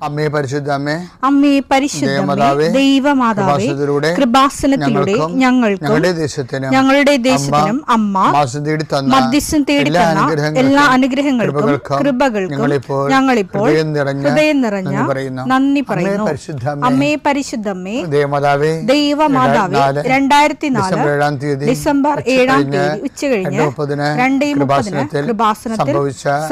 അമ്മേ പരിശുദ്ധമ്മേ, അമ്മേ പരിശുദ്ധമേ, ദൈവമാതാവേ, കൃപാസനത്തിലൂടെ ഞങ്ങൾക്കും ഞങ്ങളുടെ ദേശത്തിനും അമ്മ മധ്യസ്ഥം തേടി തന്ന എല്ലാ അനുഗ്രഹങ്ങൾക്കും കൃപകൾക്കും ഞങ്ങളിപ്പോൾ ഹൃദയം നിറഞ്ഞ നന്ദി പറയുന്നു. അമ്മേ പരിശുദ്ധമ്മേ, ദൈവമാതാവേ, 2004 ഡിസംബർ 7 ഉച്ചകഴിഞ്ഞ് 2:30 കൃപാസനത്തിൽ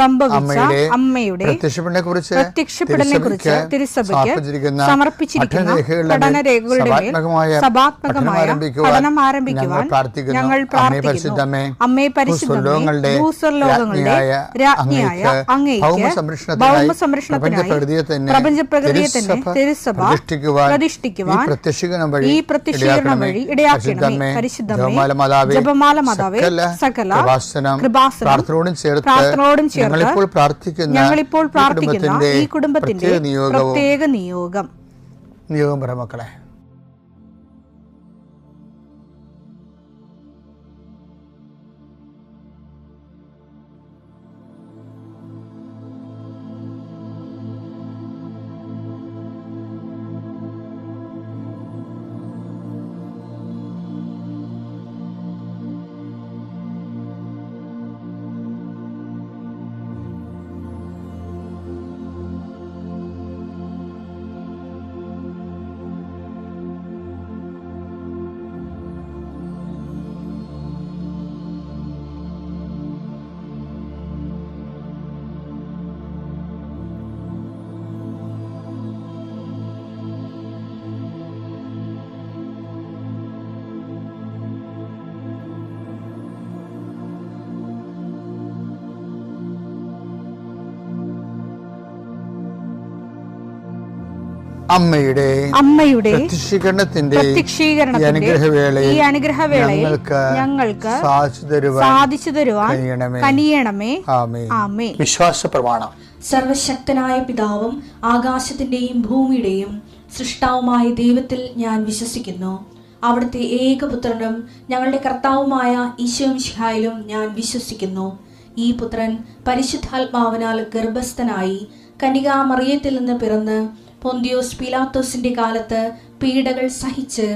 സംഭവിച്ച അമ്മയുടെ പ്രത്യക്ഷപ്പെടലിനെ കുറിച്ച് തിരുസഭയ്ക്ക് സമർപ്പിച്ചിരിക്കുന്ന പഠനരേഖകളുടെ മേൽ സഭാത്മകമായ പഠനം ആരംഭിക്കുവാൻ ഞങ്ങൾ പ്രാർത്ഥിക്കുന്നു. അമ്മേ പരിശുദ്ധമേ, ഭൂസ്വർലോകങ്ങളുടെ രാജ്ഞിയായ അങ്ങേയ്ക്ക് ഭൗമസംരക്ഷണത്തിനായി പ്രപഞ്ചപ്രകൃതിയെ തന്നെ തിരുസഭ പ്രതിഷ്ഠിക്കുവാൻ ഈ പ്രത്യക്ഷീകരണം വഴി ഇടയാക്കണമേ. പരിശുദ്ധമേ, ജപമാല മാതാവേ, സകല കൃപാസനം പ്രാർത്ഥനയോടും ചേർത്ത് ഞങ്ങളിപ്പോൾ പ്രാർത്ഥിക്കുന്ന ഈ കുടുംബത്തിന്റെ പ്രത്യേക നിയോഗം പറ മക്കളെ. അമ്മയുടെ പ്രത്യക്ഷീകരണത്തിന്റെ ഈ അനുഗ്രഹവേളയിൽ ഞങ്ങൾക്ക് സാധിച്ചു തരുവാൻ കനിയണമേ. ആമേൻ. വിശ്വാസ പ്രമാണം. സർവശക്തനായ പിതാവും ആകാശത്തിന്റെയും ഭൂമിയുടെയും സൃഷ്ടാവുമായ ദൈവത്തിൽ ഞാൻ വിശ്വസിക്കുന്നു. അവിടുത്തെ ഏകപുത്രനും ഞങ്ങളുടെ കർത്താവുമായ ഈശോമിശിഹായിലും ഞാൻ വിശ്വസിക്കുന്നു. ഈ പുത്രൻ പരിശുദ്ധാത്മാവിനാൽ ഗർഭസ്ഥനായി കന്യകാമറിയത്തിൽ നിന്ന് പിറന്ന് പൊന്തിയോസ് പീലാത്തോസിന്റെ കാലത്ത് പീഡകൾ സഹിച്ച്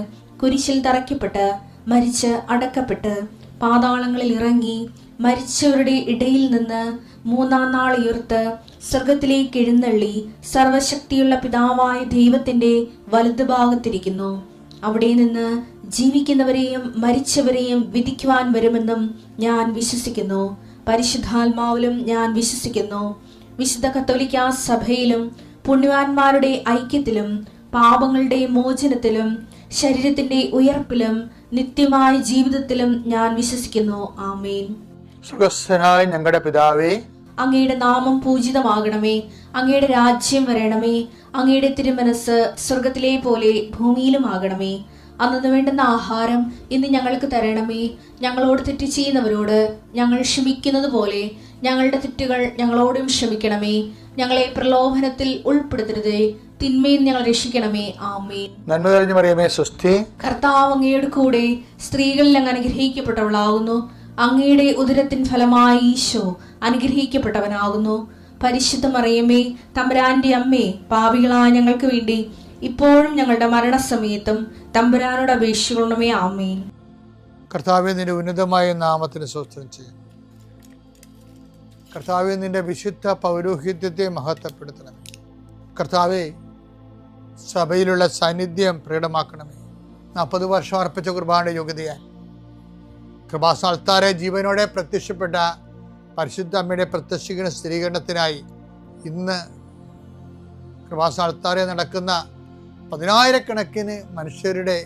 കുരിശിൽ തറയ്ക്കപ്പെട്ട് മരിച്ച് അടക്കപ്പെട്ട് പാതാളങ്ങളിൽ ഇറങ്ങി മരിച്ചവരുടെ ഇടയിൽ നിന്ന് 3-ാം നാൾ ഉയർത്ത് സ്വർഗത്തിലേക്ക് എഴുന്നള്ളി സർവശക്തിയുള്ള പിതാവായ ദൈവത്തിന്റെ വലതുഭാഗത്തിരിക്കുന്നു. അവിടെ നിന്ന് ജീവിക്കുന്നവരെയും മരിച്ചവരെയും വിധിക്കുവാൻ വരുമെന്നും ഞാൻ വിശ്വസിക്കുന്നു. പരിശുദ്ധാത്മാവിലും ഞാൻ വിശ്വസിക്കുന്നു. വിശുദ്ധ കത്തോലിക്കാ സഭയിലും പുണ്യവാന്മാരുടെ ഐക്യത്തിലും പാപങ്ങളുടെ മോചനത്തിലും ശരീരത്തിന്റെ ഉയർപ്പിലും നിത്യമായ ജീവിതത്തിലും ഞാൻ വിശ്വസിക്കുന്നു. ആമേൻ. സ്വർഗ്ഗസ്ഥനായ ഞങ്ങളുടെ പിതാവേ, അങ്ങയുടെ നാമം പൂജിതമാകണമേ. അങ്ങയുടെ രാജ്യം വരണമേ. അങ്ങയുടെ തിരുമനസ് സ്വർഗത്തിലെ പോലെ ഭൂമിയിലും ആകണമേ. അന്നു വേണ്ടുന്ന ആഹാരം ഇന്ന് ഞങ്ങൾക്ക് തരണമേ. ഞങ്ങളോട് തെറ്റ് ചെയ്യുന്നവരോട് ഞങ്ങൾ ക്ഷമിക്കുന്നത് പോലെ ഞങ്ങളുടെ തെറ്റുകൾ ഞങ്ങളോടും ക്ഷമിക്കണമേ. ഞങ്ങളെ പ്രലോഭനത്തിൽ ഉൾപ്പെടുത്തരുതേ, തിന്മയിൽ ഞങ്ങൾ രക്ഷിക്കണമേ. ആമേൻ. നന്മ നിറഞ്ഞ മറിയമേ, സ്വസ്തി. കർത്താവ് അങ്ങയുടെ കൂടെ സ്ത്രീകളിൽ അങ്ങ് അനുഗ്രഹിക്കപ്പെട്ടവളാകുന്നു. അങ്ങയുടെ ഉദരത്തിൻ ഫലമായി ഈശോ അനുഗ്രഹിക്കപ്പെട്ടവനാകുന്നു. പരിശുദ്ധ മറിയമേ, തമ്പുരാന്റെ അമ്മേ, പാപികളായ ഞങ്ങൾക്ക് വേണ്ടി ഇപ്പോഴും ഞങ്ങളുടെ മരണസമയത്തും തമ്പുരാനോട് അപേക്ഷിക്കണമേ. ആമേൻ. കർത്താവേ, നിന്റെ ഉന്നതമായ നാമത്തിന് സ്തോത്രം ചെയ്യും. കർത്താവേ, നിന്റെ വിശുദ്ധ പൗരോഹിത്യത്തെ മഹത്വപ്പെടുത്തണമേ. കർത്താവേ, സഭയിലുള്ള സാന്നിധ്യം പ്രകടമാക്കണമേ. 40 വർഷം അർപ്പിച്ച കുർബാനയുടെ യോഗ്യതയാൽ കൃപാസ്ഥാനത്താരെ ജീവനോടെ പ്രത്യക്ഷപ്പെട്ട പരിശുദ്ധ അമ്മയുടെ പ്രത്യക്ഷീകരണ സ്ഥിരീകരണത്തിനായി ഇന്ന് കൃപാസ്ഥാനത്താരെ നടക്കുന്ന 10,000-കണക്കിന് മനുഷ്യരുടെ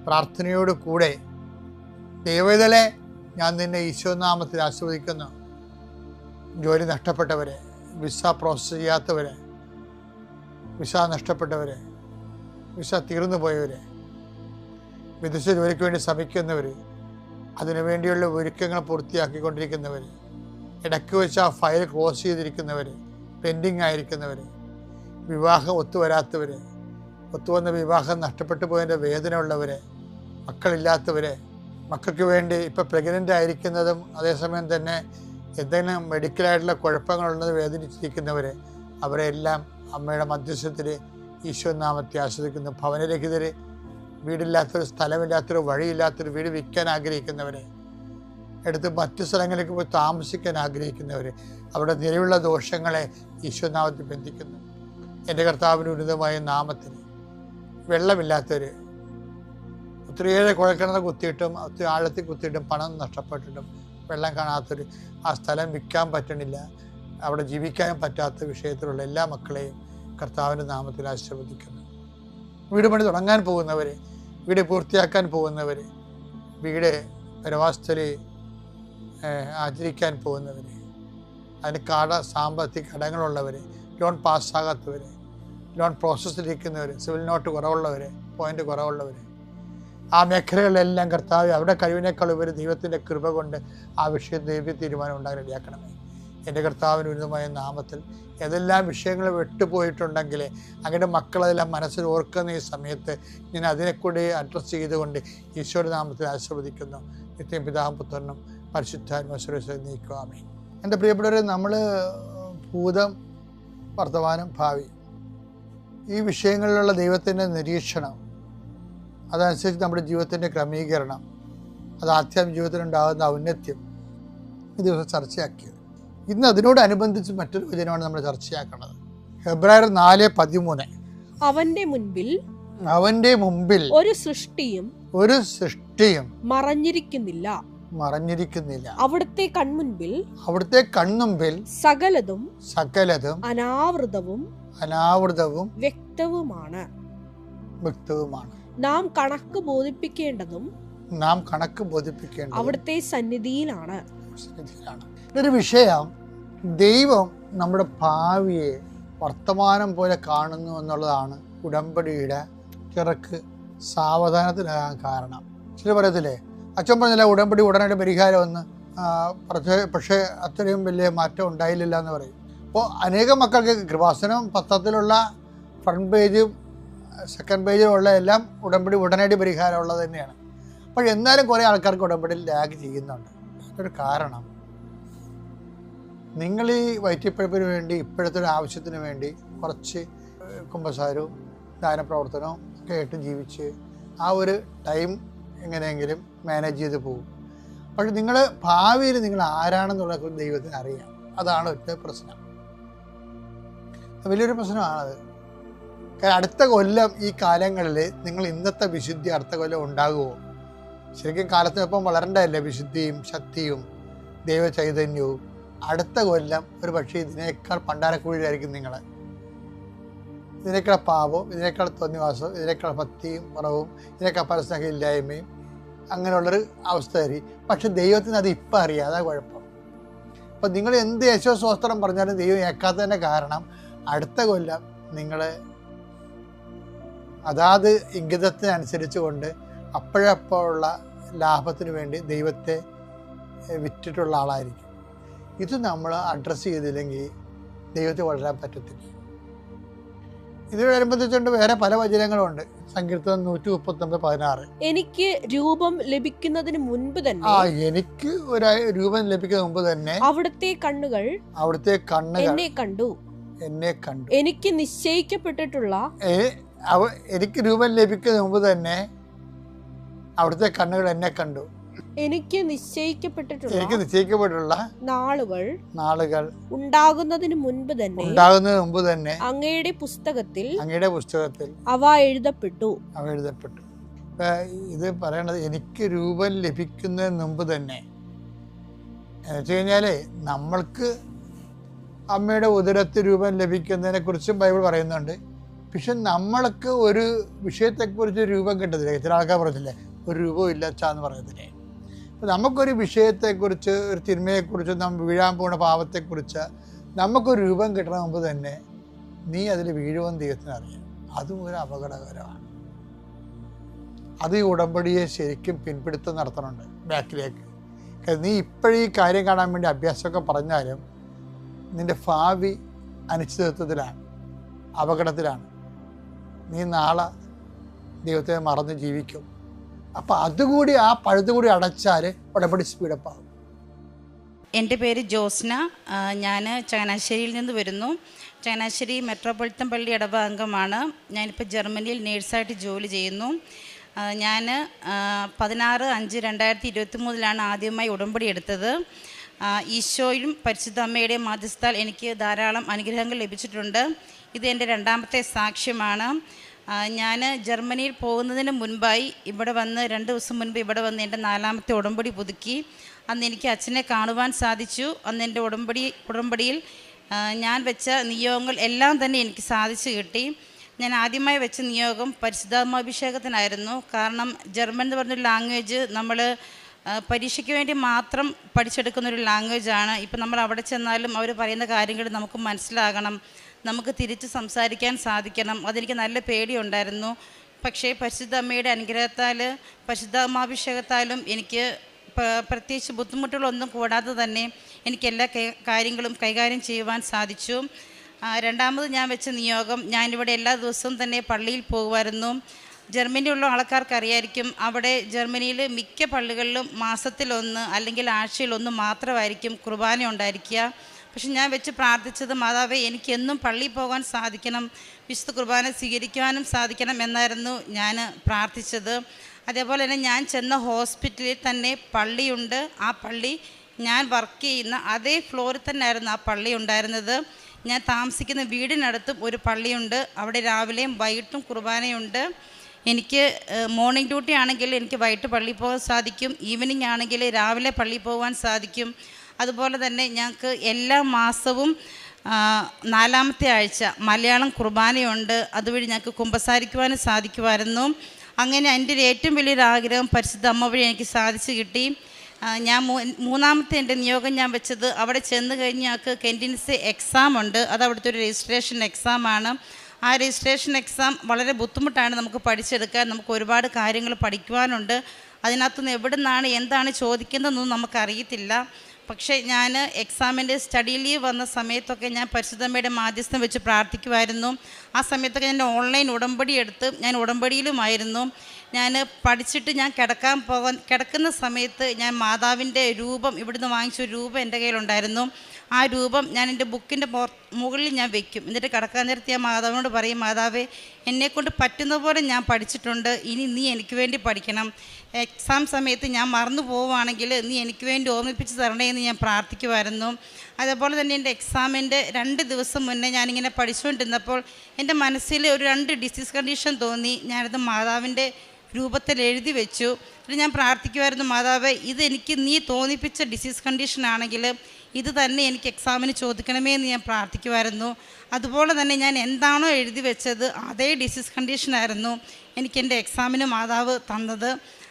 പ്രാർത്ഥനയോട് കൂടെ ദൈവവേദലെ ഞാൻ നിന്നെ ഈശോനാമത്തിൽ ആസ്വദിക്കുന്നു. ജോലി നഷ്ടപ്പെട്ടവരെ, വിസ പ്രോസസ് ചെയ്യാത്തവരെ, വിസ നഷ്ടപ്പെട്ടവരെ, വിസ തീർന്നു പോയവരെ, വിദേശ ജോലിക്ക് വേണ്ടി ശ്രമിക്കുന്നവർ, അതിനുവേണ്ടിയുള്ള ഒരുക്കങ്ങൾ പൂർത്തിയാക്കിക്കൊണ്ടിരിക്കുന്നവർ, ഇടയ്ക്ക് വെച്ച് ആ ഫയൽ ക്ലോസ് ചെയ്തിരിക്കുന്നവർ, പെൻഡിങ് ആയിരിക്കുന്നവർ, വിവാഹം ഒത്തുവരാത്തവർ, ഒത്തുവന്ന വിവാഹം നഷ്ടപ്പെട്ടു പോയതിൻ്റെ വേദന ഉള്ളവർ, മക്കളില്ലാത്തവർ, മക്കൾക്ക് വേണ്ടി ഇപ്പോൾ പ്രഗ്നൻ്റ് ആയിരിക്കുന്നതും അതേസമയം തന്നെ എന്തെങ്കിലും മെഡിക്കലായിട്ടുള്ള കുഴപ്പങ്ങളുള്ളത് വേദനിച്ചിരിക്കുന്നവർ, അവരെല്ലാം അമ്മയുടെ മധ്യസ്ഥത്തിൽ ഈശോ നാമത്തെ ആസ്വദിക്കുന്നു. ഭവനരഹിതര്, വീടില്ലാത്തൊരു, സ്ഥലമില്ലാത്തൊരു, വഴിയില്ലാത്തൊരു വീട് വിൽക്കാൻ ആഗ്രഹിക്കുന്നവരെ, എടുത്ത് മറ്റു സ്ഥലങ്ങളിലേക്ക് പോയി താമസിക്കാൻ ആഗ്രഹിക്കുന്നവർ, അവിടെ നിലവിലുള്ള ദോഷങ്ങളെ ഈശോ നാമത്തിൽ ബന്ധിക്കുന്നു. എൻ്റെ കർത്താവിൻ്റെ ഉന്നതമായ നാമത്തിൽ വെള്ളമില്ലാത്തവർ, ഒത്തിരിയേറെ കുഴൽക്കിണർ കുത്തിയിട്ടും ഒത്തിരി ആഴത്തിൽ കുത്തിയിട്ടും പണം നഷ്ടപ്പെട്ടിട്ടും വെള്ളം കാണാത്തവർ, ആ സ്ഥലം വിൽക്കാൻ പറ്റണില്ല, അവിടെ ജീവിക്കാൻ പറ്റാത്ത വിഷയത്തിലുള്ള എല്ലാ മക്കളെയും കർത്താവിൻ്റെ നാമത്തിൽ ആശീർവദിക്കുന്നു. വീട് പണി തുടങ്ങാൻ പോകുന്നവർ, വീട് പൂർത്തിയാക്കാൻ പോകുന്നവർ, വീട് പരവാസ്ഥലി ആചരിക്കാൻ പോകുന്നവർ, അതിന് സാമ്പത്തിക കടങ്ങളുള്ളവർ, ലോൺ പാസ്സാകാത്തവർ, ലോൺ പ്രോസസ്സിലിരിക്കുന്നവർ, സിവിൽ നോട്ട് കുറവുള്ളവർ, പോയിൻ്റ് കുറവുള്ളവർ, ആ മേഖലകളിലെല്ലാം കർത്താവ് അവിടെ കഴിവിനേക്കാൾ ഉപരി ദൈവത്തിൻ്റെ കൃപ കൊണ്ട് ആ വിഷയം ദൈവ തീരുമാനം ഉണ്ടാകാൻ ഇടയാക്കണമേ. എൻ്റെ കർത്താവിന് ഉന്നതമായ നാമത്തിൽ ഏതെല്ലാം വിഷയങ്ങൾ വിട്ടുപോയിട്ടുണ്ടെങ്കിൽ അങ്ങനെ മക്കളതെല്ലാം മനസ്സിൽ ഓർക്കുന്ന ഈ സമയത്ത് ഞാൻ അതിനെക്കൂടി അഡ്രസ്സ് ചെയ്തുകൊണ്ട് ഈശോയുടെ നാമത്തിൽ ആശീർവദിക്കുന്നു. നിത്യം പിതാവും പുത്രനും പരിശുദ്ധാത്മാവിനെ നീക്കുവാമേ. എൻ്റെ പ്രിയപ്പെട്ടവരെ, നമ്മൾ ഭൂതം, വർത്തമാനം, ഭാവി, ഈ വിഷയങ്ങളിലുള്ള ദൈവത്തിൻ്റെ നിരീക്ഷണം, അതനുസരിച്ച് നമ്മുടെ ജീവിതത്തിൻ്റെ ക്രമീകരണം, അത് ആധ്യാത്മിക ജീവിതത്തിലുണ്ടാകുന്ന ഔന്നത്യം ഈ ദിവസം ചർച്ചയാക്കിയത്. ഇന്ന് അതിനോടനുബന്ധിച്ച് മറ്റൊരു വചനമാണ് നമ്മൾ ചർച്ചയാക്കുന്നത്. ഹെബ്രായർ 4:13. അവന്റെ മുമ്പിൽ ഒരു സൃഷ്ടിയും മറഞ്ഞിരിക്കുന്നില്ല. അവിടുത്തെ കൺമുൻപിൽ സകലതും അനാവൃതവും വ്യക്തവുമാണ്. നാം കണക്ക് ബോധിപ്പിക്കേണ്ടതും അവിടുത്തെ സന്നിധിയിലാണ്. ഇതൊരു വിഷയം, ദൈവം നമ്മുടെ ഭാവിയെ വർത്തമാനം പോലെ കാണുന്നു എന്നുള്ളതാണ് ഉടമ്പടിയുടെ ചിറക്ക് സാവധാനത്തിലാകാൻ കാരണം. ചില പറയത്തില്ലേ, അച്ഛൻ പറഞ്ഞില്ല ഉടമ്പടി ഉടനടി പരിഹാരമെന്ന്, പക്ഷേ അത്രയും വലിയ മാറ്റം ഉണ്ടായില്ല എന്ന് പറയും. അപ്പോൾ അനേകം മക്കൾക്ക് കൃപാസനം പത്രത്തിലുള്ള ഫ്രണ്ട് പേജും സെക്കൻഡ് പേജിലുള്ള എല്ലാം ഉടമ്പടി ഉടനടി പരിഹാരമുള്ളത് തന്നെയാണ്. അപ്പോൾ എന്നാലും കുറേ ആൾക്കാർക്ക് ഉടമ്പടി ലാഗ് ചെയ്യുന്നുണ്ട്. അതൊരു കാരണം, നിങ്ങൾ ഈ വയറ്റിപ്പഴപ്പിന് വേണ്ടി ഇപ്പോഴത്തെ ഒരു ആവശ്യത്തിന് വേണ്ടി കുറച്ച് കുമ്പസാരവും ദാനപ്രവർത്തനവും ഒക്കെ ആയിട്ട് ജീവിച്ച് ആ ഒരു ടൈം എങ്ങനെയെങ്കിലും മാനേജ് ചെയ്ത് പോകും. പക്ഷെ നിങ്ങൾ ഭാവിയിൽ നിങ്ങൾ ആരാണെന്നുള്ള ദൈവത്തിന് അറിയാം. അതാണ് ഒറ്റ പ്രശ്നം, വലിയൊരു പ്രശ്നമാണത്. കാരണം അടുത്ത കൊല്ലം ഈ കാലങ്ങളിൽ നിങ്ങൾ ഇന്നത്തെ വിശുദ്ധി അടുത്ത കൊല്ലം ഉണ്ടാകുമോ? ശരിക്കും കാലത്തിനൊപ്പം വളരേണ്ടതല്ലേ വിശുദ്ധിയും ശക്തിയും ദൈവ ചൈതന്യവും. അടുത്ത കൊല്ലം ഒരു പക്ഷേ ഇതിനേക്കാൾ പണ്ടാരക്കുഴിയിലായിരിക്കും നിങ്ങൾ. ഇതിനേക്കാൾ പാപവും, ഇതിനേക്കാൾ തോന്നിവാസവും, ഇതിനേക്കാൾ ഭക്തിയും കുറവും, ഇതിനേക്കാൾ പരസ്നേഹമില്ലായ്മയും അങ്ങനെയുള്ളൊരു അവസ്ഥ ആയിരിക്കും. പക്ഷെ ദൈവത്തിന് അത് ഇപ്പം അറിയാം, അതാ കുഴപ്പം. അപ്പം നിങ്ങൾ എന്ത് യേശുസ്തോത്രം പറഞ്ഞാലും ദൈവം ഏക്കാത്തതിൻ്റെ കാരണം അടുത്ത കൊല്ലം നിങ്ങൾ അതാത് ഇംഗിതത്തിനനുസരിച്ച് കൊണ്ട് അപ്പോഴപ്പോഴുള്ള ലാഭത്തിന് വേണ്ടി ദൈവത്തെ വിറ്റിട്ടുള്ള ആളായിരിക്കും. ഇത് നമ്മൾ അഡ്രസ്സ് ചെയ്തില്ലെങ്കിൽ ദൈവത്തെ വളരാൻ പറ്റത്തില്ല. ഇതിനോടനുബന്ധിച്ചുകൊണ്ട് വേറെ പല വചനങ്ങളുണ്ട്. സങ്കീർത്തനം 139:16. എനിക്ക് രൂപം ലഭിക്കുന്നതിന് മുൻപ് തന്നെ, എനിക്ക് ഒരു രൂപം ലഭിക്കുന്നതിന് മുമ്പ് തന്നെ അവിടുത്തെ കണ്ണുകൾ എന്നെ കണ്ടു. എനിക്ക് നിശ്ചയിക്കപ്പെട്ടിട്ടുള്ള എനിക്ക് രൂപം ലഭിക്കുന്നതിന് മുമ്പ് തന്നെ അവിടുത്തെ കണ്ണുകൾ എന്നെ കണ്ടു. എനിക്ക് നിശ്ചയിക്കപ്പെട്ടിട്ടുള്ള നാളുകൾ ഉണ്ടാകുന്നതിന് മുൻപ് തന്നെ അങ്ങയുടെ പുസ്തകത്തിൽ അവ എഴുതപ്പെട്ടു. ഇത് പറയണത് എനിക്ക് രൂപം ലഭിക്കുന്നതിന് മുമ്പ് തന്നെ എന്ന് വെച്ച് കഴിഞ്ഞാല് നമ്മൾക്ക് അമ്മയുടെ ഉദരത്തിൽ രൂപം ലഭിക്കുന്നതിനെ കുറിച്ചും ബൈബിൾ പറയുന്നുണ്ട്. പക്ഷെ നമ്മൾക്ക് ഒരു വിഷയത്തെക്കുറിച്ച് രൂപം കിട്ടത്തില്ല. ഇത്ര ആൾക്കാർ പറഞ്ഞില്ലേ ഒരു രൂപവും ഇല്ലച്ചാന്ന് പറയത്തില്ലേ. അപ്പം നമുക്കൊരു വിഷയത്തെക്കുറിച്ച്, ഒരു തിന്മയെക്കുറിച്ച്, നമ്മൾ വീഴാൻ പോകുന്ന പാവത്തെക്കുറിച്ച് നമുക്കൊരു രൂപം കിട്ടണ മുമ്പ് തന്നെ നീ അതിൽ വീഴുമെന്ന് ദൈവത്തിന് അറിയാം. അതും ഒരു അപകടകരമാണ്. അത് ഈ ഉടമ്പടിയെ ശരിക്കും പിൻപിടുത്തം നടത്തണുണ്ട് ബാക്കിലേക്ക്. നീ ഇപ്പോഴീ കാര്യം കാണാൻ വേണ്ടി അഭ്യാസമൊക്കെ പറഞ്ഞാലും നിൻ്റെ ഭാവി അനിശ്ചിതത്വത്തിലാണ്, അപകടത്തിലാണ്. നീ നാളെ ദൈവത്തെ മറന്ന് ജീവിക്കും. അപ്പം അതുകൂടി ആ പഴുതുകൂടി അടച്ചാൽ ഉടമ്പടി സ്പീഡപ്പാകും. എൻ്റെ പേര് ജോസ്ന. ഞാൻ ചങ്ങനാശ്ശേരിയിൽ നിന്ന് വരുന്നു. ചങ്ങനാശ്ശേരി മെട്രോപൊളിറ്റൻ പള്ളി ഇടവ അംഗമാണ്. ഞാനിപ്പോൾ ജർമ്മനിയിൽ നേഴ്സായിട്ട് ജോലി ചെയ്യുന്നു. ഞാൻ 16/5/2023 ആദ്യമായി ഉടമ്പടി എടുത്തത്. ഈശോയും പരിശുദ്ധ അമ്മയുടെയും മധ്യസ്ഥത്താൽ എനിക്ക് ധാരാളം അനുഗ്രഹങ്ങൾ ലഭിച്ചിട്ടുണ്ട്. ഇത് എൻ്റെ രണ്ടാമത്തെ സാക്ഷ്യമാണ്. ഞാൻ ജർമ്മനിയിൽ പോകുന്നതിന് മുൻപായി ഇവിടെ വന്ന് 2 ദിവസം മുൻപ് ഇവിടെ വന്ന് എൻ്റെ 4ാമത്തെ ഉടമ്പടി പുതുക്കി. അന്ന് എനിക്ക് അച്ഛനെ കാണുവാൻ സാധിച്ചു. അന്ന് എൻ്റെ ഉടമ്പടിയിൽ ഞാൻ വെച്ച നിയോഗങ്ങൾ എല്ലാം തന്നെ എനിക്ക് സാധിച്ചു കിട്ടി. ഞാൻ ആദ്യമായി വെച്ച നിയോഗം പരിശുദ്ധാത്മാഭിഷേകത്തിനായിരുന്നു. കാരണം ജർമ്മൻ എന്ന് പറഞ്ഞൊരു ലാംഗ്വേജ് നമ്മൾ പരീക്ഷയ്ക്ക് വേണ്ടി മാത്രം പഠിച്ചെടുക്കുന്നൊരു ലാംഗ്വേജാണ്. ഇപ്പം നമ്മൾ അവിടെ ചെന്നാലും അവർ പറയുന്ന കാര്യങ്ങൾ നമുക്ക് മനസ്സിലാകണം, നമുക്ക് തിരിച്ച് സംസാരിക്കാൻ സാധിക്കണം. അതെനിക്ക് നല്ല പേടിയുണ്ടായിരുന്നു. പക്ഷേ പരിശുദ്ധ അമ്മയുടെ അനുഗ്രഹത്താൽ പരിശുദ്ധാത്മാഭിഷേകത്താലും എനിക്ക് പ്രത്യേകിച്ച് ബുദ്ധിമുട്ടുകളൊന്നും കൂടാതെ തന്നെ എനിക്ക് എല്ലാ കാര്യങ്ങളും കൈകാര്യം ചെയ്യുവാൻ സാധിച്ചു. രണ്ടാമത് ഞാൻ വെച്ച നിയോഗം, ഞാനിവിടെ എല്ലാ ദിവസവും തന്നെ പള്ളിയിൽ പോകുമായിരുന്നു. ജർമ്മനിയിലുള്ള ആൾക്കാർക്ക് അറിയായിരിക്കും, അവിടെ ജർമ്മനിയിൽ മിക്ക പള്ളികളിലും മാസത്തിലൊന്ന് അല്ലെങ്കിൽ ആഴ്ചയിലൊന്ന് മാത്രമായിരിക്കും കുർബാന ഉണ്ടായിരിക്കുക. പക്ഷെ ഞാൻ വെച്ച് പ്രാർത്ഥിച്ചത്, മാതാവേ എനിക്കെന്നും പള്ളിയിൽ പോകാൻ സാധിക്കണം, വിശുദ്ധ കുർബാന സ്വീകരിക്കുവാനും സാധിക്കണം എന്നായിരുന്നു ഞാൻ പ്രാർത്ഥിച്ചത്. അതേപോലെ തന്നെ ഞാൻ ചെന്ന ഹോസ്പിറ്റലിൽ തന്നെ പള്ളിയുണ്ട്. ആ പള്ളി ഞാൻ വർക്ക് ചെയ്യുന്ന അതേ ഫ്ലോറിൽ തന്നെ ആയിരുന്നു ആ പള്ളി ഉണ്ടായിരുന്നത്. ഞാൻ താമസിക്കുന്ന വീടിനടുത്തും ഒരു പള്ളിയുണ്ട്. അവിടെ രാവിലെയും വൈകിട്ടും കുർബാനയുണ്ട്. എനിക്ക് മോർണിംഗ് ഡ്യൂട്ടി ആണെങ്കിൽ എനിക്ക് വൈകിട്ട് പള്ളിയിൽ പോകാൻ സാധിക്കും, ഈവനിങ് ആണെങ്കിൽ രാവിലെ പള്ളിയിൽ പോകാൻ സാധിക്കും. അതുപോലെ തന്നെ ഞങ്ങൾക്ക് എല്ലാ മാസവും 4ാമത്തെ ആഴ്ച മലയാളം കുർബാനയുണ്ട്. അതുവഴി ഞങ്ങൾക്ക് കുമ്പസാരിക്കുവാനും സാധിക്കുമായിരുന്നു. അങ്ങനെ എൻ്റെ ഏറ്റവും വലിയൊരു ആഗ്രഹം പരിശുദ്ധ അമ്മ വഴി എനിക്ക് സാധിച്ചു കിട്ടി. ഞാൻ 3ാമത്തെ എൻ്റെ നിയോഗം ഞാൻ വെച്ചത്, അവിടെ ചെന്ന് കഴിഞ്ഞ് ഞങ്ങൾക്ക് കെൻറ്റിൻസ് എക്സാം ഉണ്ട്. അത് അവിടുത്തെ ഒരു രജിസ്ട്രേഷൻ എക്സാമാണ്. ആ രജിസ്ട്രേഷൻ എക്സാം വളരെ ബുദ്ധിമുട്ടാണ് നമുക്ക് പഠിച്ചെടുക്കാൻ. നമുക്ക് ഒരുപാട് കാര്യങ്ങൾ പഠിക്കുവാനുണ്ട്. അതിനകത്തുനിന്ന് എവിടെ നിന്നാണ് എന്താണ് ചോദിക്കുന്നതെന്നൊന്നും നമുക്കറിയത്തില്ല. പക്ഷേ ഞാൻ എക്സാമിൻ്റെ സ്റ്റഡി ലീവ് വന്ന സമയത്തൊക്കെ ഞാൻ പരിശുദ്ധമ്മയുടെ മാധ്യസ്ഥം വെച്ച് പ്രാർത്ഥിക്കുമായിരുന്നു. ആ സമയത്തൊക്കെ ഞാൻ ഓൺലൈൻ ഉടമ്പടി എടുത്ത് ഞാൻ ഉടമ്പടിയിലുമായിരുന്നു. ഞാൻ പഠിച്ചിട്ട് ഞാൻ കിടക്കുന്ന സമയത്ത് ഞാൻ മാതാവിൻ്റെ രൂപം, ഇവിടുന്ന് വാങ്ങിച്ചൊരു രൂപം എൻ്റെ കയ്യിലുണ്ടായിരുന്നു. ആ രൂപം ഞാൻ എൻ്റെ ബുക്കിൻ്റെ മുകളിൽ ഞാൻ വെക്കും. എന്നിട്ട് കിടക്കാൻ നേരത്ത് ഞാൻ മാതാവിനോട് പറയും, മാതാവേ എന്നെക്കൊണ്ട് പറ്റുന്ന പോലെ ഞാൻ പഠിച്ചിട്ടുണ്ട്, ഇനി നീ എനിക്ക് വേണ്ടി പഠിക്കണം. എക്സാം സമയത്ത് ഞാൻ മറന്നു പോവുകയാണെങ്കിൽ നീ എനിക്ക് വേണ്ടി ഓർമ്മിപ്പിച്ച് തരണേ എന്ന് ഞാൻ പ്രാർത്ഥിക്കുമായിരുന്നു. അതേപോലെ തന്നെ എൻ്റെ എക്സാമിൻ്റെ 2 ദിവസം മുന്നേ ഞാനിങ്ങനെ പഠിച്ചുകൊണ്ടിരുന്നപ്പോൾ എൻ്റെ മനസ്സിൽ ഒരു 2 ഡിസീസ് കണ്ടീഷൻ തോന്നി. ഞാനത് മാതാവിൻ്റെ രൂപത്തിൽ എഴുതി വെച്ചു. എന്നിട്ട് ഞാൻ പ്രാർത്ഥിക്കുമായിരുന്നു, മാതാവേ ഇതെനിക്ക് നീ തോന്നിപ്പിച്ച ഡിസീസ് കണ്ടീഷനാണെങ്കിൽ ഇത് തന്നെ എനിക്ക് എക്സാമിന് ചോദിക്കണമേ എന്ന് ഞാൻ പ്രാർത്ഥിക്കുമായിരുന്നു. അതുപോലെ തന്നെ ഞാൻ എന്താണോ എഴുതി വെച്ചത് അതേ ഡിസീസ് കണ്ടീഷനായിരുന്നു എനിക്കെൻ്റെ എക്സാമിന് മാതാവ് തന്നത്.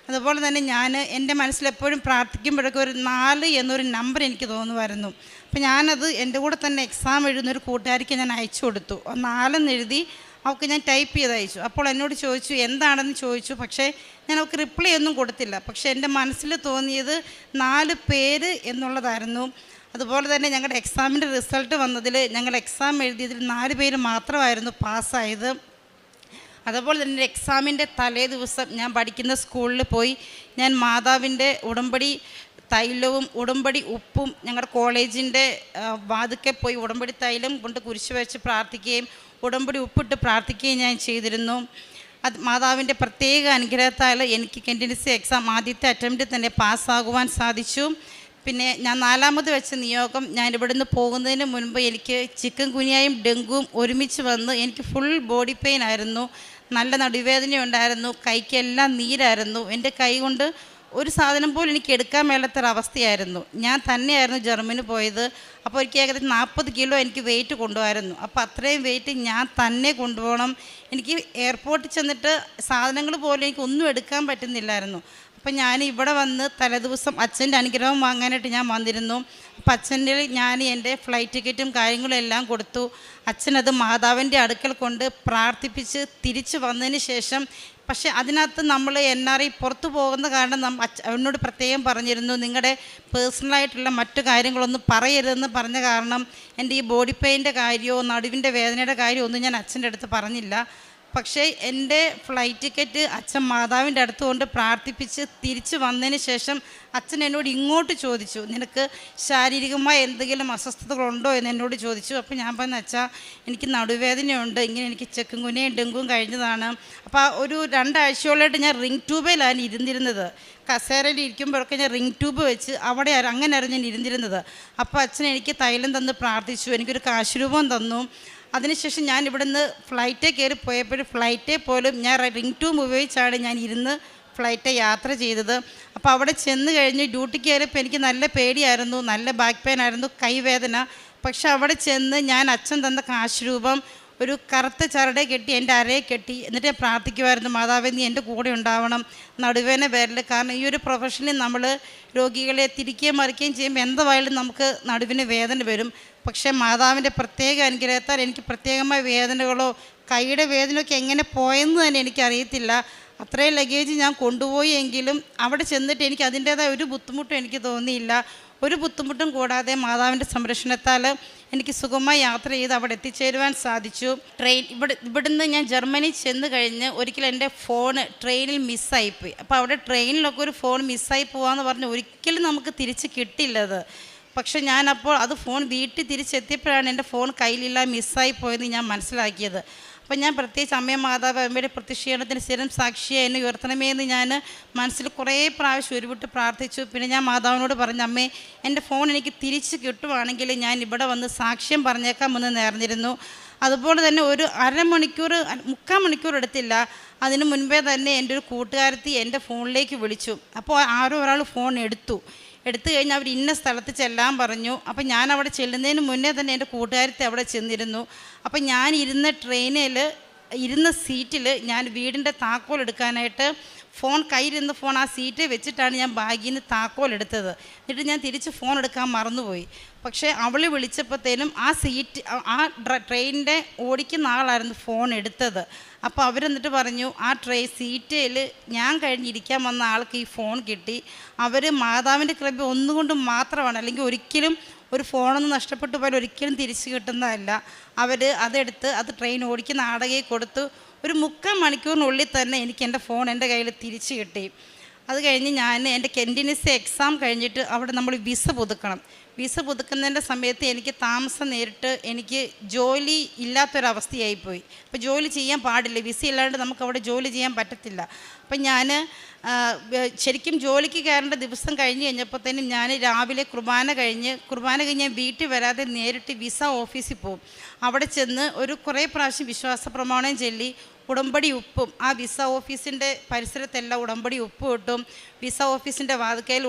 അതുപോലെ തന്നെ ഞാൻ എൻ്റെ മനസ്സിലെപ്പോഴും പ്രാർത്ഥിക്കുമ്പോഴൊക്കെ ഒരു 4 എന്നൊരു നമ്പർ എനിക്ക് തോന്നുമായിരുന്നു. അപ്പോൾ ഞാനത് എൻ്റെ കൂടെ തന്നെ എക്സാം എഴുതുന്നൊരു കൂട്ടുകാരിക്ക് ഞാൻ അയച്ചു കൊടുത്തു. 4 എന്ന് എഴുതി അവൾക്ക് ഞാൻ ടൈപ്പ് ചെയ്ത് അയച്ചു. അപ്പോൾ എന്നോട് ചോദിച്ചു എന്താണെന്ന് ചോദിച്ചു. പക്ഷേ ഞാൻ അവൾക്ക് റിപ്ലൈ ഒന്നും കൊടുത്തില്ല. പക്ഷേ എൻ്റെ മനസ്സിൽ തോന്നിയത് 4 പേര് എന്നുള്ളതായിരുന്നു. അതുപോലെ തന്നെ ഞങ്ങളുടെ എക്സാമിൻ്റെ റിസൾട്ട് വന്നതിൽ ഞങ്ങൾ എക്സാം എഴുതിയതിൽ 4 പേര് മാത്രമായിരുന്നു പാസ്സായത്. അതുപോലെ തന്നെ എക്സാമിൻ്റെ തലേ ദിവസം ഞാൻ പഠിക്കുന്ന സ്കൂളിൽ പോയി ഞാൻ മാതാവിൻ്റെ ഉടമ്പടി തൈലവും ഉടമ്പടി ഉപ്പും ഞങ്ങളുടെ കോളേജിൻ്റെ വാതുക്കെ പോയി ഉടമ്പടി തൈലം കൊണ്ട് കുരിശ് വെച്ച് പ്രാർത്ഥിക്കുകയും ഉടമ്പടി ഉപ്പിട്ട് പ്രാർത്ഥിക്കുകയും ഞാൻ ചെയ്തിരുന്നു. അത് മാതാവിൻ്റെ പ്രത്യേക അനുഗ്രഹത്താൽ എനിക്ക് കെൻറ്റിൻസി എക്സാം ആദ്യത്തെ അറ്റംപ്റ്റിൽ തന്നെ പാസ്സാകുവാൻ സാധിച്ചു. പിന്നെ ഞാൻ 4ാമത് വെച്ച നിയോഗം, ഞാൻ ഇവിടുന്ന് പോകുന്നതിന് മുൻപ് എനിക്ക് ചിക്കൻ ഗുനിയയും ഡെങ്കുവും ഒരുമിച്ച് വന്ന് എനിക്ക് ഫുൾ ബോഡി പെയിൻ ആയിരുന്നു. നല്ല നടുവേദന ഉണ്ടായിരുന്നു, കൈക്കെല്ലാം നീരായിരുന്നു. എൻ്റെ കൈ കൊണ്ട് ഒരു സാധനം പോലും എനിക്ക് എടുക്കാൻ മേലാത്തൊരവസ്ഥയായിരുന്നു. ഞാൻ തന്നെയായിരുന്നു ജർമ്മനി പോയത്. അപ്പോൾ എനിക്ക് ഏകദേശം 40 കിലോ എനിക്ക് വെയിറ്റ് കൊണ്ടുപോകായിരുന്നു. അപ്പോൾ അത്രയും വെയിറ്റ് ഞാൻ തന്നെ കൊണ്ടുപോകണം. എനിക്ക് എയർപോർട്ടിൽ ചെന്നിട്ട് സാധനങ്ങൾ പോലും എനിക്ക് ഒന്നും എടുക്കാൻ പറ്റുന്നില്ലായിരുന്നു. അപ്പം ഞാൻ ഇവിടെ വന്ന് തലേദിവസം അച്ഛൻ്റെ അനുഗ്രഹം വാങ്ങാനായിട്ട് ഞാൻ വന്നിരുന്നു. അപ്പം അച്ഛൻ്റെ ഞാൻ എൻ്റെ ഫ്ലൈറ്റ് ടിക്കറ്റും കാര്യങ്ങളും എല്ലാം കൊടുത്തു. അച്ഛനത് മാതാവിൻ്റെ അടുക്കൽ കൊണ്ട് പ്രാർത്ഥിപ്പിച്ച് തിരിച്ച് വന്നതിന് ശേഷം, പക്ഷേ അതിനകത്ത് നമ്മൾ NRI പുറത്തു പോകുന്ന കാരണം അവനോട് പ്രത്യേകം പറഞ്ഞിരുന്നു, നിങ്ങളുടെ പേഴ്സണലായിട്ടുള്ള മറ്റു കാര്യങ്ങളൊന്നും പറയരുതെന്ന് പറഞ്ഞ കാരണം എൻ്റെ ഈ ബോഡി പെയിൻ്റെ കാര്യമോ നടുവിൻ്റെ വേദനയുടെ കാര്യമോ ഒന്നും ഞാൻ അച്ഛൻ്റെ അടുത്ത് പറഞ്ഞില്ല. പക്ഷേ എൻ്റെ ഫ്ലൈറ്റ് ടിക്കറ്റ് അച്ഛൻ മാതാവിൻ്റെ അടുത്ത് കൊണ്ട് പ്രാർത്ഥിപ്പിച്ച് തിരിച്ച് വന്നതിന് ശേഷം അച്ഛൻ എന്നോട് ഇങ്ങോട്ട് ചോദിച്ചു, നിനക്ക് ശാരീരികമായ എന്തെങ്കിലും അസ്വസ്ഥതകളുണ്ടോ എന്ന് എന്നോട് ചോദിച്ചു. അപ്പോൾ ഞാൻ പറഞ്ഞു, അച്ഛാ എനിക്ക് നടുവേദനയുണ്ട്, ഇങ്ങനെ എനിക്ക് ചിക്കൻ ഗുനിയയും ഡെങ്കുവും കഴിഞ്ഞതാണ്. അപ്പോൾ ഒരു 2 ആഴ്ചയോളായിട്ട് ഞാൻ റിംഗ് ട്യൂബിലാണ് ഇരുന്നിരുന്നത്. കസേരയിൽ ഇരിക്കുമ്പോഴൊക്കെ ഞാൻ റിംഗ് ട്യൂബ് വെച്ച് അവിടെ അങ്ങനെയായിരുന്നു ഞാൻ ഇരുന്നിരുന്നത്. അപ്പോൾ അച്ഛൻ എനിക്ക് തൈലം തന്ന് പ്രാർത്ഥിച്ചു, എനിക്കൊരു കാശുരൂപം തന്നു. അതിനുശേഷം ഞാൻ ഇവിടുന്ന് ഫ്ലൈറ്റിൽ കയറി പോയപ്പോൾ ഫ്ലൈറ്റിൽ പോലും ഞാൻ റിംഗ് ട്യൂബ് ഉപയോഗിച്ചാണ് ഞാൻ ഇരുന്ന് ഫ്ലൈറ്റ് യാത്ര ചെയ്തത്. അപ്പോൾ അവിടെ ചെന്ന് കഴിഞ്ഞ് ഡ്യൂട്ടിക്ക് കയറിയപ്പോൾ എനിക്ക് നല്ല പേടിയായിരുന്നു, നല്ല ബാക്ക് പെയിൻ ആയിരുന്നു, കൈവേദന. പക്ഷെ അവിടെ ചെന്ന് ഞാൻ അച്ഛൻ തന്ന കാശുരൂപം ഒരു കറുത്ത ചരടെ കെട്ടി എൻ്റെ അരയെ കെട്ടി, എന്നിട്ട് ഞാൻ പ്രാർത്ഥിക്കുമായിരുന്നു, മാതാവേ നീ എൻ്റെ കൂടെ ഉണ്ടാവണം നടുവേദന പേരിൽ. കാരണം ഈ ഒരു പ്രൊഫഷനിൽ നമ്മൾ രോഗികളെ തിരിക്കുകയും മറിക്കുകയും ചെയ്യുമ്പോൾ എന്തായാലും നമുക്ക് നടുവിന് വേദന വരും. പക്ഷേ മാതാവിൻ്റെ പ്രത്യേക അനുഗ്രഹത്താൽ എനിക്ക് പ്രത്യേകമായ വേദനകളോ കൈയുടെ വേദനയൊക്കെ എങ്ങനെ പോയെന്ന് തന്നെ എനിക്കറിയത്തില്ല. അത്രയും ലഗേജ് ഞാൻ കൊണ്ടുപോയി എങ്കിലും അവിടെ ചെന്നിട്ട് എനിക്ക് അതിൻ്റേതായ ഒരു ബുദ്ധിമുട്ടും എനിക്ക് തോന്നിയില്ല. ഒരു ബുദ്ധിമുട്ടും കൂടാതെ മാതാവിൻ്റെ സംരക്ഷണത്താൽ എനിക്ക് സുഖമായി യാത്ര ചെയ്ത് അവിടെ എത്തിച്ചേരുവാൻ സാധിച്ചു. ഇവിടുന്ന് ഞാൻ ജർമ്മനി ചെന്ന് കഴിഞ്ഞ് ഒരിക്കലും എൻ്റെ ഫോണ് ട്രെയിനിൽ മിസ്സായിപ്പോയി. അപ്പോൾ അവിടെ ട്രെയിനിലൊക്കെ ഒരു ഫോൺ മിസ്സായി പോകാമെന്ന് പറഞ്ഞ് ഒരിക്കലും നമുക്ക് തിരിച്ച് കിട്ടില്ലത്. പക്ഷെ ഞാനപ്പോൾ അത് ഫോൺ വീട്ടിൽ തിരിച്ചെത്തിയപ്പോഴാണ് എൻ്റെ ഫോൺ കയ്യിലില്ല, മിസ്സായി പോയെന്ന് ഞാൻ മനസ്സിലാക്കിയത്. അപ്പം ഞാൻ പ്രത്യേകിച്ച് അമ്മയെ മാതാവ് അമ്മയുടെ പ്രത്യക്ഷീകരണത്തിന് സ്ഥിരം സാക്ഷിയെ എന്നെ ഉയർത്തണമേ എന്ന് ഞാൻ മനസ്സിൽ കുറേ പ്രാവശ്യം ഉരുവിട്ട് പ്രാർത്ഥിച്ചു. പിന്നെ ഞാൻ മാതാവിനോട് പറഞ്ഞു, അമ്മേ എൻ്റെ ഫോൺ എനിക്ക് തിരിച്ച് കിട്ടുവാണെങ്കിൽ ഞാൻ ഇവിടെ വന്ന് സാക്ഷ്യം പറഞ്ഞേക്കാമെന്ന് നേർന്നിരുന്നു. അതുപോലെ തന്നെ ഒരു 3/4 മണിക്കൂർ എടുത്തില്ല. അതിന് മുൻപേ തന്നെ എൻ്റെ ഒരു കൂട്ടുകാരത്തി എൻ്റെ ഫോണിലേക്ക് വിളിച്ചു. അപ്പോൾ ആരോ ഒരാൾ ഫോൺ എടുത്തു കഴിഞ്ഞ് അവർ ഇന്ന സ്ഥലത്ത് ചെല്ലാൻ പറഞ്ഞു. അപ്പം ഞാൻ അവിടെ ചെല്ലുന്നതിന് മുന്നേ തന്നെ എൻ്റെ കൂട്ടുകാരത്തി അവിടെ ചെന്നിരുന്നു. അപ്പം ഞാൻ ഇരുന്ന സീറ്റിൽ ഞാൻ വീടിൻ്റെ താക്കോൽ എടുക്കാനായിട്ട് കയ്യിലിരുന്ന ഫോൺ ആ സീറ്റിൽ വെച്ചിട്ടാണ് ഞാൻ ബാഗിൽ നിന്ന് താക്കോൽ എടുത്തത്. എന്നിട്ട് ഞാൻ തിരിച്ച് ഫോൺ എടുക്കാൻ മറന്നുപോയി. പക്ഷേ അവൾ വിളിച്ചപ്പോഴത്തേനും ആ ട്രെയിനിൻ്റെ ഓടിക്കുന്ന ആളായിരുന്നു ഫോൺ എടുത്തത്. അപ്പോൾ അവരെന്നിട്ട് പറഞ്ഞു, ആ സീറ്റിൽ ഞാൻ കഴിഞ്ഞിരിക്കാൻ വന്ന ആൾക്ക് ഈ ഫോൺ കിട്ടി. അവർ മാതാവിൻ്റെ കൃപ ഒന്നുകൊണ്ടും മാത്രമാണ്, അല്ലെങ്കിൽ ഒരിക്കലും ഒരു ഫോണൊന്നും നഷ്ടപ്പെട്ടു പോയാൽ ഒരിക്കലും തിരിച്ചു കിട്ടുന്നതല്ല. അവർ അതെടുത്ത് അത് ട്രെയിൻ ഓടിക്കുന്ന ആടകയിൽ കൊടുത്തു. ഒരു 3/4 മണിക്കൂറിനുള്ളിൽ തന്നെ എനിക്ക് എൻ്റെ ഫോൺ എൻ്റെ കയ്യിൽ തിരിച്ചു കിട്ടി. അത് കഴിഞ്ഞ് ഞാൻ എൻ്റെ കെൻഡിനിസ് എക്സാം കഴിഞ്ഞിട്ട് അവിടെ നമ്മൾ വിസ പുതുക്കണം. വിസ പുതുക്കുന്നതിൻ്റെ സമയത്ത് എനിക്ക് താമസം നേരിട്ട് എനിക്ക് ജോലി ഇല്ലാത്തൊരവസ്ഥയായിപ്പോയി. അപ്പോൾ ജോലി ചെയ്യാൻ പാടില്ല, വിസ ഇല്ലാണ്ട് നമുക്ക് അവിടെ ജോലി ചെയ്യാൻ പറ്റത്തില്ല. അപ്പം ഞാൻ ശരിക്കും ജോലിക്ക് കയറേണ്ട ദിവസം കഴിഞ്ഞ് കഴിഞ്ഞപ്പോഴത്തേനും ഞാൻ രാവിലെ കുർബാന കഴിഞ്ഞ് ഞാൻ വീട്ടിൽ വരാതെ നേരിട്ട് വിസ ഓഫീസിൽ പോകും. അവിടെ ചെന്ന് കുറേ പ്രാവശ്യം വിശ്വാസ പ്രമാണം ചൊല്ലി ഉടമ്പടി ഉപ്പും ആ വിസ ഓഫീസിൻ്റെ പരിസരത്തെല്ലാം ഉടമ്പടി ഉപ്പ് കിട്ടും. വിസ ഓഫീസിൻ്റെ വാതിക്കയിൽ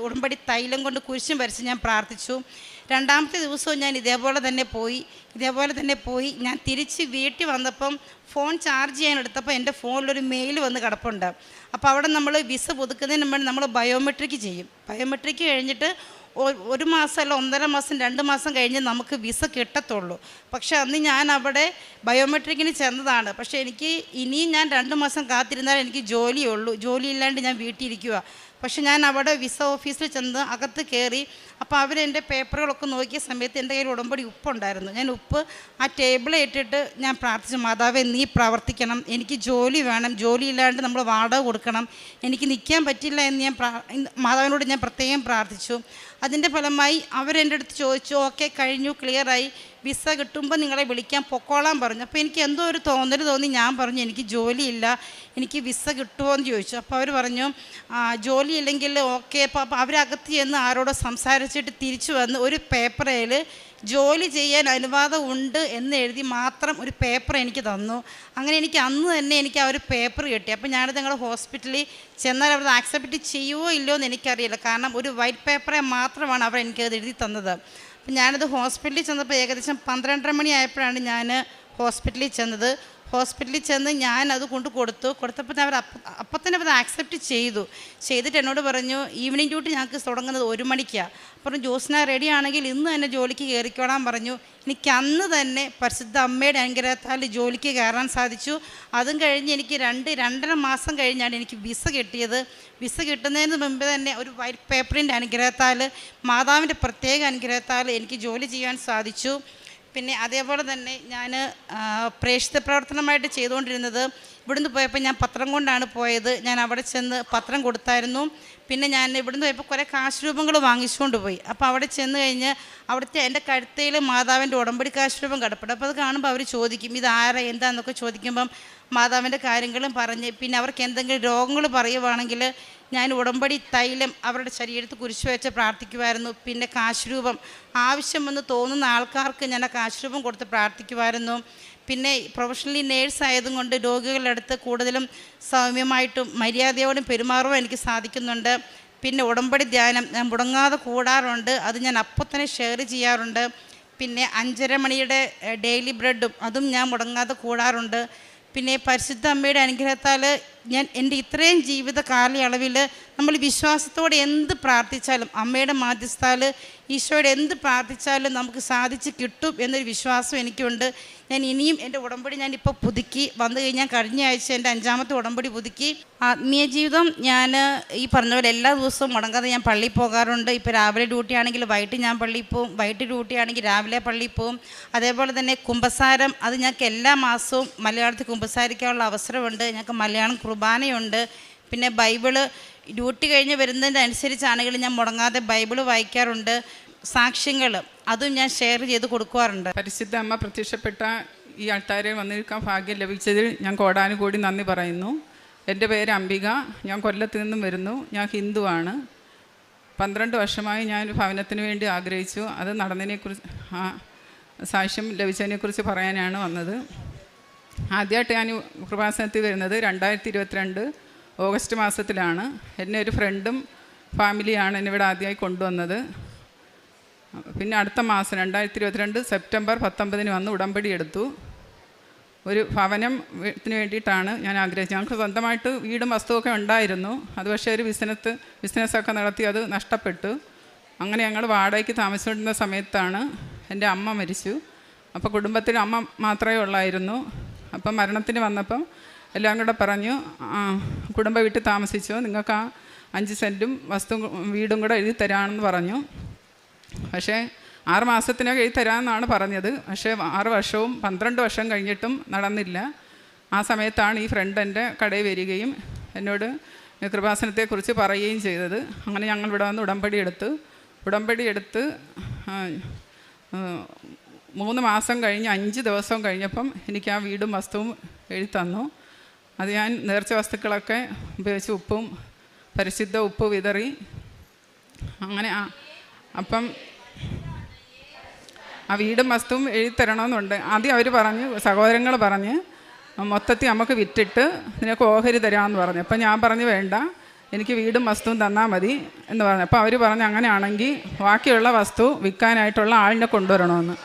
ഉടമ്പടി തൈലം കൊണ്ട് കുരിശും വരച്ച് ഞാൻ പ്രാർത്ഥിച്ചു. 2ാമത്തെ ദിവസവും ഞാൻ ഇതേപോലെ തന്നെ പോയി ഞാൻ തിരിച്ച് വീട്ടിൽ വന്നപ്പം ഫോൺ ചാർജ് ചെയ്യാൻ എടുത്തപ്പോൾ എൻ്റെ ഫോണിലൊരു മെയിൽ വന്ന് കിടപ്പുണ്ട്. അപ്പോൾ അവിടെ നമ്മൾ വിസ പുതുക്കുന്നതിന് മുമ്പ് നമ്മൾ ബയോമെട്രിക് ചെയ്യും. ബയോമെട്രിക് കഴിഞ്ഞിട്ട് 1 മാസം അല്ല 1.5 മാസം 2 മാസം കഴിഞ്ഞ് നമുക്ക് വിസ കിട്ടത്തുള്ളൂ. പക്ഷേ അന്ന് ഞാൻ അവിടെ ബയോമെട്രിക്കിന് ചെന്നതാണ്. പക്ഷേ എനിക്ക് ഇനിയും ഞാൻ 2 മാസം കാത്തിരുന്നാൽ എനിക്ക് ജോലിയുള്ളൂ. ജോലിയില്ലാണ്ട് ഞാൻ വീട്ടിലിരിക്കുക. പക്ഷെ ഞാൻ അവിടെ വിസ ഓഫീസിൽ ചെന്ന് അകത്ത് കയറി. അപ്പോൾ അവരെൻ്റെ പേപ്പറുകളൊക്കെ നോക്കിയ സമയത്ത് എൻ്റെ കയ്യിൽ ഉടമ്പടി ഉപ്പുണ്ടായിരുന്നു. ഞാൻ ഉപ്പ് ആ ടേബിളിൽ ഇട്ടിട്ട് ഞാൻ പ്രാർത്ഥിച്ചു, മാതാവേ നീ പ്രവർത്തിക്കണം, എനിക്ക് ജോലി വേണം, ജോലിയില്ലാണ്ട് നമ്മൾ വാടക കൊടുക്കണം, എനിക്ക് നിൽക്കാൻ പറ്റില്ല എന്ന് മാതാവിനോട് ഞാൻ പ്രത്യേകം പ്രാർത്ഥിച്ചു. അതിൻ്റെ ഫലമായി അവരെൻ്റെ അടുത്ത് ചോദിച്ചു, ഓക്കെ കഴിഞ്ഞു, ക്ലിയറായി, വിസ കിട്ടുമ്പോൾ നിങ്ങളെ വിളിക്കാൻ പൊക്കോളാൻ പറഞ്ഞു. അപ്പോൾ എനിക്ക് എന്തോ ഒരു തോന്നൽ തോന്നി. ഞാൻ പറഞ്ഞു എനിക്ക് ജോലിയില്ല, എനിക്ക് വിസ കിട്ടുമോ എന്ന് ചോദിച്ചു. അപ്പോൾ അവർ പറഞ്ഞു ജോലിയില്ലെങ്കിൽ ഓക്കെ. അപ്പോൾ അവരകത്ത് ചെന്ന് ആരോടോ സംസാരിച്ചിട്ട് തിരിച്ചു വന്ന് ഒരു പേപ്പറിൽ ജോലി ചെയ്യാൻ അനുവാദം ഉണ്ട് എന്ന് എഴുതി മാത്രം ഒരു പേപ്പർ എനിക്ക് തന്നു. അങ്ങനെ എനിക്ക് അന്ന് തന്നെ എനിക്ക് ആ ഒരു പേപ്പർ കിട്ടി. അപ്പോൾ ഞാനത് ഞങ്ങളുടെ ഹോസ്പിറ്റലിൽ ചെന്നാൽ അവർ ആക്സെപ്റ്റ് ചെയ്യുമോ ഇല്ലയോ എന്ന് എനിക്കറിയില്ല. കാരണം ഒരു വൈറ്റ് പേപ്പറെ മാത്രമാണ് അവർ എനിക്കത് എഴുതി തന്നത്. അപ്പം ഞാനത് ഹോസ്പിറ്റലിൽ ചെന്നപ്പോൾ ഏകദേശം 12:30 മണി ആയപ്പോഴാണ് ഞാൻ ഹോസ്പിറ്റലിൽ ചെന്നത്. ഹോസ്പിറ്റലിൽ ചെന്ന് ഞാൻ അത് കൊടുത്തപ്പോൾ അവർ അപ്പം തന്നെ അത് ആക്സെപ്റ്റ് ചെയ്തിട്ട് എന്നോട് പറഞ്ഞു ഈവനിങ് ഡ്യൂട്ടി ഞങ്ങൾക്ക് തുടങ്ങുന്നത് 1 മണിക്കാണ്. പറഞ്ഞു ജോസ്ന റെഡി ആണെങ്കിൽ ഇന്ന് തന്നെ ജോലിക്ക് കയറിക്കോളാൻ പറഞ്ഞു. എനിക്ക് അന്ന് തന്നെ പരിശുദ്ധ അമ്മയുടെ അനുഗ്രഹത്താൽ ജോലിക്ക് കയറാൻ സാധിച്ചു. അതും കഴിഞ്ഞ് എനിക്ക് 2.5 മാസം കഴിഞ്ഞാണ് എനിക്ക് വിസ കിട്ടിയത്. വിസ കിട്ടുന്നതിന് മുമ്പ് തന്നെ ഒരു വൈറ്റ് പേപ്പറിൻ്റെ അനുഗ്രഹത്താൽ മാതാവിൻ്റെ പ്രത്യേക അനുഗ്രഹത്താൽ എനിക്ക് ജോലി ചെയ്യാൻ സാധിച്ചു. പിന്നെ അതേപോലെ തന്നെ ഞാൻ പ്രേക്ഷിത പ്രവർത്തനമായിട്ട് ചെയ്തുകൊണ്ടിരുന്നത്, ഇവിടുന്ന് പോയപ്പോൾ ഞാൻ പത്രം കൊണ്ടാണ് പോയത്. ഞാൻ അവിടെ ചെന്ന് പത്രം കൊടുത്തായിരുന്നു. പിന്നെ ഞാൻ ഇവിടുന്ന് പോയപ്പോൾ കുറേ കാശ് രൂപങ്ങൾ വാങ്ങിച്ചുകൊണ്ട് പോയി. അപ്പോൾ അവിടെ ചെന്ന് കഴിഞ്ഞ് അവിടുത്തെ എൻ്റെ കഴുത്തയിൽ മാതാവിൻ്റെ ഉടമ്പടി കാശ് രൂപം കിടപ്പുണ്ട്. അപ്പോൾ അത് കാണുമ്പോൾ അവർ ചോദിക്കും ഇത് ആരാ എന്താണെന്നൊക്കെ ചോദിക്കുമ്പം മാതാവിൻ്റെ കാര്യങ്ങളും പറഞ്ഞ്, പിന്നെ അവർക്ക് എന്തെങ്കിലും രോഗങ്ങൾ പറയുവാണെങ്കിൽ ഞാൻ ഉടമ്പടി തൈലം അവരുടെ ശരീരത്തിൽ കുരിശ് വെച്ച് പ്രാർത്ഥിക്കുമായിരുന്നു. പിന്നെ കാശുരൂപം ആവശ്യമെന്ന് തോന്നുന്ന ആൾക്കാർക്ക് ഞാൻ ആ കാശുരൂപം കൊടുത്ത് പ്രാർത്ഥിക്കുമായിരുന്നു. പിന്നെ പ്രൊഫഷണലി നേഴ്സ് ആയതും കൊണ്ട് രോഗികളുടെ അടുത്ത് കൂടുതലും സൗമ്യമായിട്ടും മര്യാദയോടും പെരുമാറുവാൻ എനിക്ക് സാധിക്കുന്നുണ്ട്. പിന്നെ ഉടമ്പടി ധ്യാനം ഞാൻ മുടങ്ങാതെ കൂടാറുണ്ട്. അത് ഞാൻ അപ്പോൾ തന്നെ ഷെയർ ചെയ്യാറുണ്ട്. പിന്നെ 5:30 മണിയുടെ ഡെയിലി ബ്രെഡും അതും ഞാൻ മുടങ്ങാതെ കൂടാറുണ്ട്. പിന്നെ പരിശുദ്ധ അമ്മയുടെ അനുഗ്രഹത്താൽ ഞാൻ എൻ്റെ ഇത്രയും ജീവിത കാലയളവിൽ നമ്മൾ വിശ്വാസത്തോടെ എന്ത് പ്രാർത്ഥിച്ചാലും, അമ്മയുടെ മാധ്യസ്ഥാൽ ഈശോയുടെ എന്ത് പ്രാർത്ഥിച്ചാലും നമുക്ക് സാധിച്ച് കിട്ടും എന്നൊരു വിശ്വാസം എനിക്കുണ്ട്. ഞാൻ ഇനിയും എൻ്റെ ഉടമ്പടി ഞാനിപ്പോൾ പുതുക്കി വന്നു കഴിഞ്ഞാൽ കഴിഞ്ഞ ആഴ്ച എൻ്റെ 5ാമത്തെ ഉടമ്പടി പുതുക്കി. ആത്മീയ ജീവിതം ഞാൻ ഈ പറഞ്ഞ പോലെ എല്ലാ ദിവസവും മുടങ്ങാതെ ഞാൻ പള്ളിയിൽ പോകാറുണ്ട്. ഇപ്പോൾ രാവിലെ ഡ്യൂട്ടി ആണെങ്കിൽ വൈകിട്ട് ഞാൻ പള്ളിയിൽ പോവും, വൈകിട്ട് ഡ്യൂട്ടി ആണെങ്കിൽ രാവിലെ പള്ളിയിൽ പോവും. അതേപോലെ തന്നെ കുമ്പസാരം, അത് ഞങ്ങൾക്ക് എല്ലാ മാസവും മലയാളത്തിൽ കുമ്പസാരിക്കാനുള്ള അവസരമുണ്ട്. ഞങ്ങൾക്ക് മലയാളം കുർബാനയുണ്ട്. പിന്നെ ബൈബിള് ഡ്യൂട്ടി കഴിഞ്ഞ് വരുന്നതിൻ്റെ അനുസരിച്ചാണെങ്കിൽ ഞാൻ മുടങ്ങാതെ ബൈബിള് വായിക്കാറുണ്ട്. സാക്ഷ്യങ്ങൾ അതും ഞാൻ ഷെയർ ചെയ്ത് കൊടുക്കാറുണ്ട്. പരിശുദ്ധ അമ്മ പ്രത്യക്ഷപ്പെട്ട ഈ അൾത്താരയിൽ വന്നിരിക്കാൻ ഭാഗ്യം ലഭിച്ചതിൽ ഞാൻ കോടാനുകൂടി നന്ദി പറയുന്നു. എൻ്റെ പേര് അംബിക, ഞാൻ കൊല്ലത്ത് നിന്നും വരുന്നു. ഞാൻ ഹിന്ദുവാണ്. 12 വർഷമായി ഞാൻ ഭവനത്തിന് വേണ്ടി ആഗ്രഹിച്ചു. അത് നടന്നതിനെക്കുറിച്ച്, ആ സാക്ഷ്യം ലഭിച്ചതിനെക്കുറിച്ച് പറയാനാണ് വന്നത്. ആദ്യമായിട്ട് ഞാൻ കൃപാസനത്തിൽ വരുന്നത് 2022 ഓഗസ്റ്റ് മാസത്തിലാണ്. എന്നെ ഒരു ഫ്രണ്ടും ഫാമിലിയാണ് എന്നിവിടെ ആദ്യമായി കൊണ്ടുവന്നത്. പിന്നെ അടുത്ത മാസം 2022 സെപ്റ്റംബർ 19 വന്ന് ഉടമ്പടി എടുത്തു. ഒരു ഭവനത്തിന് വേണ്ടിയിട്ടാണ് ഞാൻ ആഗ്രഹിച്ചത്. ഞങ്ങൾക്ക് സ്വന്തമായിട്ട് വീടും വസ്തുവൊക്കെ ഉണ്ടായിരുന്നു. അത് പക്ഷേ ഒരു ബിസിനസ്സൊക്കെ നടത്തി അത് നഷ്ടപ്പെട്ടു. അങ്ങനെ ഞങ്ങൾ വാടകയ്ക്ക് താമസിച്ചുകൊണ്ടിരുന്ന സമയത്താണ് എൻ്റെ അമ്മ മരിച്ചു. അപ്പോൾ കുടുംബത്തിൽ അമ്മ മാത്രമേ ഉള്ളായിരുന്നു. അപ്പം മരണത്തിന് വന്നപ്പം എല്ലാം കൂടെ പറഞ്ഞു, കുടുംബ വീട്ടിൽ താമസിച്ചോ, നിങ്ങൾക്ക് ആ 5 സെൻറ്റും വീടും കൂടെ എഴുതി തരാമെന്ന് പറഞ്ഞു. പക്ഷേ 6 മാസത്തിനകം എഴുതി തരാമെന്നാണ് പറഞ്ഞത്. പക്ഷേ 6 വർഷവും 12 വർഷം കഴിഞ്ഞിട്ടും നടന്നില്ല. ആ സമയത്താണ് ഈ ഫ്രണ്ട് എൻ്റെ കടയിൽ വരികയും എന്നോട് കൃപാസനത്തെക്കുറിച്ച് പറയുകയും ചെയ്തത്. അങ്ങനെ ഞങ്ങൾ ഇവിടെ വന്ന് ഉടമ്പടി എടുത്ത് 3 മാസം കഴിഞ്ഞ് 5 ദിവസം കഴിഞ്ഞപ്പം എനിക്ക് ആ വീടും വസ്തുവും എഴുതി തന്നു. അത് ഞാൻ നേർച്ച വസ്തുക്കളൊക്കെ ഉപയോഗിച്ച് ഉപ്പും പരിശുദ്ധ ഉപ്പ് വിതറി. അങ്ങനെ അപ്പം ആ വീടും വസ്തുവും എഴുതി തരണമെന്നുണ്ട്. ആദ്യം അവർ പറഞ്ഞു, സഹോദരങ്ങൾ പറഞ്ഞ് മൊത്തത്തിൽ നമുക്ക് വിറ്റിട്ട് നിനക്ക് ഓഹരി തരാമെന്ന് പറഞ്ഞു. അപ്പം ഞാൻ പറഞ്ഞു വേണ്ട, എനിക്ക് വീടും വസ്തുവും തന്നാൽ മതി എന്ന് പറഞ്ഞു. അപ്പോൾ അവർ പറഞ്ഞു അങ്ങനെയാണെങ്കിൽ ബാക്കിയുള്ള വസ്തു വിൽക്കാനായിട്ടുള്ള ആളിനെ കൊണ്ടുവരണമെന്ന്.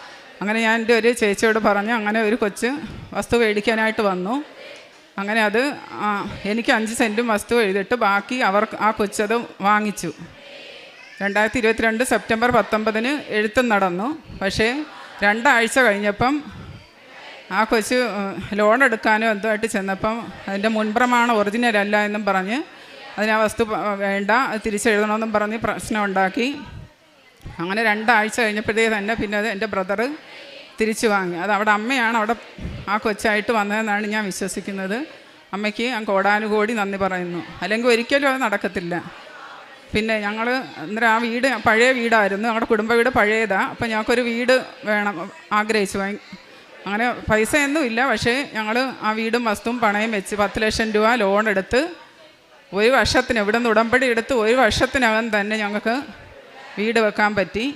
അങ്ങനെ ഞാൻ എൻ്റെ ഒരു ചേച്ചിയോട് പറഞ്ഞു. അങ്ങനെ ഒരു കൊച്ച് വസ്തു മേടിക്കാനായിട്ട് വന്നു. അങ്ങനെ അത് എനിക്ക് 5 സെൻറ്റും വസ്തു എഴുതിയിട്ട് ബാക്കി ആ കൊച്ചത് വാങ്ങിച്ചു. 2022 സെപ്റ്റംബർ 19 എഴുത്തും നടന്നു. പക്ഷേ 2 ആഴ്ച കഴിഞ്ഞപ്പം ആ കൊച്ച് ലോൺ എടുക്കാനോ എന്തുമായിട്ട് ചെന്നപ്പം അതിൻ്റെ മുൻപ്രമാണം ഒറിജിനൽ അല്ല എന്നും പറഞ്ഞ് അതിന് ആ വസ്തു വേണ്ട, അത് തിരിച്ചെഴുതണമെന്നും പറഞ്ഞ് പ്രശ്നം ഉണ്ടാക്കി. അങ്ങനെ 2 ആഴ്ച കഴിഞ്ഞപ്പോഴത്തേക്ക് തന്നെ പിന്നെ അത് എൻ്റെ ബ്രദർ തിരിച്ചു വാങ്ങി. അത് അവിടെ അമ്മയാണ് അവിടെ ആ കൊച്ചായിട്ട് വന്നതെന്നാണ് ഞാൻ വിശ്വസിക്കുന്നത്. അമ്മയ്ക്ക് ഞാൻ കോടാനുകോടി നന്ദി പറയുന്നു. അല്ലെങ്കിൽ ഒരിക്കലും അത് നടക്കത്തില്ല. പിന്നെ ഞങ്ങൾ അന്നേരം ആ വീട് പഴയ വീടായിരുന്നു, ഞങ്ങളുടെ കുടുംബ വീട് പഴയതാണ്. അപ്പം ഞങ്ങൾക്കൊരു വീട് വേണം ആഗ്രഹിച്ചു. അങ്ങനെ പൈസയൊന്നും ഇല്ല. പക്ഷേ ഞങ്ങൾ ആ വീടും വസ്തുവും പണയം വെച്ച് 10 ലക്ഷം രൂപ ലോൺ എടുത്ത് 1 വർഷത്തിന് ഇവിടെ നിന്ന് ഉടമ്പടി എടുത്ത് 1 വർഷത്തിനകം തന്നെ ഞങ്ങൾക്ക് വീട് വെക്കാൻ പറ്റി.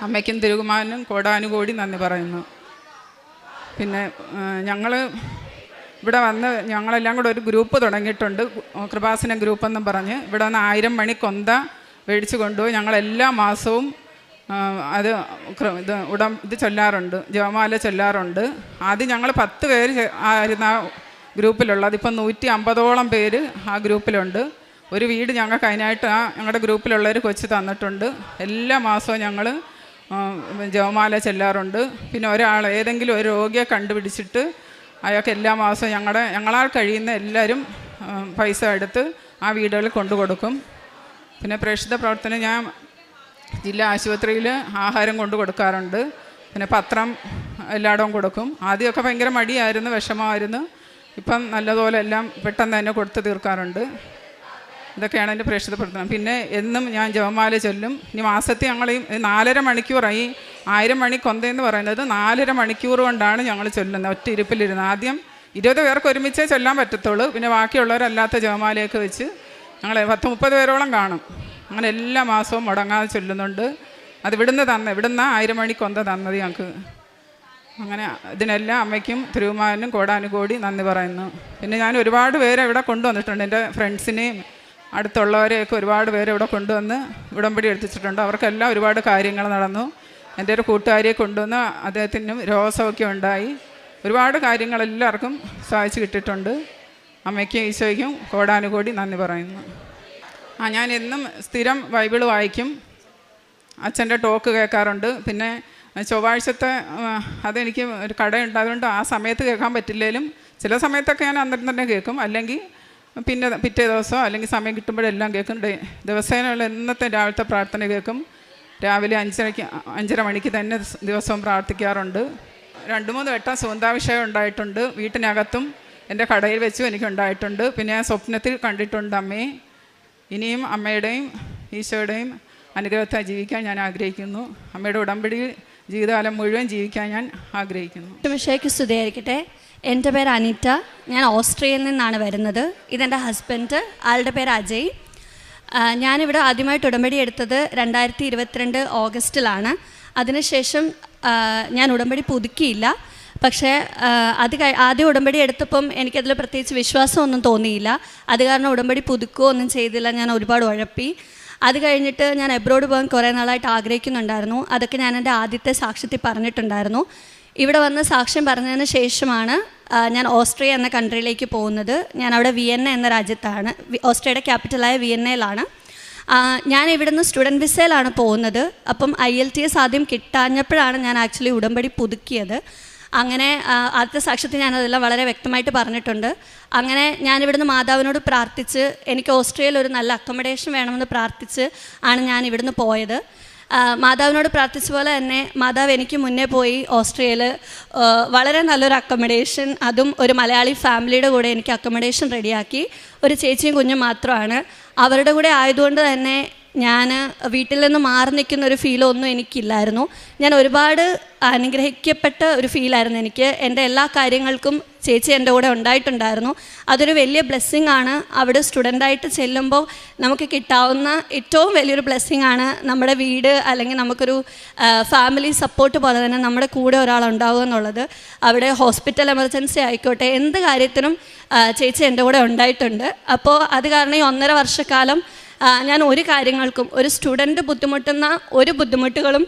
അമ്മയ്ക്കും തിരുകുമാരനും കോടാനുകോടി നന്ദി പറയുന്നു. പിന്നെ ഞങ്ങൾ ഇവിടെ വന്ന് ഞങ്ങളെല്ലാം കൂടെ ഒരു ഗ്രൂപ്പ് തുടങ്ങിയിട്ടുണ്ട്, കൃപാസന ഗ്രൂപ്പെന്നും പറഞ്ഞ്. ഇവിടെ വന്ന് 1000 മണി കൊന്ത മേടിച്ച് കൊണ്ടുപോയി ഞങ്ങളെല്ലാ മാസവും ഇത് ചൊല്ലാറുണ്ട്, ജപമാല ചൊല്ലാറുണ്ട്. ആദ്യം ഞങ്ങൾ 10 പേര് ആയിരുന്നു ആ ഗ്രൂപ്പിലുള്ളത്. ഇപ്പം 150ഓളം പേര് ആ ഗ്രൂപ്പിലുണ്ട്. ഒരു വീട് ഞങ്ങൾക്ക് അതിനായിട്ട് ഞങ്ങളുടെ ഗ്രൂപ്പിലുള്ളവർ കൊച്ച് തന്നിട്ടുണ്ട്. എല്ലാ മാസവും ഞങ്ങൾ ജപമാല ചൊല്ലാറുണ്ട്. പിന്നെ ഏതെങ്കിലും ഒരു രോഗിയെ കണ്ടുപിടിച്ചിട്ട് അയാൾക്ക് എല്ലാ മാസവും ഞങ്ങളാൽ കഴിയുന്ന എല്ലാവരും പൈസ എടുത്ത് ആ വീടുകളിൽ കൊണ്ടു കൊടുക്കും. പിന്നെ പ്രേക്ഷിത പ്രവർത്തനം ഞാൻ ജില്ലാ ആശുപത്രിയിൽ ആഹാരം കൊണ്ടു കൊടുക്കാറുണ്ട്. പിന്നെ പത്രം എല്ലായിടവും കൊടുക്കും. ആദ്യമൊക്കെ ഭയങ്കര മടിയായിരുന്നു, വിഷമമായിരുന്നു. ഇപ്പം നല്ലതുപോലെ എല്ലാം പെട്ടെന്ന് തന്നെ കൊടുത്ത് തീർക്കാറുണ്ട്. ഇതൊക്കെയാണ് എൻ്റെ പ്രേക്ഷിത പ്രവർത്തനം. പിന്നെ എന്നും ഞാൻ ജപമാല ചൊല്ലും. ഇനി മാസത്തിൽ ഞങ്ങൾ ഈ 4.5 മണിക്കൂറായി 1000 മണി കൊന്തയെന്ന് പറയുന്നത് 4.5 മണിക്കൂർ കൊണ്ടാണ് ഞങ്ങൾ ചൊല്ലുന്നത്, ഒറ്റ ഇരിപ്പിലിരുന്ന്. ആദ്യം 20 പേർക്ക് ഒരുമിച്ചേ ചൊല്ലാൻ പറ്റത്തുള്ളൂ. പിന്നെ ബാക്കിയുള്ളവരല്ലാത്ത ജപമാലയൊക്കെ വെച്ച് ഞങ്ങൾ 10-30 പേരോളം കാണും. അങ്ങനെ എല്ലാ മാസവും മുടങ്ങാതെ ചൊല്ലുന്നുണ്ട്. അത് ഇവിടുന്ന് 1000 മണി കൊന്ത തന്നത് ഞങ്ങൾക്ക്. അങ്ങനെ ഇതിനെല്ലാം അമ്മയ്ക്കും തിരുമാനും കോടാനുകോടി നന്ദി പറയുന്നു. പിന്നെ ഞാൻ ഒരുപാട് പേരെ ഇവിടെ കൊണ്ടുവന്നിട്ടുണ്ട്. എൻ്റെ ഫ്രണ്ട്സിനെയും അടുത്തുള്ളവരെയൊക്കെ ഒരുപാട് പേരെ ഇവിടെ കൊണ്ടുവന്ന് ഉടമ്പടി എടുത്തിട്ടുണ്ട്. അവർക്കെല്ലാം ഒരുപാട് കാര്യങ്ങൾ നടന്നു. എൻ്റെ ഒരു കൂട്ടുകാരിയെ കൊണ്ടുവന്ന് അദ്ദേഹത്തിനും രോഗസൗഖ്യം ഉണ്ടായി. ഒരുപാട് കാര്യങ്ങൾ എല്ലാവർക്കും സാധിച്ചു കിട്ടിയിട്ടുണ്ട്. അമ്മയ്ക്കും ഈശോയ്ക്കും കോടാനുകോടി നന്ദി പറയുന്നു. ഞാൻ എന്നും സ്ഥിരം ബൈബിൾ വായിക്കും. അച്ഛൻ്റെ ടോക്ക് കേൾക്കാറുണ്ട്. പിന്നെ ചൊവ്വാഴ്ചത്തെ അതെനിക്ക് ഒരു കടയുണ്ട്, അതുകൊണ്ട് ആ സമയത്ത് കേൾക്കാൻ പറ്റില്ലെങ്കിലും ചില സമയത്തൊക്കെ ഞാൻ അന്നേരം തന്നെ കേൾക്കും. അല്ലെങ്കിൽ പിന്നെ പിറ്റേ ദിവസമോ അല്ലെങ്കിൽ സമയം കിട്ടുമ്പോഴെല്ലാം കേൾക്കും. ദിവസേനയുള്ള എന്നത്തെ രാവിലത്തെ പ്രാർത്ഥന കേൾക്കും. രാവിലെ 5:30 മണിക്ക് തന്നെ ദിവസവും പ്രാർത്ഥിക്കാറുണ്ട്. 2-3 വട്ടം സുഗന്ധാഭിഷേകം ഉണ്ടായിട്ടുണ്ട്. വീട്ടിനകത്തും എൻ്റെ കടയിൽ വെച്ചും എനിക്കുണ്ടായിട്ടുണ്ട്. പിന്നെ ഞാൻ സ്വപ്നത്തിൽ കണ്ടിട്ടുണ്ട് അമ്മയെ. ഇനിയും അമ്മയുടെയും ഈശോയുടെയും അനുഗ്രഹത്താൽ ജീവിക്കാൻ ഞാൻ ആഗ്രഹിക്കുന്നു. അമ്മയുടെ ഉടമ്പടി ജീവിതകാലം മുഴുവൻ ജീവിക്കാൻ ഞാൻ ആഗ്രഹിക്കുന്നു. ഈശോയ്ക്ക് സ്തുതിയായിരിക്കട്ടെ. എൻ്റെ പേര് അനിറ്റ. ഞാൻ ഓസ്ട്രിയയിൽ നിന്നാണ് വരുന്നത്. ഇതെൻ്റെ ഹസ്ബൻഡ്, ആളുടെ പേര് അജയ്. ഞാനിവിടെ ആദ്യമായിട്ട് ഉടമ്പടി എടുത്തത് 2022 ഓഗസ്റ്റിലാണ്. അതിനുശേഷം ഞാൻ ഉടമ്പടി പുതുക്കിയില്ല. പക്ഷേ ആദ്യം ഉടമ്പടി എടുത്തപ്പം എനിക്കതിൽ പ്രത്യേകിച്ച് വിശ്വാസമൊന്നും തോന്നിയില്ല. അത് കാരണം ഉടമ്പടി പുതുക്കുകയോ ഒന്നും ചെയ്തില്ല. ഞാൻ ഒരുപാട് ഉഴപ്പി. അത് കഴിഞ്ഞിട്ട് ഞാൻ എബ്രോഡ് പോകാൻ കുറേ നാളായിട്ട് ആഗ്രഹിക്കുന്നുണ്ടായിരുന്നു. അതൊക്കെ ഞാൻ എൻ്റെ ആദ്യത്തെ സാക്ഷ്യത്തിൽ പറഞ്ഞിട്ടുണ്ടായിരുന്നു. ഇവിടെ വന്ന് സാക്ഷ്യം പറഞ്ഞതിന് ശേഷമാണ് ഞാൻ ഓസ്ട്രിയ എന്ന കൺട്രിയിലേക്ക് പോകുന്നത്. ഞാൻ അവിടെ വിയന്ന എന്ന രാജ്യത്താണ്, ഓസ്ട്രിയയുടെ ക്യാപിറ്റലായ വിയന്നയിലാണ്. ഞാൻ ഇവിടുന്ന് സ്റ്റുഡൻറ്റ് വിസയിലാണ് പോകുന്നത്. അപ്പം IELTS ആദ്യം കിട്ടാഞ്ഞപ്പോഴാണ് ഞാൻ ആക്ച്വലി ഉടമ്പടി പുതുക്കിയത്. അങ്ങനെ ആദ്യത്തെ സാക്ഷ്യത്തിൽ ഞാനതെല്ലാം വളരെ വ്യക്തമായിട്ട് പറഞ്ഞിട്ടുണ്ട്. അങ്ങനെ ഞാനിവിടുന്ന് മാതാവിനോട് പ്രാർത്ഥിച്ച് എനിക്ക് ഓസ്ട്രിയയിൽ ഒരു നല്ല അക്കോമഡേഷൻ വേണമെന്ന് പ്രാർത്ഥിച്ച് ആണ് ഞാൻ ഇവിടുന്ന് പോയത്. മാതാവിനോട് പ്രാർത്ഥിച്ച പോലെ തന്നെ മാതാവ് എനിക്ക് മുന്നേ പോയി ഓസ്ട്രിയയിൽ വളരെ നല്ലൊരു അക്കോമഡേഷൻ, അതും ഒരു മലയാളി ഫാമിലിയുടെ കൂടെ എനിക്ക് അക്കോമഡേഷൻ റെഡിയാക്കി. ഒരു ചേച്ചിയും കുഞ്ഞും മാത്രമാണ്. അവരുടെ കൂടെ ആയതുകൊണ്ട് തന്നെ ഞാൻ വീട്ടിൽ നിന്ന് മാറി നിൽക്കുന്ന ഒരു ഫീലൊന്നും എനിക്കില്ലായിരുന്നു. ഞാൻ ഒരുപാട് അനുഗ്രഹിക്കപ്പെട്ട ഒരു ഫീലായിരുന്നു എനിക്ക്. എൻ്റെ എല്ലാ കാര്യങ്ങൾക്കും ചേച്ചി എൻ്റെ കൂടെ ഉണ്ടായിട്ടുണ്ടായിരുന്നു. അതൊരു വലിയ ബ്ലെസ്സിങ് ആണ്. അവിടെ സ്റ്റുഡൻ്റായിട്ട് ചെല്ലുമ്പോൾ നമുക്ക് കിട്ടാവുന്ന ഏറ്റവും വലിയൊരു ബ്ലെസ്സിങ് ആണ് നമ്മുടെ വീട്, അല്ലെങ്കിൽ നമുക്കൊരു ഫാമിലി സപ്പോർട്ട് പോലെ തന്നെ നമ്മുടെ കൂടെ ഒരാളുണ്ടാവുക എന്നുള്ളത്. അവിടെ ഹോസ്പിറ്റൽ എമർജൻസി ആയിക്കോട്ടെ, എന്ത് കാര്യത്തിനും ചേച്ചി എൻ്റെ കൂടെ ഉണ്ടായിട്ടുണ്ട്. അപ്പോൾ അത് കാരണം ഈ 1.5 വർഷക്കാലം ഞാൻ ഒരു കാര്യങ്ങൾക്കും, ഒരു സ്റ്റുഡൻറ്റ് ബുദ്ധിമുട്ടുന്ന ഒരു ബുദ്ധിമുട്ടുകളും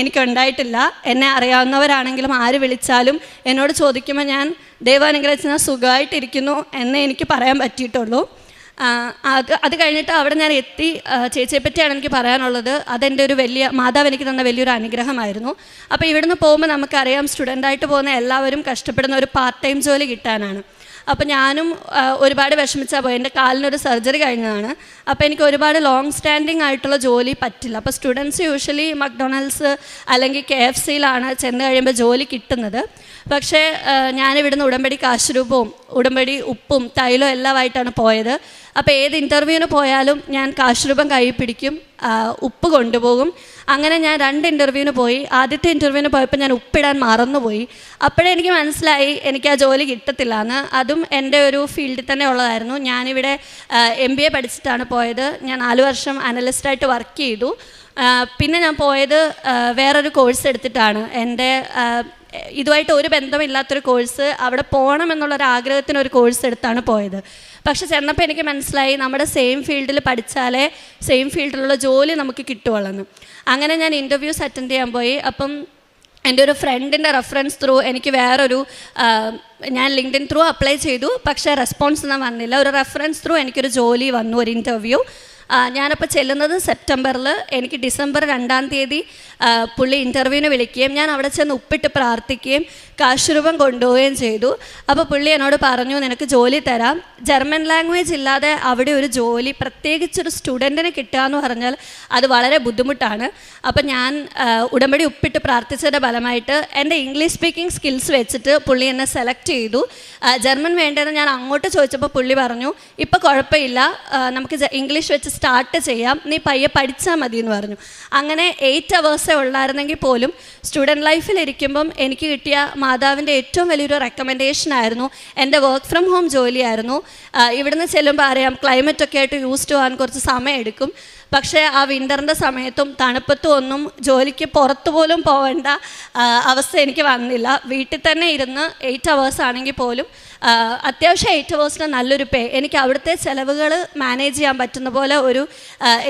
എനിക്കുണ്ടായിട്ടില്ല. എന്നെ അറിയാവുന്നവരാണെങ്കിലും ആര് വിളിച്ചാലും എന്നോട് ചോദിക്കുമ്പോൾ ഞാൻ ദൈവാനുഗ്രഹിച്ച് ഞാൻ സുഖമായിട്ടിരിക്കുന്നു എന്നേ എനിക്ക് പറയാൻ പറ്റിയിട്ടുള്ളൂ. അത് കഴിഞ്ഞിട്ട് അവിടെ ഞാൻ എത്തി. ചേച്ചിയെ പറ്റിയാണ് എനിക്ക് പറയാനുള്ളത്. അതെൻ്റെ ഒരു മാതാവ് എനിക്ക് തന്ന വലിയൊരു അനുഗ്രഹമായിരുന്നു. അപ്പോൾ ഇവിടുന്ന് പോകുമ്പോൾ നമുക്കറിയാം, സ്റ്റുഡൻ്റായിട്ട് പോകുന്ന എല്ലാവരും കഷ്ടപ്പെടുന്ന ഒരു പാർട്ട് ടൈം ജോലി കിട്ടാനാണ്. അപ്പോൾ ഞാനും ഒരുപാട് വിഷമിച്ചാൽ പോയി. എൻ്റെ കാലിനൊരു സർജറി കഴിഞ്ഞതാണ്. അപ്പോൾ എനിക്ക് ഒരുപാട് ലോങ് സ്റ്റാൻഡിങ് ആയിട്ടുള്ള ജോലി പറ്റില്ല. അപ്പോൾ സ്റ്റുഡൻസ് യൂഷ്വലി മക്ഡൊണാൾഡ്സ് അല്ലെങ്കിൽ KFCയിലാണ് ചെന്ന് കഴിയുമ്പോൾ ജോലി കിട്ടുന്നത്. പക്ഷേ ഞാനിവിടുന്ന് ഉടമ്പടി കാശുരൂപവും ഉടമ്പടി ഉപ്പും തൈലവും എല്ലാമായിട്ടാണ് പോയത്. അപ്പോൾ ഏത് ഇൻ്റർവ്യൂവിന് പോയാലും ഞാൻ കാശുരൂപം കയ്യിൽ പിടിക്കും, ഉപ്പ് കൊണ്ടുപോകും. അങ്ങനെ ഞാൻ 2 ഇൻ്റർവ്യൂവിന് പോയി. ആദ്യത്തെ ഇൻ്റർവ്യൂവിന് പോയപ്പോൾ ഞാൻ ഉപ്പിടാൻ മറന്നുപോയി. അപ്പോഴേ എനിക്ക് മനസ്സിലായി എനിക്ക് ആ ജോലി കിട്ടത്തില്ല എന്ന്. അതും എൻ്റെ ഒരു ഫീൽഡിൽ തന്നെ ഉള്ളതായിരുന്നു. ഞാനിവിടെ MBA പഠിച്ചിട്ടാണ് പോയത്. ഞാൻ 4 വർഷം അനലിസ്റ്റായിട്ട് വർക്ക് ചെയ്തു. പിന്നെ ഞാൻ പോയത് വേറൊരു കോഴ്സ് എടുത്തിട്ടാണ്. എൻ്റെ ഇതുമായിട്ട് ഒരു ബന്ധമില്ലാത്തൊരു കോഴ്സ്, അവിടെ പോകണമെന്നുള്ളൊരു ആഗ്രഹത്തിനൊരു കോഴ്സ് എടുത്താണ് പോയത്. പക്ഷെ ചെന്നപ്പോൾ എനിക്ക് മനസ്സിലായി നമ്മുടെ സെയിം ഫീൽഡിൽ പഠിച്ചാലേ സെയിം ഫീൽഡിലുള്ള ജോലി നമുക്ക് കിട്ടുകയുള്ളെന്ന്. അങ്ങനെ ഞാൻ ഇൻ്റർവ്യൂസ് അറ്റൻഡ് ചെയ്യാൻ പോയി. അപ്പം എൻ്റെ ഒരു ഫ്രണ്ടിൻ്റെ റെഫറൻസ് ത്രൂ എനിക്ക് ഞാൻ ലിങ്ക്ഡിൻ ത്രൂ അപ്ലൈ ചെയ്തു. പക്ഷേ റെസ്പോൺസ് ഒന്നും വന്നില്ല. ഒരു റെഫറൻസ് ത്രൂ എനിക്കൊരു ജോലി വന്നു, ഒരു ഇൻ്റർവ്യൂ. ഞാനപ്പോൾ ചെല്ലുന്നത് സെപ്റ്റംബറിൽ. എനിക്ക് ഡിസംബർ 2-ാം തീയതി പുള്ളി ഇൻ്റർവ്യൂവിന് വിളിക്കുകയും ഞാൻ അവിടെ ചെന്ന് ഉപ്പിട്ട് പ്രാർത്ഥിക്കുകയും കാശുരൂപം കൊണ്ടുപോവുകയും ചെയ്തു. അപ്പോൾ പുള്ളി എന്നോട് പറഞ്ഞു, നിനക്ക് ജോലി തരാം. ജർമ്മൻ ലാംഗ്വേജ് ഇല്ലാതെ അവിടെ ഒരു ജോലി പ്രത്യേകിച്ചൊരു സ്റ്റുഡൻറ്റിന് കിട്ടുക എന്ന് പറഞ്ഞാൽ അത് വളരെ ബുദ്ധിമുട്ടാണ്. അപ്പം ഞാൻ ഉടമ്പടി ഉപ്പിട്ട് പ്രാർത്ഥിച്ചതിൻ്റെ ഫലമായിട്ട് എൻ്റെ ഇംഗ്ലീഷ് സ്പീക്കിംഗ് സ്കിൽസ് വെച്ചിട്ട് പുള്ളി എന്നെ സെലക്ട് ചെയ്തു. ജർമ്മൻ വേണ്ടതെന്ന് ഞാൻ അങ്ങോട്ട് ചോദിച്ചപ്പോൾ പുള്ളി പറഞ്ഞു, ഇപ്പോൾ കുഴപ്പമില്ല, നമുക്ക് ഇംഗ്ലീഷ് വെച്ച് സ്റ്റാർട്ട് ചെയ്യാം, നീ പയ്യെ പഠിച്ചാൽ മതി എന്ന് പറഞ്ഞു. അങ്ങനെ 8 hours ഉള്ളായിരുന്നെങ്കിൽ പോലും സ്റ്റുഡൻറ്റ് ലൈഫിലിരിക്കുമ്പം എനിക്ക് കിട്ടിയ മാതാവിൻ്റെ ഏറ്റവും വലിയൊരു റെക്കമെൻഡേഷനായിരുന്നു എൻ്റെ വർക്ക് ഫ്രം ഹോം ജോലിയായിരുന്നു. ഇവിടുന്ന് ചെല്ലുമ്പോൾ അറിയാം ക്ലൈമറ്റൊക്കെ ആയിട്ട് യൂസ്ഡ് ആവാൻ കുറച്ച് സമയം എടുക്കും. പക്ഷേ ആ വിൻ്ററിൻ്റെ സമയത്തും തണുപ്പത്തും ഒന്നും ജോലിക്ക് പുറത്തു പോലും പോകേണ്ട അവസ്ഥ എനിക്ക് വന്നില്ല. വീട്ടിൽ തന്നെ ഇരുന്ന് 8 hours ആണെങ്കിൽ പോലും അത്യാവശ്യം 8 hours നല്ലൊരു പേ, എനിക്ക് അവിടുത്തെ ചിലവുകൾ മാനേജ് ചെയ്യാൻ പറ്റുന്ന പോലെ ഒരു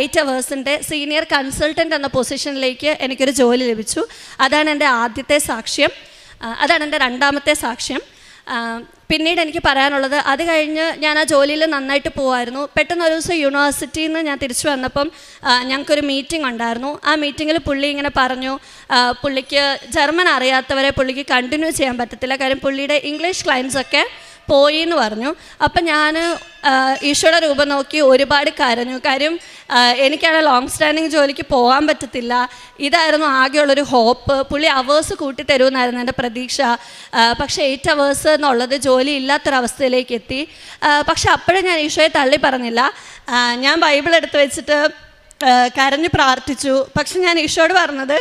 8 hours സീനിയർ കൺസൾട്ടൻ്റ് എന്ന പൊസിഷനിലേക്ക് എനിക്കൊരു ജോലി ലഭിച്ചു. അതാണ് എൻ്റെ ആദ്യത്തെ സാക്ഷ്യം. അതാണ് എൻ്റെ 2ാമത്തെ സാക്ഷ്യം. പിന്നീട് എനിക്ക് പറയാനുള്ളത്, അത് കഴിഞ്ഞ് ഞാൻ ആ ജോലിയിൽ നന്നായിട്ട് പോകുമായിരുന്നു. പെട്ടെന്ന് ഒരു ദിവസം യൂണിവേഴ്സിറ്റിയിൽ നിന്ന് ഞാൻ തിരിച്ചു വന്നപ്പം ഞങ്ങൾക്കൊരു മീറ്റിംഗ് ഉണ്ടായിരുന്നു. ആ മീറ്റിങ്ങിൽ പുള്ളി ഇങ്ങനെ പറഞ്ഞു, പുള്ളിക്ക് ജർമ്മൻ അറിയാത്തവരെ പുള്ളിക്ക് കണ്ടിന്യൂ ചെയ്യാൻ പറ്റത്തില്ല, കാര്യം പുള്ളിയുടെ ഇംഗ്ലീഷ് ക്ലയൻസൊക്കെ പോയി എന്ന് പറഞ്ഞു. അപ്പം ഞാൻ ഈശോയുടെ രൂപം നോക്കി ഒരുപാട് കരഞ്ഞു. കാര്യം എനിക്കാണ് ലോങ് സ്റ്റാൻഡിങ് ജോലിക്ക് പോകാൻ പറ്റത്തില്ല. ഇതായിരുന്നു ആകെയുള്ളൊരു ഹോപ്പ്. പുള്ളി അവേഴ്സ് കൂട്ടി തരുമെന്നായിരുന്നു എൻ്റെ പ്രതീക്ഷ. പക്ഷേ 8 hours എന്നുള്ളത് ജോലി ഇല്ലാത്തൊരവസ്ഥയിലേക്ക് എത്തി. പക്ഷെ അപ്പോഴും ഞാൻ ഈശോയെ തള്ളി പറഞ്ഞില്ല. ഞാൻ ബൈബിൾ എടുത്ത് വെച്ചിട്ട് കരഞ്ഞു പ്രാർത്ഥിച്ചു. പക്ഷെ ഞാൻ ഈശോയോട് പറഞ്ഞത്,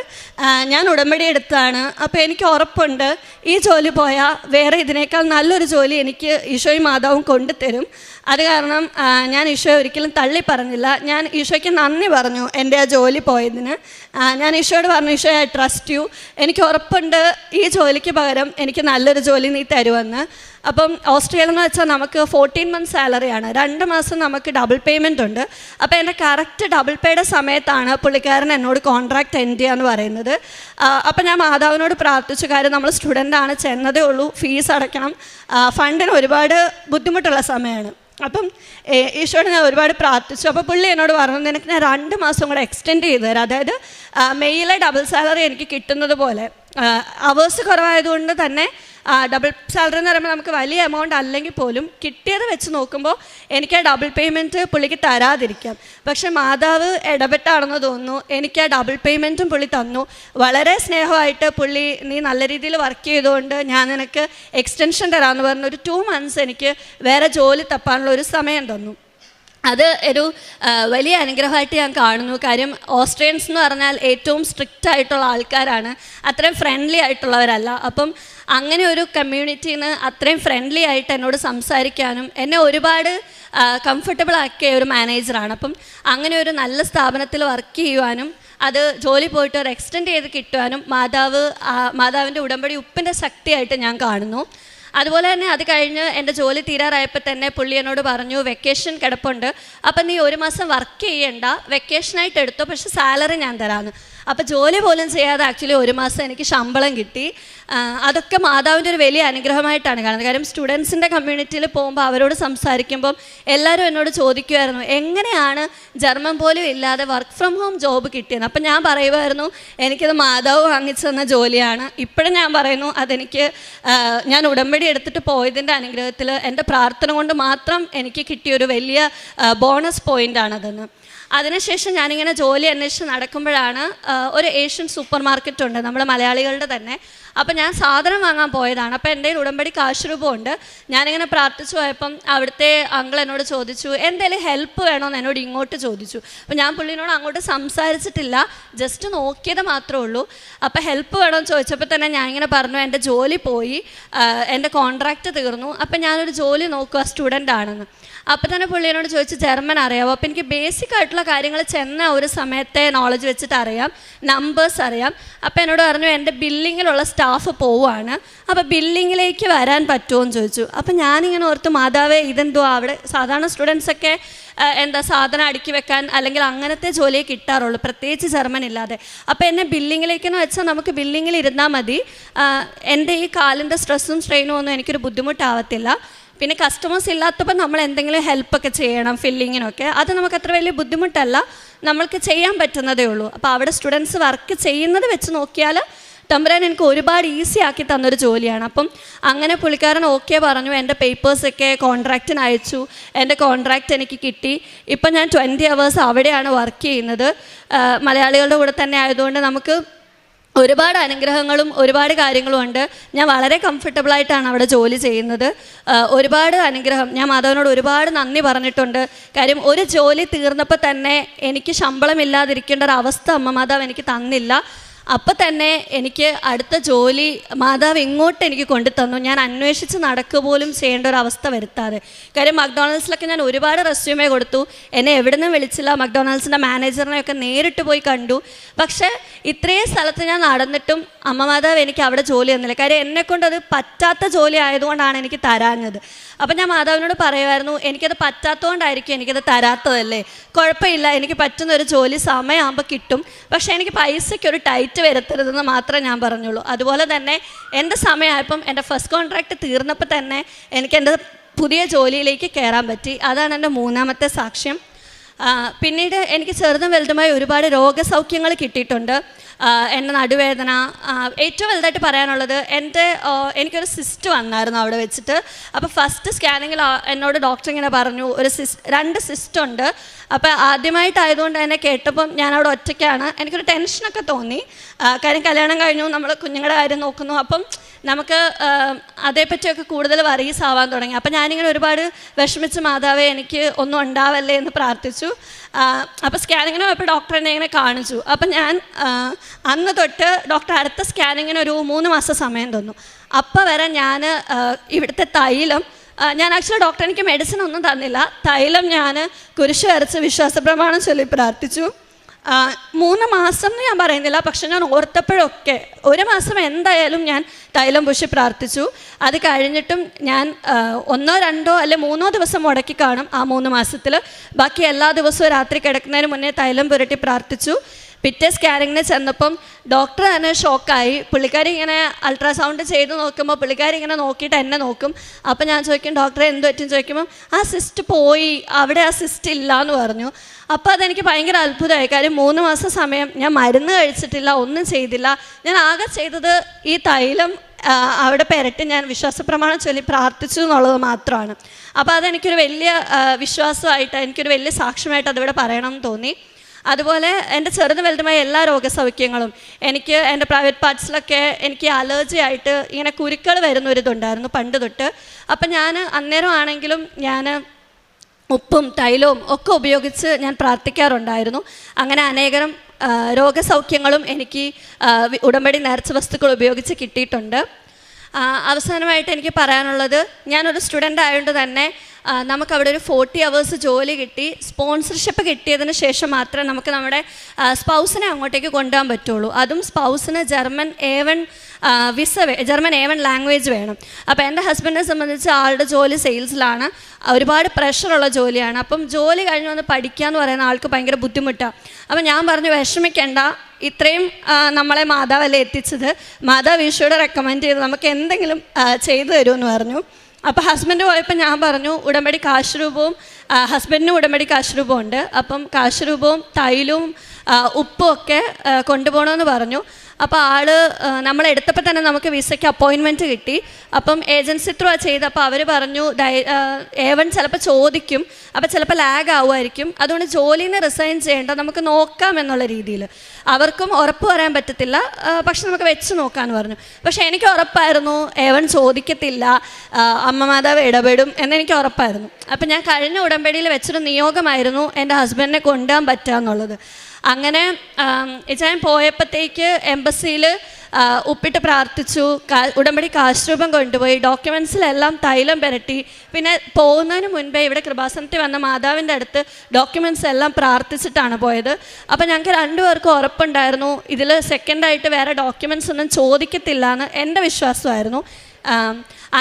ഞാൻ ഉടമ്പടി എടുത്തതാണ്, അപ്പോൾ എനിക്ക് ഉറപ്പുണ്ട് ഈ ജോലി പോയാൽ വേറെ ഇതിനേക്കാൾ നല്ലൊരു ജോലി എനിക്ക് ഈശോയും മാതാവും കൊണ്ടുതരും. അത് കാരണം ഞാൻ ഈശോയെ ഒരിക്കലും തള്ളി പറഞ്ഞില്ല. ഞാൻ ഈശോയ്ക്ക് നന്ദി പറഞ്ഞു എൻ്റെ ആ ജോലി പോയതിന്. ഞാൻ ഈശോയോട് പറഞ്ഞു, ഈശോ ഐ ട്രസ്റ്റ് യു, എനിക്ക് ഉറപ്പുണ്ട് ഈ ജോലിക്ക് പകരം എനിക്ക് നല്ലൊരു ജോലി നീ തരുമെന്ന്. അപ്പം ഓസ്ട്രേലിയയിൽ വെച്ചാൽ നമുക്ക് 14 months സാലറിയാണ്, 2 മാസം നമുക്ക് ഡബിൾ പേയ്മെൻ്റ് ഉണ്ട്. അപ്പോൾ എൻ്റെ കറക്റ്റ് ഡബിൾ പേയുടെ സമയത്താണ് പുള്ളിക്കാരൻ എന്നോട് കോൺട്രാക്റ്റ് എൻഡ് ചെയ്യാന്ന് പറയുന്നത്. അപ്പം ഞാൻ മാതാവിനോട് പ്രാർത്ഥിച്ചു, കാര്യം നമ്മൾ സ്റ്റുഡൻ്റാണ്, ചെന്നതേ ഉള്ളൂ, ഫീസ് അടയ്ക്കണം, ഫണ്ടിന് ഒരുപാട് ബുദ്ധിമുട്ടുള്ള സമയമാണ്. അപ്പം ഈശോയോട് ഞാൻ ഒരുപാട് പ്രാർത്ഥിച്ചു. അപ്പോൾ പുള്ളി എന്നോട് പറഞ്ഞു, നിനക്ക് ഞാൻ 2 മാസം കൂടെ എക്സ്റ്റെൻഡ് ചെയ്തു തരാം, അതായത് മെയിലെ ഡബിൾ സാലറി എനിക്ക് കിട്ടുന്നത് പോലെ. അവേഴ്സ് കുറവായതുകൊണ്ട് തന്നെ ഡബിൾ സാലറി എന്ന് പറയുമ്പോൾ നമുക്ക് വലിയ എമൗണ്ട് അല്ലെങ്കിൽ പോലും കിട്ടിയത് വെച്ച് നോക്കുമ്പോൾ എനിക്ക് ആ ഡബിൾ പേയ്മെൻറ്റ് പുള്ളിക്ക് തരാതിരിക്കാം. പക്ഷെ മാതാവ് ഇടപെട്ടാണെന്ന് തോന്നുന്നു, എനിക്ക് ആ ഡബിൾ പേയ്മെൻറ്റും പുള്ളി തന്നു. വളരെ സ്നേഹമായിട്ട് പുള്ളി, നീ നല്ല രീതിയിൽ വർക്ക് ചെയ്തുകൊണ്ട് ഞാൻ നിനക്ക് എക്സ്റ്റൻഷൻ തരാമെന്ന് പറഞ്ഞു. ഒരു 2 months എനിക്ക് വേറെ ജോലി തപ്പാനുള്ള ഒരു സമയം തന്നു. അത് ഒരു വലിയ അനുഗ്രഹമായിട്ട് ഞാൻ കാണുന്നു. കാര്യം ഓസ്ട്രിയൻസ് എന്ന് പറഞ്ഞാൽ ഏറ്റവും സ്ട്രിക്റ്റ് ആയിട്ടുള്ള ആൾക്കാരാണ്, അത്രയും ഫ്രണ്ട്ലി ആയിട്ടുള്ളവരല്ല. അപ്പം അങ്ങനെ ഒരു കമ്മ്യൂണിറ്റിയിൽ നിന്ന് അത്രയും ഫ്രണ്ട്ലി ആയിട്ട് എന്നോട് സംസാരിക്കാനും എന്നെ ഒരുപാട് കംഫർട്ടബിൾ ആക്കിയ ഒരു മാനേജറാണ്. അപ്പം അങ്ങനെ ഒരു നല്ല സ്ഥാപനത്തിൽ വർക്ക് ചെയ്യുവാനും അത് ജോലി പോയിട്ട് ഒരു എക്സ്റ്റെൻഡ് ചെയ്ത് കിട്ടുവാനും മാതാവിൻ്റെ ഉടമ്പടി ഉപ്പിൻ്റെ ശക്തിയായിട്ട് ഞാൻ കാണുന്നു. അതുപോലെ തന്നെ അത് കഴിഞ്ഞ് എൻ്റെ ജോലി തീരാറായപ്പോൾ തന്നെ പുള്ളി എന്നോട് പറഞ്ഞു, വെക്കേഷൻ കിടപ്പുണ്ട്, അപ്പം നീ 1 മാസം വർക്ക് ചെയ്യണ്ട, വെക്കേഷനായിട്ട് എടുത്തോ, പക്ഷെ സാലറി ഞാൻ തരാമെന്ന്. അപ്പോൾ ജോലി പോലും ചെയ്യാതെ ആക്ച്വലി 1 മാസം എനിക്ക് ശമ്പളം കിട്ടി. അതൊക്കെ മാതാവിൻ്റെ ഒരു വലിയ അനുഗ്രഹമായിട്ടാണ് കാണുന്നത്. കാര്യം സ്റ്റുഡൻസിൻ്റെ കമ്മ്യൂണിറ്റിയിൽ പോകുമ്പോൾ അവരോട് സംസാരിക്കുമ്പം എല്ലാവരും എന്നോട് ചോദിക്കുമായിരുന്നു, എങ്ങനെയാണ് ജർമ്മൻ പോലും ഇല്ലാതെ വർക്ക് ഫ്രം ഹോം ജോബ് കിട്ടിയത്. അപ്പം ഞാൻ പറയുമായിരുന്നു, എനിക്കത് മാതാവ് വാങ്ങിച്ചു തന്ന ജോലിയാണ്. ഇപ്പോഴും ഞാൻ പറയുന്നു, അതെനിക്ക് ഞാൻ ഉടമ്പടി എടുത്തിട്ട് പോയതിൻ്റെ അനുഗ്രഹത്തിൽ എൻ്റെ പ്രാർത്ഥന കൊണ്ട് മാത്രം എനിക്ക് കിട്ടിയൊരു വലിയ ബോണസ് പോയിൻ്റാണതെന്ന്. അതിനുശേഷം ഞാനിങ്ങനെ ജോലി അന്വേഷിച്ച് നടക്കുമ്പോഴാണ് ഒരു ഏഷ്യൻ സൂപ്പർ മാർക്കറ്റ് ഉണ്ട്, നമ്മൾ മലയാളികളുടെ തന്നെ. അപ്പം ഞാൻ സാധനം വാങ്ങാൻ പോയതാണ്. അപ്പോൾ എൻ്റെ ഉടമ്പടി കാശുരൂപമുണ്ട്. ഞാനിങ്ങനെ പ്രാർത്ഥിച്ചു പോയപ്പം അവിടുത്തെ അങ്കിൾ എന്നോട് ചോദിച്ചു, എന്തെങ്കിലും ഹെൽപ്പ് വേണമെന്ന് എന്നോട് ഇങ്ങോട്ട് ചോദിച്ചു. അപ്പോൾ ഞാൻ പുള്ളിനോട് അങ്ങോട്ട് സംസാരിച്ചിട്ടില്ല, ജസ്റ്റ് നോക്കിയത് മാത്രമേ ഉള്ളൂ. അപ്പോൾ ഹെൽപ്പ് വേണമെന്ന് ചോദിച്ചപ്പോൾ തന്നെ ഞാൻ ഇങ്ങനെ പറഞ്ഞു, എൻ്റെ ജോലി പോയി, എൻ്റെ കോൺട്രാക്റ്റ് തീർന്നു, അപ്പം ഞാനൊരു ജോലി നോക്കുക, സ്റ്റുഡൻ്റ് ആണെന്ന്. അപ്പോൾ തന്നെ പുള്ളി എന്നോട് ചോദിച്ചു, ജർമ്മൻ അറിയാമോ? അപ്പോൾ എനിക്ക് ബേസിക് ആയിട്ടുള്ള കാര്യങ്ങൾ ചെന്ന ഒരു സമയത്തെ നോളജ് വെച്ചിട്ട് അറിയാം, നമ്പേഴ്സ് അറിയാം. അപ്പോൾ എന്നോട് പറഞ്ഞു, എൻ്റെ ബില്ലിങ്ങിലുള്ള സ്റ്റാഫ് പോവുകയാണ്, അപ്പോൾ ബില്ലിങ്ങിലേക്ക് വരാൻ പറ്റുമോ എന്ന് ചോദിച്ചു. അപ്പോൾ ഞാനിങ്ങനെ ഓർത്ത്, മാതാവേ ഇതെന്തോ, അവിടെ സാധാരണ സ്റ്റുഡൻസൊക്കെ സാധനം അടുക്കി വെക്കാൻ അല്ലെങ്കിൽ അങ്ങനത്തെ ജോലിയെ കിട്ടാറുള്ളൂ, പ്രത്യേകിച്ച് ജർമ്മൻ ഇല്ലാതെ. അപ്പോൾ എന്നെ ബില്ലിങ്ങിലേക്കെന്ന് വെച്ചാൽ നമുക്ക് ബില്ലിങ്ങിൽ ഇരുന്നാൽ മതി, എൻ്റെ ഈ കാലിൻ്റെ സ്ട്രെസ്സും സ്ട്രെയിനും ഒന്നും എനിക്കൊരു ബുദ്ധിമുട്ടാവത്തില്ല. പിന്നെ കസ്റ്റമേഴ്സ് ഇല്ലാത്തപ്പോൾ നമ്മൾ എന്തെങ്കിലും ഹെൽപ്പൊക്കെ ചെയ്യണം ഫില്ലിങ്ങിനൊക്കെ. അത് നമുക്ക് അത്ര വലിയ ബുദ്ധിമുട്ടല്ല, നമ്മൾക്ക് ചെയ്യാൻ പറ്റുന്നതേ ഉള്ളൂ. അപ്പോൾ അവിടെ സ്റ്റുഡൻസ് വർക്ക് ചെയ്യുന്നത് വെച്ച് നോക്കിയാൽ തമ്പുരാൻ എനിക്ക് ഒരുപാട് ഈസി ആക്കി തന്നൊരു ജോലിയാണ്. അപ്പം അങ്ങനെ പുള്ളിക്കാരൻ ഓക്കെ പറഞ്ഞു. എൻ്റെ പേപ്പേഴ്സൊക്കെ കോൺട്രാക്റ്റിന് അയച്ചു. എൻ്റെ കോൺട്രാക്റ്റ് എനിക്ക് കിട്ടി. ഇപ്പം ഞാൻ 20 hours അവിടെയാണ് വർക്ക് ചെയ്യുന്നത്. മലയാളികളുടെ കൂടെ തന്നെ ആയതുകൊണ്ട് നമുക്ക് ഒരുപാട് അനുഗ്രഹങ്ങളും ഒരുപാട് കാര്യങ്ങളും ഉണ്ട്. ഞാൻ വളരെ കംഫർട്ടബിളായിട്ടാണ് അവിടെ ജോലി ചെയ്യുന്നത്. ഒരുപാട് അനുഗ്രഹം. ഞാൻ മാധവനോട് ഒരുപാട് നന്ദി പറഞ്ഞിട്ടുണ്ട്. കാര്യം ഒരു ജോലി തീർന്നപ്പോൾ തന്നെ എനിക്ക് ശമ്പളമില്ലാതിരിക്കേണ്ട ഒരു അവസ്ഥ അമ്മ മാതാവ് എനിക്ക് തന്നില്ല. അപ്പം തന്നെ എനിക്ക് അടുത്ത ജോലി മാതാവ് ഇങ്ങോട്ട് എനിക്ക് കൊണ്ടുതന്നു. ഞാൻ അന്വേഷിച്ച് നടക്കുക പോലും ചെയ്യേണ്ട ഒരു അവസ്ഥ വരുത്താതെ. കാര്യം മക്ഡൊണാൾഡ്സിലൊക്കെ ഞാൻ ഒരുപാട് റെസ്യൂമേ കൊടുത്തു. എന്നെ എവിടെ നിന്നും വിളിച്ചില്ല. മക്ഡൊണാൾഡ്സിൻ്റെ മാനേജറിനെയൊക്കെ നേരിട്ട് പോയി കണ്ടു. പക്ഷേ ഇത്രയും സ്ഥലത്ത് ഞാൻ നടന്നിട്ടും അമ്മ മാതാവ് എനിക്ക് അവിടെ ജോലി തന്നില്ല. കാര്യം എന്നെക്കൊണ്ടത് പറ്റാത്ത ജോലി ആയതുകൊണ്ടാണ് എനിക്ക് തരാഞ്ഞത്. അപ്പം ഞാൻ മാതാവിനോട് പറയുമായിരുന്നു, എനിക്കത് പറ്റാത്തതുകൊണ്ടായിരിക്കും എനിക്കത് തരാത്തതല്ലേ, കുഴപ്പമില്ല, എനിക്ക് പറ്റുന്നൊരു ജോലി സമയമാകുമ്പോൾ കിട്ടും, പക്ഷേ എനിക്ക് പൈസയ്ക്കൊരു ടൈറ്റ് വരുത്തരുതെന്ന് മാത്രമേ ഞാൻ പറഞ്ഞുള്ളൂ. അതുപോലെ തന്നെ എൻ്റെ സമയമായപ്പം എൻ്റെ ഫസ്റ്റ് കോൺട്രാക്റ്റ് തീർന്നപ്പോൾ തന്നെ എനിക്ക് എൻ്റെ പുതിയ ജോലിയിലേക്ക് കയറാൻ പറ്റി. അതാണ് എൻ്റെ 3ാമത്തെ സാക്ഷ്യം. പിന്നീട് എനിക്ക് ചെറുതും വലുതുമായി ഒരുപാട് രോഗസൗഖ്യങ്ങൾ കിട്ടിയിട്ടുണ്ട്. എൻ്റെ നടുവേദന, ഏറ്റവും വലുതായിട്ട് പറയാനുള്ളത് എനിക്കൊരു സിസ്റ്റ് വന്നായിരുന്നു അവിടെ വെച്ചിട്ട്. അപ്പോൾ ഫസ്റ്റ് സ്കാനിങ്ങിൽ എന്നോട് ഡോക്ടർ ഇങ്ങനെ പറഞ്ഞു, 2 സിസ്റ്റ് ഉണ്ട്. അപ്പോൾ ആദ്യമായിട്ടായതുകൊണ്ട് തന്നെ കേട്ടപ്പം ഞാനവിടെ ഒറ്റയ്ക്കാണ്. എനിക്കൊരു ടെൻഷനൊക്കെ തോന്നി. കാര്യം കല്യാണം കഴിഞ്ഞു, നമ്മൾ കുഞ്ഞുങ്ങളുടെ കാര്യം നോക്കുന്നു. അപ്പം നമുക്ക് അതേപ്പറ്റിയൊക്കെ കൂടുതൽ വറീസ് ആവാൻ തുടങ്ങി. അപ്പം ഞാനിങ്ങനെ ഒരുപാട് വിഷമിച്ച് മാതാവേ എനിക്ക് ഒന്നും ഉണ്ടാവല്ലേ എന്ന് പ്രാർത്ഥിച്ചു. അപ്പോൾ സ്കാനിങ്ങിന് പോയപ്പോൾ ഡോക്ടർ എന്നെ ഇങ്ങനെ കാണിച്ചു. അപ്പം ഞാൻ അന്ന് തൊട്ട് ഡോക്ടർ അടുത്ത സ്കാനിങ്ങിന് ഒരു 3 മാസം സമയം തന്നു. അപ്പം വരെ ഞാൻ ഇവിടുത്തെ തൈലം, ഞാൻ ആക്ച്വലി ഡോക്ടർ എനിക്ക് മെഡിസിൻ ഒന്നും തന്നില്ല, തൈലം ഞാൻ കുരിശ് വരച്ച് വിശ്വാസപ്രമാണം ചൊല്ലി പ്രാർത്ഥിച്ചു. 3 മാസം എന്ന് ഞാൻ പറയുന്നില്ല, പക്ഷെ ഞാൻ ഓർത്തപ്പോഴൊക്കെ 1 മാസം എന്തായാലും ഞാൻ തൈലം പൂശി പ്രാർത്ഥിച്ചു. അത് കഴിഞ്ഞിട്ടും ഞാൻ 1, 2 അല്ലെ 3 ദിവസം മുടക്കി കാണും ആ 3 മാസത്തിൽ. ബാക്കി എല്ലാ ദിവസവും രാത്രി കിടക്കുന്നതിന് മുന്നേ തൈലം പുരട്ടി പ്രാർത്ഥിച്ചു. പിറ്റേ സ്കാനിങ്ങിന് ചെന്നപ്പം ഡോക്ടർ തന്നെ ഷോക്കായി. പുള്ളിക്കാരി ഇങ്ങനെ അൾട്രാസൗണ്ട് ചെയ്ത് നോക്കുമ്പോൾ പുള്ളിക്കാരി ഇങ്ങനെ നോക്കിയിട്ട് എന്നെ നോക്കും. അപ്പം ഞാൻ ചോദിക്കും, ഡോക്ടറെ എന്ത് പറ്റും ചോദിക്കുമ്പം ആ സിസ്റ്റ് പോയി, അവിടെ ആ സിസ്റ്റ് ഇല്ല എന്ന് പറഞ്ഞു. അപ്പോൾ അതെനിക്ക് ഭയങ്കര അത്ഭുതമായി. കാര്യം 3 മാസം സമയം ഞാൻ മരുന്ന് കഴിച്ചിട്ടില്ല, ഒന്നും ചെയ്തില്ല. ഞാൻ ആകെ ചെയ്തത് ഈ തൈലം അവിടെ പെരട്ടി ഞാൻ വിശ്വാസപ്രമാണം ചൊല്ലി പ്രാർത്ഥിച്ചു എന്നുള്ളത് മാത്രമാണ്. അപ്പോൾ അതെനിക്കൊരു വലിയ വിശ്വാസമായിട്ട്, എനിക്കൊരു വലിയ സാക്ഷ്യമായിട്ട് അതിവിടെ പറയണമെന്ന് തോന്നി. അതുപോലെ എൻ്റെ ചെറുതും വലുതുമായ എല്ലാ രോഗസൗഖ്യങ്ങളും, എനിക്ക് എൻ്റെ പ്രൈവറ്റ് പാർട്സിലൊക്കെ എനിക്ക് അലർജി ആയിട്ട് ഇങ്ങനെ കുരുക്കൾ വരുന്നൊരിതുണ്ടായിരുന്നു പണ്ട് തൊട്ട്. അപ്പം ഞാൻ അന്നേരം ആണെങ്കിലും ഞാൻ ഉപ്പും തൈലവും ഒക്കെ ഉപയോഗിച്ച് ഞാൻ പ്രാർത്ഥിക്കാറുണ്ടായിരുന്നു. അങ്ങനെ അനേകം രോഗസൗഖ്യങ്ങളും എനിക്ക് ഉടമ്പടി നേർച്ച വസ്തുക്കൾ ഉപയോഗിച്ച് കിട്ടിയിട്ടുണ്ട്. അവസാനമായിട്ട് എനിക്ക് പറയാനുള്ളത്, ഞാനൊരു സ്റ്റുഡൻ്റ് ആയതുകൊണ്ട് തന്നെ നമുക്കവിടെ ഒരു 40 hours ജോലി കിട്ടി. സ്പോൺസർഷിപ്പ് കിട്ടിയതിന് ശേഷം മാത്രമേ നമുക്ക് നമ്മുടെ സ്പൗസിനെ അങ്ങോട്ടേക്ക് കൊണ്ടുപോകാൻ പറ്റുള്ളൂ. അതും സ്പൗസിന് ജർമ്മൻ A1 ലാംഗ്വേജ് വേണം. അപ്പോൾ എൻ്റെ ഹസ്ബൻഡിനെ സംബന്ധിച്ച് ആളുടെ ജോലി സെയിൽസിലാണ്, ഒരുപാട് പ്രഷറുള്ള ജോലിയാണ്. അപ്പം ജോലി കഴിഞ്ഞ് വന്ന് പഠിക്കുക എന്ന് പറയുന്ന ആൾക്ക് ഭയങ്കര ബുദ്ധിമുട്ടാണ്. അപ്പം ഞാൻ പറഞ്ഞു, വിഷമിക്കേണ്ട, ഇത്രയും നമ്മളെ മാതാവല്ലേ എത്തിച്ചത്, മാതാവ് ഈശോയുടെ റെക്കമെൻഡ് ചെയ്ത് നമുക്ക് എന്തെങ്കിലും ചെയ്തു തരുമെന്ന് പറഞ്ഞു. അപ്പോൾ ഹസ്ബൻഡ് പോയപ്പോൾ ഞാൻ പറഞ്ഞു, ഉടമ്പടി കാശ് രൂപവും, ഹസ്ബൻഡിനും ഉടമ്പടി കാശ് രൂപവും ഉണ്ട്, അപ്പം കാശ് രൂപവും തൈലവും ഉപ്പും ഒക്കെ കൊണ്ടുപോകണമെന്ന് പറഞ്ഞു. അപ്പോൾ നമ്മളെടുത്തപ്പോൾ തന്നെ നമുക്ക് വിസയ്ക്ക് അപ്പോയിൻമെൻറ്റ് കിട്ടി. അപ്പം ഏജൻസി ത്രൂ ചെയ്ത്, അപ്പോൾ അവർ പറഞ്ഞു A1 ചിലപ്പോൾ ചോദിക്കും, അപ്പോൾ ചിലപ്പോൾ ലാഗ് ആവുമായിരിക്കും, അതുകൊണ്ട് ജോലിയിൽ നിന്ന് റിസൈൻ ചെയ്യേണ്ട, നമുക്ക് നോക്കാം എന്നുള്ള രീതിയിൽ. അവർക്കും ഉറപ്പ് പറയാൻ പറ്റത്തില്ല, പക്ഷെ നമുക്ക് വെച്ച് നോക്കാമെന്ന് പറഞ്ഞു. പക്ഷേ എനിക്ക് ഉറപ്പായിരുന്നു A1 ചോദിക്കത്തില്ല, അമ്മ മാതാവ് ഇടപെടും എന്നെനിക്ക് ഉറപ്പായിരുന്നു. അപ്പം ഞാൻ കഴിഞ്ഞ ഉടമ്പടിയിൽ വെച്ചൊരു നിയോഗമായിരുന്നു എൻ്റെ ഹസ്ബൻഡിനെ കൊണ്ടുപോകാൻ പറ്റുക എന്നുള്ളത്. അങ്ങനെ ഞാൻ പോയപ്പോഴത്തേക്ക് എംബസിയിൽ ഉപ്പിട്ട് പ്രാർത്ഥിച്ചു, ഉടമ്പടി കാശ് രൂപം കൊണ്ടുപോയി, ഡോക്യുമെൻറ്റ്സിലെല്ലാം തൈലം പുരട്ടി. പിന്നെ പോകുന്നതിന് മുൻപേ ഇവിടെ കൃപാസനത്തിൽ വന്ന മാതാവിൻ്റെ അടുത്ത് ഡോക്യുമെൻറ്റ്സ് എല്ലാം പ്രാർത്ഥിച്ചിട്ടാണ് പോയത്. അപ്പോൾ ഞങ്ങൾക്ക് 2 പേർക്കും ഉറപ്പുണ്ടായിരുന്നു ഇതിൽ സെക്കൻഡായിട്ട് വേറെ ഡോക്യുമെൻറ്റ്സ് ഒന്നും ചോദിക്കത്തില്ല എന്ന് എൻ്റെ വിശ്വാസമായിരുന്നു.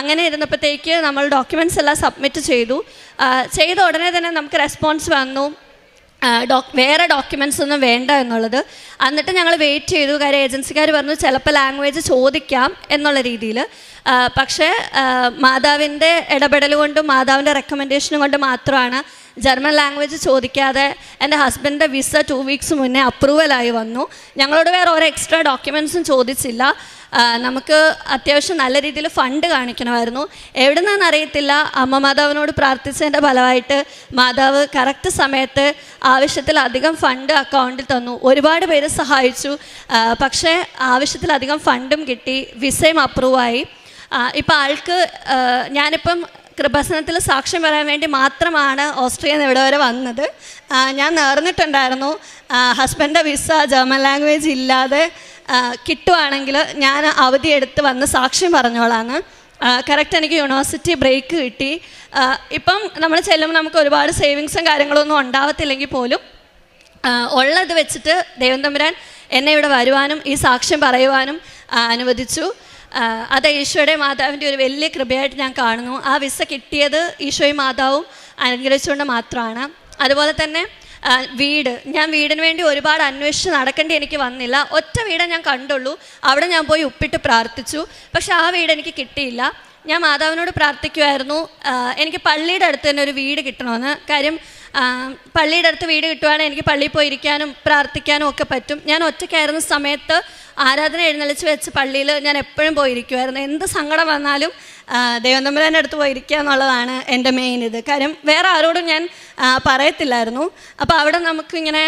അങ്ങനെ ഇരുന്നപ്പോഴത്തേക്ക് നമ്മൾ ഡോക്യുമെൻറ്റ്സ് എല്ലാം സബ്മിറ്റ് ചെയ്ത ഉടനെ തന്നെ നമുക്ക് റെസ്പോൺസ് വന്നു, വേറെ ഡോക്യുമെൻറ്റ്സ് ഒന്നും വേണ്ട എന്നുള്ളത്. എന്നിട്ട് ഞങ്ങൾ വെയിറ്റ് ചെയ്തു. കാര്യം ഏജൻസിക്കാർ പറഞ്ഞു ചിലപ്പോൾ ലാംഗ്വേജ് ചോദിക്കാം എന്നുള്ള രീതിയിൽ. പക്ഷേ മാതാവിൻ്റെ ഇടപെടൽ കൊണ്ടും മാതാവിൻ്റെ റെക്കമെൻഡേഷനും കൊണ്ട് മാത്രമാണ് ജർമ്മൻ ലാംഗ്വേജ് ചോദിക്കാതെ എൻ്റെ ഹസ്ബൻഡിൻ്റെ വിസ 2 വീക്സ് മുന്നേ അപ്രൂവലായി വന്നു. ഞങ്ങളോട് വേറെ ഓരോ എക്സ്ട്രാ ഡോക്യുമെൻറ്റ്സും ചോദിച്ചില്ല. നമുക്ക് അത്യാവശ്യം നല്ല രീതിയിൽ ഫണ്ട് കാണിക്കണമായിരുന്നു. എവിടെ നിന്നാണെന്ന് അറിയത്തില്ല, അമ്മ മാതാവിനോട് പ്രാർത്ഥിച്ചതിൻ്റെ ഫലമായിട്ട് മാതാവ് കറക്റ്റ് സമയത്ത് ആവശ്യത്തിലധികം ഫണ്ട് അക്കൗണ്ടിൽ തന്നു. ഒരുപാട് പേര് സഹായിച്ചു. പക്ഷേ ആവശ്യത്തിലധികം ഫണ്ടും കിട്ടി, വിസയും അപ്രൂവായി. ഇപ്പം ആൾക്ക് ഞാനിപ്പം കൃപാസനത്തിൽ സാക്ഷ്യം പറയാൻ വേണ്ടി മാത്രമാണ് ഓസ്ട്രിയയിൽ നിന്ന് ഇവിടെ വരെ വന്നത്. ഞാൻ നേർന്നിട്ടുണ്ടായിരുന്നു ഹസ്ബൻഡിൻ്റെ വിസ ജർമ്മൻ ലാംഗ്വേജ് ഇല്ലാതെ കിട്ടുവാണെങ്കിൽ ഞാൻ അവധിയെടുത്ത് വന്ന് സാക്ഷ്യം പറഞ്ഞോളാന്ന്. കറക്റ്റ് എനിക്ക് യൂണിവേഴ്സിറ്റി ബ്രേക്ക് കിട്ടി. ഇപ്പം നമ്മൾ ചെല്ലുമ്പോൾ നമുക്ക് ഒരുപാട് സേവിങ്സും കാര്യങ്ങളൊന്നും ഉണ്ടാവത്തില്ലെങ്കിൽ പോലും ഉള്ളത് വെച്ചിട്ട് ദൈവം തമ്പുരാൻ എന്നെ ഇവിടെ വരുവാനും ഈ സാക്ഷ്യം പറയുവാനും അനുവദിച്ചു. അത് ഈശോയുടെ മാതാവിൻ്റെ ഒരു വലിയ കൃപയായിട്ട് ഞാൻ കാണുന്നു. ആ വിസ കിട്ടിയത് ഈശോയും മാതാവും അനുഗ്രഹിച്ചുകൊണ്ട് മാത്രമാണ്. അതുപോലെ തന്നെ ഞാൻ വീടിന് വേണ്ടി ഒരുപാട് അന്വേഷിച്ച് നടക്കേണ്ടി എനിക്ക് വന്നില്ല. ഒറ്റ വീടേ ഞാൻ കണ്ടുള്ളൂ. അവിടെ ഞാൻ പോയി ഉപ്പിട്ട് പ്രാർത്ഥിച്ചു. പക്ഷെ ആ വീട് എനിക്ക് കിട്ടിയില്ല. ഞാൻ മാതാവിനോട് പ്രാർത്ഥിക്കുമായിരുന്നു എനിക്ക് പള്ളിയുടെ അടുത്ത് തന്നെ ഒരു വീട് കിട്ടണമെന്ന്. കാര്യം പള്ളിയുടെ അടുത്ത് വീട് കിട്ടുവാണെങ്കിൽ എനിക്ക് പള്ളിയിൽ പോയി ഇരിക്കാനും പ്രാർത്ഥിക്കാനും ഒക്കെ പറ്റും. ഞാൻ ഒറ്റയ്ക്കായിരുന്ന സമയത്ത് ആരാധന എഴുന്നള്ളിച്ച് വെച്ച് പള്ളിയിൽ ഞാൻ എപ്പോഴും പോയിരിക്കുമായിരുന്നു. എന്ത് സങ്കടം വന്നാലും ദൈവം തമ്പുരാൻ്റെ അടുത്ത് പോയിരിക്കുക എന്നുള്ളതാണ് എൻ്റെ മെയിൻ ഇത്. കാര്യം വേറെ ആരോടും ഞാൻ പറയത്തില്ലായിരുന്നു. അപ്പോൾ അവിടെ നമുക്കിങ്ങനെ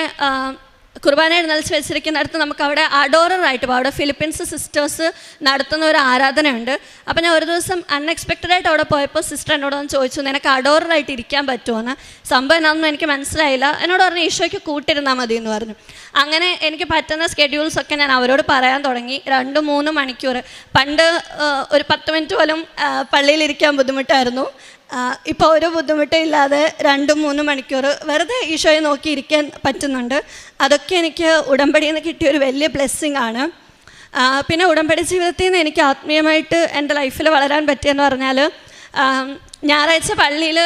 കുർബാന എഴുന്നള്ളിച്ച് വെച്ചിരിക്കുന്നിടത്ത് നമുക്ക് അവിടെ അഡോററായിട്ട് പോകും. അവിടെ ഫിലിപ്പീൻസ് സിസ്റ്റേഴ്സ് നടത്തുന്ന ഒരു ആരാധനയുണ്ട്. അപ്പോൾ ഞാൻ ഒരു ദിവസം അൺഎക്സ്പെക്റ്റഡായിട്ട് അവിടെ പോയപ്പോൾ സിസ്റ്റർ എന്നോട് വന്ന് ചോദിച്ചു, നിനക്ക് അഡോററായിട്ട് ഇരിക്കാൻ പറ്റുമോയെന്ന്. സംഭവം എന്നാണെന്ന് എനിക്ക് മനസ്സിലായില്ല. എന്നോട് പറഞ്ഞു ഈശോയ്ക്ക് കൂട്ടിരുന്നാൽ മതി എന്ന് പറഞ്ഞു. അങ്ങനെ എനിക്ക് പറ്റുന്ന സ്കെഡ്യൂൾസൊക്കെ ഞാൻ അവരോട് പറയാൻ തുടങ്ങി. 2-3 മണിക്കൂർ. പണ്ട് ഒരു 10 മിനിറ്റ് പോലും പള്ളിയിലിരിക്കാൻ ബുദ്ധിമുട്ടായിരുന്നു. ഇപ്പോൾ ഒരു ബുദ്ധിമുട്ടില്ലാതെ 2-3 മണിക്കൂർ വെറുതെ ഈശോയെ നോക്കിയിരിക്കാൻ പറ്റുന്നുണ്ട്. അതൊക്കെ എനിക്ക് ഉടമ്പടിയിൽ നിന്ന് കിട്ടിയൊരു വലിയ ബ്ലെസ്സിങ് ആണ്. പിന്നെ ഉടമ്പടി ജീവിതത്തിൽ നിന്ന് എനിക്ക് ആത്മീയമായിട്ട് എൻ്റെ ലൈഫിൽ വളരാൻ പറ്റിയെന്ന് പറഞ്ഞാൽ, ഞായറാഴ്ച പള്ളിയിൽ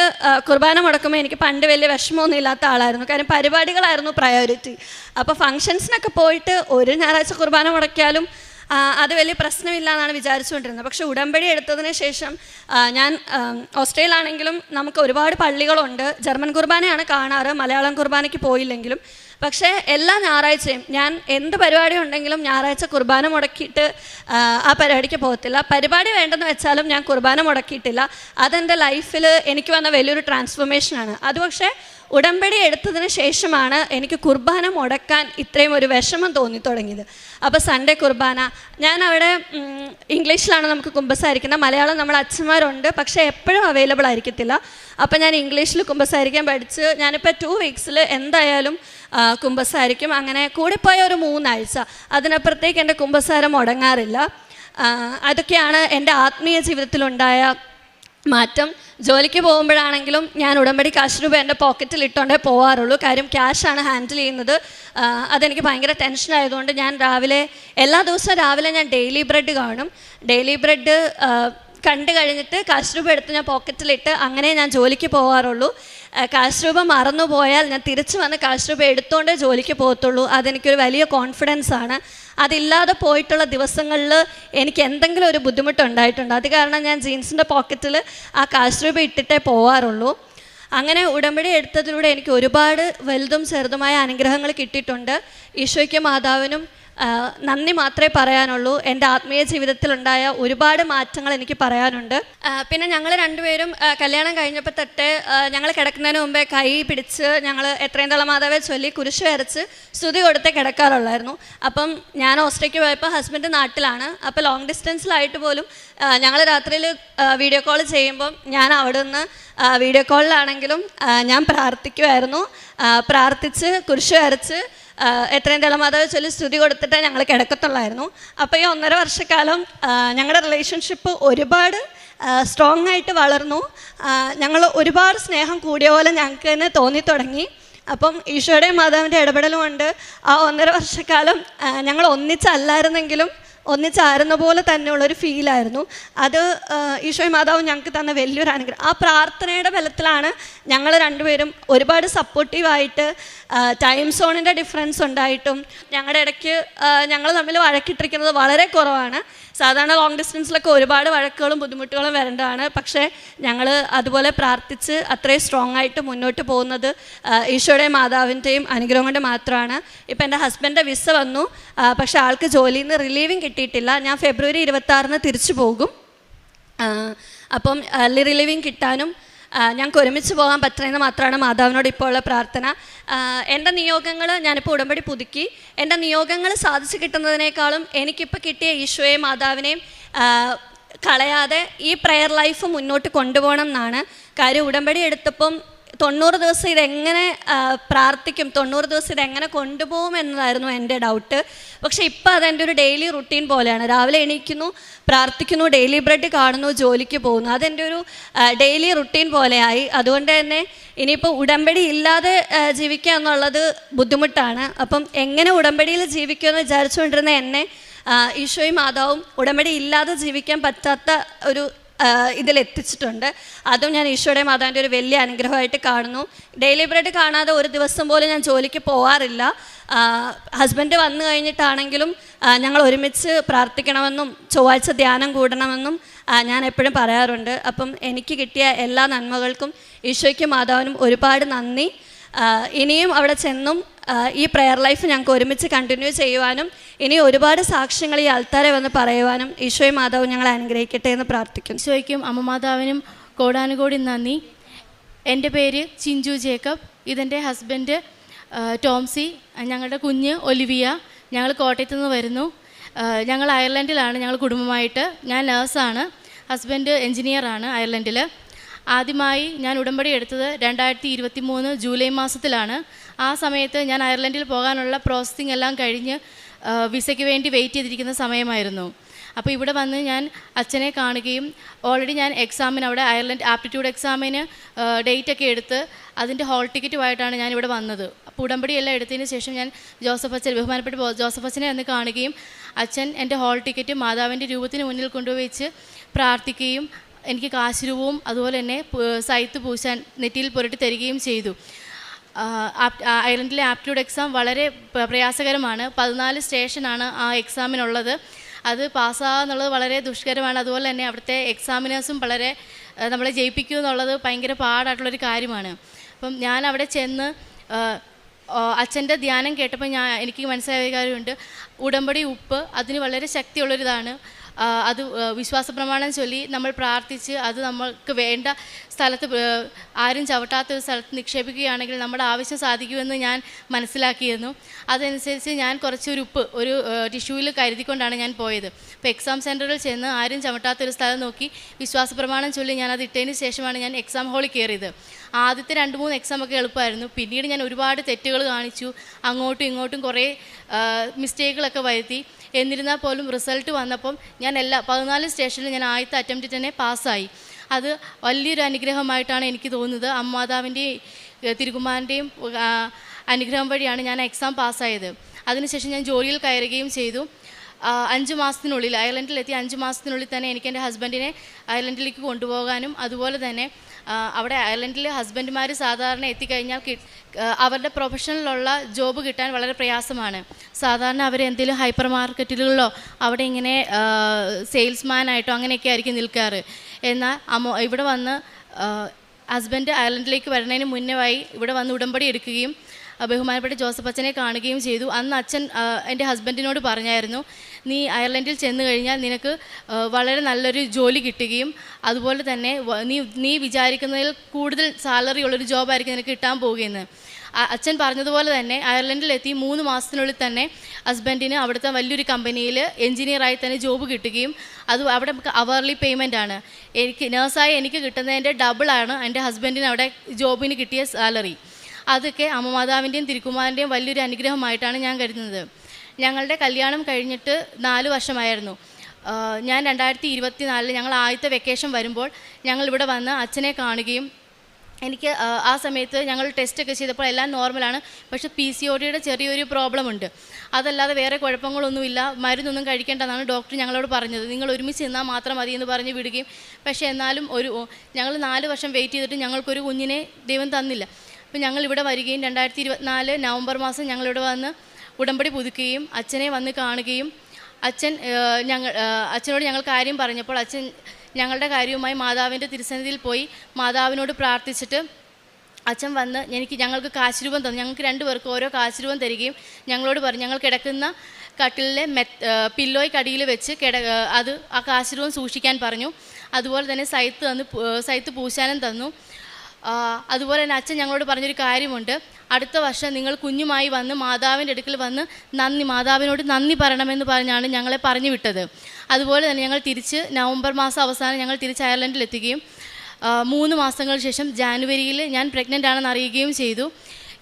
കുർബാന മുടക്കുമ്പോൾ എനിക്ക് പണ്ട് വലിയ വിഷമമൊന്നും ഇല്ലാത്ത ആളായിരുന്നു. കാരണം പരിപാടികളായിരുന്നു പ്രയോറിറ്റി. അപ്പോൾ ഫങ്ഷൻസിനൊക്കെ പോയിട്ട് ഒരു ഞായറാഴ്ച കുർബാന മുടക്കിയാലും അത് വലിയ പ്രശ്നമില്ല എന്നാണ് വിചാരിച്ചുകൊണ്ടിരുന്നത്. പക്ഷേ ഉടമ്പടി എടുത്തതിന് ശേഷം ഞാൻ ഓസ്ട്രേലിയയിലാണെങ്കിലും നമുക്ക് ഒരുപാട് പള്ളികളുണ്ട്. ജർമ്മൻ കുർബാനയാണ് കാണാറ്, മലയാളം കുർബാനയ്ക്ക് പോയില്ലെങ്കിലും. പക്ഷേ എല്ലാ ഞായറാഴ്ചയും ഞാൻ എന്ത് പരിപാടി ഉണ്ടെങ്കിലും ഞായറാഴ്ച കുർബാന മുടക്കിയിട്ട് ആ പരിപാടിക്ക് പോകത്തില്ല. പരിപാടി വേണ്ടെന്ന് വെച്ചാലും ഞാൻ കുർബാന മുടക്കിയിട്ടില്ല. അതെൻ്റെ ലൈഫിൽ എനിക്ക് വന്ന വലിയൊരു ട്രാൻസ്ഫോർമേഷനാണ്. അത് പക്ഷേ ഉടമ്പടി എടുത്തതിന് ശേഷമാണ് എനിക്ക് കുർബാന മുടക്കാൻ ഇത്രയും ഒരു വിഷമം തോന്നി തുടങ്ങിയത്. അപ്പോൾ സൺഡേ കുർബാന ഞാൻ അവിടെ ഇംഗ്ലീഷിലാണ് നമുക്ക് കുമ്പസാരിക്കുന്നത്. മലയാളം നമ്മൾ അച്ഛന്മാരുണ്ട്, പക്ഷേ എപ്പോഴും അവൈലബിൾ ആയിരിക്കത്തില്ല. അപ്പോൾ ഞാൻ ഇംഗ്ലീഷിൽ കുമ്പസാരിക്കാൻ പഠിച്ച് ഞാനിപ്പോൾ 2 വീക്സിൽ എന്തായാലും കുമ്പസാരിക്കും. അങ്ങനെ കൂടിപ്പോയ ഒരു 3 ആഴ്ച, അതിനപ്പുറത്തേക്ക് എൻ്റെ കുമ്പസാരം മുടങ്ങാറില്ല. അതൊക്കെയാണ് എൻ്റെ ആത്മീയ ജീവിതത്തിലുണ്ടായ മാറ്റം. ജോലിക്ക് പോകുമ്പോഴാണെങ്കിലും ഞാൻ ഉടമ്പടി കാശ് രൂപ എൻ്റെ പോക്കറ്റിൽ ഇട്ടുകൊണ്ടേ പോകാറുള്ളൂ. കാര്യം ക്യാഷാണ് ഹാൻഡിൽ ചെയ്യുന്നത്. അതെനിക്ക് ഭയങ്കര ടെൻഷനായതുകൊണ്ട് ഞാൻ എല്ലാ ദിവസവും രാവിലെ ഞാൻ ഡെയിലി ബ്രെഡ് കാണും. ഡെയിലി ബ്രെഡ് കണ്ടു കഴിഞ്ഞിട്ട് കാശ് രൂപ എടുത്ത് ഞാൻ പോക്കറ്റിലിട്ട് അങ്ങനെ ഞാൻ ജോലിക്ക് പോകാറുള്ളൂ. കാശ് രൂപ മറന്നു പോയാൽ ഞാൻ തിരിച്ച് വന്ന് കാശ് രൂപ എടുത്തുകൊണ്ടേ ജോലിക്ക് പോകത്തുള്ളൂ. അതെനിക്കൊരു വലിയ കോൺഫിഡൻസാണ്. അതില്ലാതെ പോയിട്ടുള്ള ദിവസങ്ങളിൽ എനിക്ക് എന്തെങ്കിലും ഒരു ബുദ്ധിമുട്ടുണ്ടായിട്ടുണ്ട്. അത് കാരണം ഞാൻ ജീൻസിൻ്റെ പോക്കറ്റിൽ ആ കാശ് രൂപ ഇട്ടിട്ടേ പോവാറുള്ളൂ. അങ്ങനെ ഉടമ്പടി എടുത്തതിലൂടെ എനിക്ക് ഒരുപാട് വലുതും ചെറുതുമായ അനുഗ്രഹങ്ങൾ കിട്ടിയിട്ടുണ്ട്. ഈശോയ്ക്കും മാതാവിനും നന്ദി മാത്രമേ പറയാനുള്ളൂ. എൻ്റെ ആത്മീയ ജീവിതത്തിലുണ്ടായ ഒരുപാട് മാറ്റങ്ങൾ എനിക്ക് പറയാനുണ്ട്. പിന്നെ ഞങ്ങൾ രണ്ടുപേരും കല്യാണം കഴിഞ്ഞപ്പോൾ തൊട്ട് ഞങ്ങൾ കിടക്കുന്നതിന് മുമ്പേ കൈ പിടിച്ച് ഞങ്ങൾ എത്രയും തള മാതാവെ ചൊല്ലി കുരിശ് വരച്ച് സ്തുതി കൊടുത്തേ കിടക്കാറുള്ളായിരുന്നു. അപ്പം ഞാൻ ഓസ്ട്രേലിയക്ക് പോയപ്പോൾ ഹസ്ബൻഡ് നാട്ടിലാണ്. അപ്പോൾ ലോങ് ഡിസ്റ്റൻസിലായിട്ട് പോലും ഞങ്ങൾ രാത്രിയിൽ വീഡിയോ കോൾ ചെയ്യുമ്പം ഞാൻ അവിടെ നിന്ന് വീഡിയോ കോളിലാണെങ്കിലും ഞാൻ പ്രാർത്ഥിക്കുമായിരുന്നു. പ്രാർത്ഥിച്ച് കുരിശ് വരച്ച് എത്രയും തളമാതാവ് ചൊല്ലി സ്തുതി കൊടുത്തിട്ട് ഞങ്ങൾ കിടക്കത്തുള്ളായിരുന്നു. അപ്പോൾ ഈ 1.5 വർഷക്കാലം ഞങ്ങളുടെ റിലേഷൻഷിപ്പ് ഒരുപാട് സ്ട്രോങ് ആയിട്ട് വളർന്നു. ഞങ്ങൾ ഒരുപാട് സ്നേഹം കൂടിയ പോലെ ഞങ്ങൾക്ക് തന്നെ തോന്നി തുടങ്ങി. അപ്പം ഈശോയുടെയും മാതാവിൻ്റെ ഇടപെടലും കൊണ്ട് ആ 1.5 വർഷക്കാലം ഞങ്ങൾ ഒന്നിച്ചല്ലായിരുന്നെങ്കിലും ഒന്നിച്ചായിരുന്ന പോലെ തന്നെയുള്ളൊരു ഫീലായിരുന്നു. അത് ഈശോയും മാതാവും ഞങ്ങൾക്ക് തന്ന വലിയൊരു അനുഗ്രഹം. ആ പ്രാർത്ഥനയുടെ ബലത്തിലാണ് ഞങ്ങൾ രണ്ടുപേരും ഒരുപാട് സപ്പോർട്ടീവായിട്ട്, ടൈം സോണിൻ്റെ ഡിഫറൻസ് ഉണ്ടായിട്ടും ഞങ്ങളുടെ ഇടയ്ക്ക് ഞങ്ങൾ തമ്മിൽ വഴക്കിട്ടിരിക്കുന്നത് വളരെ കുറവാണ്. സാധാരണ ലോങ് ഡിസ്റ്റൻസിലൊക്കെ ഒരുപാട് വഴക്കുകളും ബുദ്ധിമുട്ടുകളും വരേണ്ടതാണ്. പക്ഷേ ഞങ്ങൾ അതുപോലെ പ്രാർത്ഥിച്ച് അത്രയും സ്ട്രോങ് ആയിട്ട് മുന്നോട്ട് പോകുന്നത് ഈശോയുടെയും മാതാവിൻ്റെയും അനുഗ്രഹം കൊണ്ട് മാത്രമാണ്. ഇപ്പം എൻ്റെ ഹസ്ബൻഡിൻ്റെ വിസ വന്നു, പക്ഷേ ആൾക്ക് ജോലിയിൽ നിന്ന് റിലീവിങ് കിട്ടിയിട്ടില്ല. ഞാൻ ഫെബ്രുവരി 26 തിരിച്ചു പോകും. അപ്പം റിലീവിങ് കിട്ടാനും ഞങ്ങൾക്ക് ഒരുമിച്ച് പോകാൻ പറ്റുന്നതെന്ന് മാത്രമാണ് മാതാവിനോട് ഇപ്പോൾ ഉള്ള പ്രാർത്ഥന. എൻ്റെ നിയോഗങ്ങൾ ഞാനിപ്പോൾ ഉടമ്പടി പുതുക്കി. എൻ്റെ നിയോഗങ്ങൾ സാധിച്ചു കിട്ടുന്നതിനേക്കാളും എനിക്കിപ്പോൾ കിട്ടിയ ഈശോയെയും മാതാവിനെയും കളയാതെ ഈ പ്രെയർ ലൈഫ് മുന്നോട്ട് കൊണ്ടുപോകണം എന്നാണ്. കാര്യം ഉടമ്പടി എടുത്തപ്പം 90 ദിവസം ഇതെങ്ങനെ പ്രാർത്ഥിക്കും, 90 ദിവസം ഇതെങ്ങനെ കൊണ്ടുപോകും എന്നതായിരുന്നു എൻ്റെ ഡൗട്ട്. പക്ഷേ ഇപ്പോൾ അതെൻ്റെ ഒരു ഡെയിലി റുട്ടീൻ പോലെയാണ്. രാവിലെ എണീക്കുന്നു, പ്രാർത്ഥിക്കുന്നു, ഡെയിലി ബ്രെഡ് കാണുന്നു, ജോലിക്ക് പോകുന്നു. അതെൻ്റെ ഒരു ഡെയിലി റുട്ടീൻ പോലെയായി. അതുകൊണ്ട് തന്നെ ഇനിയിപ്പോൾ ഉടമ്പടി ഇല്ലാതെ ജീവിക്കുക എന്നുള്ളത് ബുദ്ധിമുട്ടാണ്. അപ്പം എങ്ങനെ ഉടമ്പടിയിൽ ജീവിക്കുമെന്ന് വിചാരിച്ചുകൊണ്ടിരുന്ന എന്നെ ഈശോയും മാതാവും ഉടമ്പടി ഇല്ലാതെ ജീവിക്കാൻ പറ്റാത്ത ഒരു ഇതിലെത്തിച്ചിട്ടുണ്ട്. അതും ഞാൻ ഈശോയുടെ മാതാവിൻ്റെ ഒരു വലിയ അനുഗ്രഹമായിട്ട് കാണുന്നു. ഡെയിലി ബ്രെഡ് കാണാതെ ഒരു ദിവസം പോലും ഞാൻ ജോലിക്ക് പോകാറില്ല. ഹസ്ബൻഡ് വന്നു കഴിഞ്ഞിട്ടാണെങ്കിലും ഞങ്ങൾ ഒരുമിച്ച് പ്രാർത്ഥിക്കണമെന്നും ചൊവ്വാഴ്ച ധ്യാനം കൂടണമെന്നും ഞാൻ എപ്പോഴും പറയാറുണ്ട്. അപ്പം എനിക്ക് കിട്ടിയ എല്ലാ നന്മകൾക്കും ഈശോയ്ക്കും മാതാവിനും ഒരുപാട് നന്ദി. ഇനിയും അവിടെ ചെന്നും ഈ പ്രെയർ ലൈഫ് ഞങ്ങൾക്ക് ഒരുമിച്ച് കണ്ടിന്യൂ ചെയ്യുവാനും ഇനി ഒരുപാട് സാക്ഷ്യങ്ങൾ ഈ ആൾത്താരെ വന്ന് പറയുവാനും ഈശോയും മാതാവും ഞങ്ങളെ അനുഗ്രഹിക്കട്ടെ എന്ന് പ്രാർത്ഥിക്കുന്നു. ഈശോയ്ക്കും അമ്മ മാതാവിനും കോടാനുകോടി നന്ദി. എൻ്റെ പേര് ചിഞ്ചു ജേക്കബ്. ഇതെൻ്റെ ഹസ്ബൻഡ് ടോംസി. ഞങ്ങളുടെ കുഞ്ഞ് ഒലിവിയ. ഞങ്ങൾ കോട്ടയത്തു നിന്ന് വരുന്നു. ഞങ്ങൾ അയർലൻഡിലാണ് ഞങ്ങൾ കുടുംബമായിട്ട്. ഞാൻ നേഴ്സാണ്, ഹസ്ബൻഡ് എൻജിനീയറാണ് അയർലൻഡിൽ. ആദ്യമായി ഞാൻ ഉടമ്പടി എടുത്തത് 2023 ജൂലൈ മാസത്തിലാണ്. ആ സമയത്ത് ഞാൻ അയർലൻഡിൽ പോകാനുള്ള പ്രോസസ്സിംഗ് എല്ലാം കഴിഞ്ഞ് വിസയ്ക്ക് വേണ്ടി വെയിറ്റ് ചെയ്തിരിക്കുന്ന സമയമായിരുന്നു. അപ്പോൾ ഇവിടെ വന്ന് ഞാൻ അച്ഛനെ കാണുകയും ഓൾറെഡി ഞാൻ എക്സാമിന് അവിടെ അയർലൻഡ് ആപ്റ്റിറ്റ്യൂഡ് എക്സാമിന് ഡേറ്റൊക്കെ എടുത്ത് അതിൻ്റെ ഹോൾ ടിക്കറ്റുമായിട്ടാണ് ഞാൻ ഇവിടെ വന്നത്. അപ്പോൾ ഉടമ്പടി എല്ലാം എടുത്തതിന് ശേഷം ഞാൻ ബഹുമാനപ്പെട്ട ജോസഫ് അച്ഛനെ വന്ന് കാണുകയും അച്ഛൻ എൻ്റെ ഹോൾ ടിക്കറ്റ് മാതാവിൻ്റെ രൂപത്തിന് മുന്നിൽ കൊണ്ടുവച്ച് പ്രാർത്ഥിക്കുകയും എനിക്ക് കാശുരൂപവും അതുപോലെ തന്നെ സൈത്ത് പൂശാൻ നെറ്റിയിൽ പുരട്ടി തരികയും ചെയ്തു. അയർലൻഡിലെ ആപ്റ്റിറ്റ്യൂഡ് എക്സാം വളരെ പ്രയാസകരമാണ്. 14 സ്റ്റേഷനാണ് ആ എക്സാമിനുള്ളത്. അത് പാസ്സാകുന്നുള്ളത് വളരെ ദുഷ്കരമാണ്. അതുപോലെ തന്നെ അവിടുത്തെ എക്സാമിനേഴ്സും വളരെ നമ്മളെ ജയിപ്പിക്കുക എന്നുള്ളത് ഭയങ്കര പാടായിട്ടുള്ളൊരു കാര്യമാണ്. അപ്പം ഞാൻ അവിടെ ചെന്ന് അച്ഛൻ്റെ ധ്യാനം കേട്ടപ്പോൾ എനിക്ക് മനസ്സിലായ കാര്യമുണ്ട്. ഉടമ്പടി ഉപ്പ് അതിന് വളരെ ശക്തിയുള്ളൊരിതാണ്. അത് വിശ്വാസ പ്രമാണം ചൊല്ലി നമ്മൾ പ്രാർത്ഥിച്ച് അത് നമ്മൾക്ക് വേണ്ട സ്ഥലത്ത് ആരും ചവിട്ടാത്തൊരു സ്ഥലത്ത് നിക്ഷേപിക്കുകയാണെങ്കിൽ നമ്മുടെ ആവശ്യം സാധിക്കുമെന്ന് ഞാൻ മനസ്സിലാക്കിയിരുന്നു. അതനുസരിച്ച് ഞാൻ കുറച്ചൊരു ഉപ്പ് ഒരു ടിഷ്യൂവിൽ കരുതിക്കൊണ്ടാണ് ഞാൻ പോയത്. അപ്പോൾ എക്സാം സെൻറ്ററിൽ ചെന്ന് ആരും ചവിട്ടാത്തൊരു സ്ഥലം നോക്കി വിശ്വാസ പ്രമാണം ചൊല്ലി ഞാൻ അത് ഇട്ടതിന് ശേഷമാണ് ഞാൻ എക്സാം ഹാളിൽ കയറിയത്. ആദ്യത്തെ 2-3 എക്സാമൊക്കെ എളുപ്പമായിരുന്നു. പിന്നീട് ഞാൻ ഒരുപാട് തെറ്റുകൾ കാണിച്ചു, അങ്ങോട്ടും ഇങ്ങോട്ടും കുറേ മിസ്റ്റേക്കുകളൊക്കെ വരുത്തി. എന്നിരുന്നാൽ പോലും റിസൾട്ട് വന്നപ്പം ഞാൻ 14 സ്റ്റേഷനിൽ ഞാൻ ആദ്യത്തെ അറ്റംപ്റ്റിൽ തന്നെ പാസ്സായി. അത് വലിയൊരു അനുഗ്രഹമായിട്ടാണ് എനിക്ക് തോന്നുന്നത്. അമ്മാതാവിൻ്റെയും തിരുകുമാരൻ്റെയും അനുഗ്രഹം വഴിയാണ് ഞാൻ എക്സാം പാസ്സായത്. അതിനുശേഷം ഞാൻ ജോലിയിൽ കയറുകയും ചെയ്തു. 5 മാസത്തിനുള്ളിൽ അയർലൻഡിലെത്തി 5 മാസത്തിനുള്ളിൽ തന്നെ എനിക്ക് എൻ്റെ ഹസ്ബൻഡിനെ അയർലൻഡിലേക്ക് കൊണ്ടുപോകാനും അതുപോലെ തന്നെ അവിടെ അയർലൻഡിലെ ഹസ്ബൻഡുമാർ സാധാരണ എത്തിക്കഴിഞ്ഞാൽ അവരുടെ പ്രൊഫഷനിലുള്ള ജോബ് കിട്ടാൻ വളരെ പ്രയാസമാണ്. സാധാരണ അവർ എന്തെങ്കിലും ഹൈപ്പർ മാർക്കറ്റുകളിലോ അവിടെ ഇങ്ങനെ സെയിൽസ്മാനായിട്ടോ അങ്ങനെയൊക്കെ ആയിരിക്കും നിൽക്കാറ്. എന്നാൽ ഇവിടെ വന്ന് ഹസ്ബൻഡ് അയർലൻഡിലേക്ക് വരുന്നതിന് മുന്നേയായി ഇവിടെ വന്ന് ഉടമ്പടി എടുക്കുകയും ബഹുമാനപ്പെട്ട ജോസഫ് അച്ഛനെ കാണുകയും ചെയ്തു. അന്ന് അച്ഛൻ എൻ്റെ ഹസ്ബൻഡിനോട് പറഞ്ഞായിരുന്നു, നീ അയർലൻഡിൽ ചെന്ന് കഴിഞ്ഞാൽ നിനക്ക് വളരെ നല്ലൊരു ജോലി കിട്ടുകയും അതുപോലെ തന്നെ നീ വിചാരിക്കുന്നതിൽ കൂടുതൽ സാലറി ഉള്ളൊരു ജോബായിരിക്കും നിനക്ക് കിട്ടാൻ പോവുകയെന്ന്. അച്ഛൻ പറഞ്ഞതുപോലെ തന്നെ അയർലൻഡിലെത്തി 3 മാസത്തിനുള്ളിൽ തന്നെ ഹസ്ബൻഡിന് അവിടുത്തെ വലിയൊരു കമ്പനിയിൽ എൻജിനീയറായി തന്നെ ജോബ് കിട്ടുകയും അത് അവിടെ അവർലി പേയ്മെൻ്റ് ആണ്. നേഴ്സായി എനിക്ക് കിട്ടുന്നതിൻ്റെ ഡബിളാണ് എൻ്റെ ഹസ്ബൻഡിന് അവിടെ ജോബിന് കിട്ടിയ സാലറി. അതൊക്കെ അമ്മമാതാവിൻ്റെയും തിരുക്കുമാരൻ്റെയും വലിയൊരു അനുഗ്രഹമായിട്ടാണ് ഞാൻ കരുതുന്നത്. ഞങ്ങളുടെ കല്യാണം കഴിഞ്ഞിട്ട് 4 വർഷമായിരുന്നു. ഞാൻ 2024 ഞങ്ങൾ ആദ്യത്തെ വെക്കേഷൻ വരുമ്പോൾ ഞങ്ങൾ ഇവിടെ വന്ന് അച്ഛനെ കാണുകയും എനിക്ക് ആ സമയത്ത് ഞങ്ങൾ ടെസ്റ്റൊക്കെ ചെയ്തപ്പോൾ എല്ലാം നോർമലാണ്. പക്ഷേ PCODയുടെ ചെറിയൊരു പ്രോബ്ലം ഉണ്ട്. അതല്ലാതെ വേറെ കുഴപ്പങ്ങളൊന്നുമില്ല, മരുന്നൊന്നും കഴിക്കേണ്ടെന്നാണ് ഡോക്ടർ ഞങ്ങളോട് പറഞ്ഞത്. നിങ്ങൾ ഒരുമിച്ച് നിന്നാൽ മാത്രം മതി എന്ന് പറഞ്ഞ് വിടുകയും, പക്ഷേ എന്നാലും ഞങ്ങൾ 4 വർഷം വെയിറ്റ് ചെയ്തിട്ട് ഞങ്ങൾക്കൊരു കുഞ്ഞിനെ ദൈവം തന്നില്ല. അപ്പോൾ ഞങ്ങൾ ഇവിടെ വരികയും 2024 നവംബർ മാസം ഞങ്ങളിവിടെ വന്ന് ഉടമ്പടി പുതുക്കുകയും അച്ഛനെ വന്ന് കാണുകയും അച്ഛനോട് ഞങ്ങൾ കാര്യം പറഞ്ഞപ്പോൾ അച്ഛൻ ഞങ്ങളുടെ കാര്യവുമായി മാതാവിൻ്റെ തിരുസന്നിധിയിൽ പോയി മാതാവിനോട് പ്രാർത്ഥിച്ചിട്ട് അച്ഛൻ വന്ന് ഞങ്ങൾക്ക് കാശ് രൂപം തന്നു. ഞങ്ങൾക്ക് 2 പേർക്ക് ഓരോ കാശ് രൂപം തരികയും ഞങ്ങളോട് പറഞ്ഞു ഞങ്ങൾ കിടക്കുന്ന കട്ടിലിലെ പില്ലോയ്ക്ക് അടിയിൽ വെച്ച് അത് ആ കാശ് രൂപം സൂക്ഷിക്കാൻ പറഞ്ഞു. അതുപോലെ തന്നെ സൈത്ത് പൂശാനും തന്നു. അതുപോലെ തന്നെ അച്ഛൻ ഞങ്ങളോട് പറഞ്ഞൊരു കാര്യമുണ്ട്, അടുത്ത വർഷം നിങ്ങൾ കുഞ്ഞുമായി വന്ന് മാതാവിൻ്റെ അടുക്കൽ വന്ന് മാതാവിനോട് നന്ദി പറയണമെന്ന് പറഞ്ഞാണ് ഞങ്ങളെ പറഞ്ഞു വിട്ടത്. അതുപോലെ തന്നെ ഞങ്ങൾ തിരിച്ച് നവംബർ മാസം അവസാനം ഞങ്ങൾ തിരിച്ച് അയർലൻഡിലെത്തുകയും 3 മാസങ്ങൾക്ക് ശേഷം ജാനുവരിയിൽ ഞാൻ പ്രഗ്നൻ്റ് ആണെന്ന് അറിയുകയും ചെയ്തു.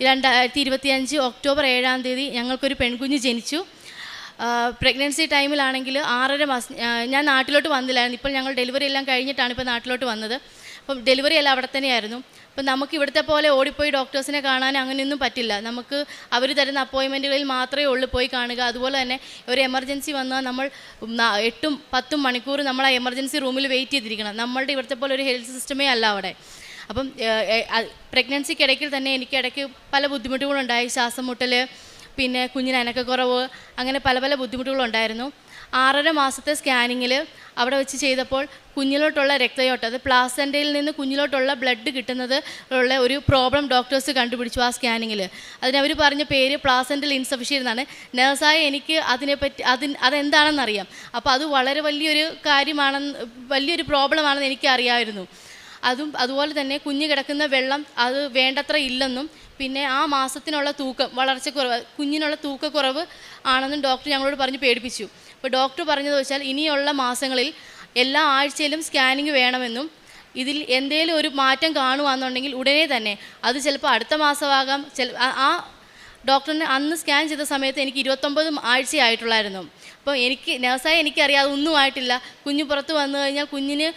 2025 ഒക്ടോബർ 7-ാം തീയതി ഞങ്ങൾക്കൊരു പെൺകുഞ്ഞ് ജനിച്ചു. പ്രഗ്നൻസി ടൈമിലാണെങ്കിൽ 6.5 മാസം ഞാൻ നാട്ടിലോട്ട് വന്നില്ലായിരുന്നു. ഇപ്പോൾ ഞങ്ങൾ ഡെലിവറി എല്ലാം കഴിഞ്ഞിട്ടാണ് ഇപ്പോൾ നാട്ടിലോട്ട് വന്നത്. അപ്പം ഡെലിവറി എല്ലാം അവിടെ തന്നെയായിരുന്നു. അപ്പം നമുക്ക് ഇവിടുത്തെ പോലെ ഓടിപ്പോയി ഡോക്ടേഴ്സിനെ കാണാൻ അങ്ങനെയൊന്നും പറ്റില്ല. നമുക്ക് അവർ തരുന്ന അപ്പോയിൻമെൻറ്റുകളിൽ മാത്രമേ ഉള്ളൂ പോയി കാണുക. അതുപോലെ തന്നെ ഒരു എമർജൻസി വന്നാൽ നമ്മൾ 8-10 മണിക്കൂർ നമ്മൾ ആ എമർജൻസി റൂമിൽ വെയിറ്റ് ചെയ്തിരിക്കണം. നമ്മളുടെ ഇവിടുത്തെ പോലെ ഒരു ഹെൽത്ത് സിസ്റ്റമേ അല്ല അവിടെ. അപ്പം പ്രഗ്നൻസിക്കിടയ്ക്കിൽ തന്നെ എനിക്ക് ഇടയ്ക്ക് പല ബുദ്ധിമുട്ടുകളുണ്ടായി. ശ്വാസം മുട്ടൽ, പിന്നെ കുഞ്ഞിന് അനക്കക്കുറവ്, അങ്ങനെ പല പല ബുദ്ധിമുട്ടുകളുണ്ടായിരുന്നു. 6.5 മാസത്തെ സ്കാനിങ്ങിൽ അവിടെ വെച്ച് ചെയ്തപ്പോൾ കുഞ്ഞിലോട്ടുള്ള രക്തയോട്ടം, അത് പ്ലാസൻ്റയിൽ നിന്ന് കുഞ്ഞിലോട്ടുള്ള ബ്ലഡ് കിട്ടുന്നത് ഉള്ള ഒരു പ്രോബ്ലം ഡോക്ടേഴ്സ് കണ്ടുപിടിച്ചു ആ സ്കാനിങ്ങിൽ. അതിനവർ പറഞ്ഞ പേര് പ്ലാസൻ്റൽ ഇൻസഫിഷ്യൻ എന്നാണ്. നേഴ്സായ എനിക്ക് അതിനെപ്പറ്റി അതെന്താണെന്നറിയാം. അപ്പോൾ അത് വളരെ വലിയൊരു പ്രോബ്ലമാണെന്ന് എനിക്കറിയാമായിരുന്നു. അതുപോലെ തന്നെ കുഞ്ഞ് കിടക്കുന്ന വെള്ളം അത് വേണ്ടത്ര ഇല്ലെന്നും, പിന്നെ ആ മാസത്തിനുള്ള വളർച്ചക്കുറവ്, കുഞ്ഞിനുള്ള തൂക്കക്കുറവ് ആണെന്നും ഡോക്ടർ ഞങ്ങളോട് പറഞ്ഞ് പേടിപ്പിച്ചു. അപ്പോൾ ഡോക്ടർ പറഞ്ഞത് വെച്ചാൽ ഇനിയുള്ള മാസങ്ങളിൽ എല്ലാ ആഴ്ചയിലും സ്കാനിങ് വേണമെന്നും, ഇതിൽ എന്തെങ്കിലും ഒരു മാറ്റം കാണുകയാണെന്നുണ്ടെങ്കിൽ ഉടനെ തന്നെ, അത് ചിലപ്പോൾ അടുത്ത മാസമാകാം. ആ ഡോക്ടറിനെ അന്ന് സ്കാൻ ചെയ്ത സമയത്ത് എനിക്ക് 29 ആഴ്ചയായിട്ടുള്ളായിരുന്നു. അപ്പോൾ നേഴ്സായി എനിക്കറിയാം അതൊന്നും ആയിട്ടില്ല. കുഞ്ഞ് പുറത്ത് വന്നു കഴിഞ്ഞാൽ കുഞ്ഞിന്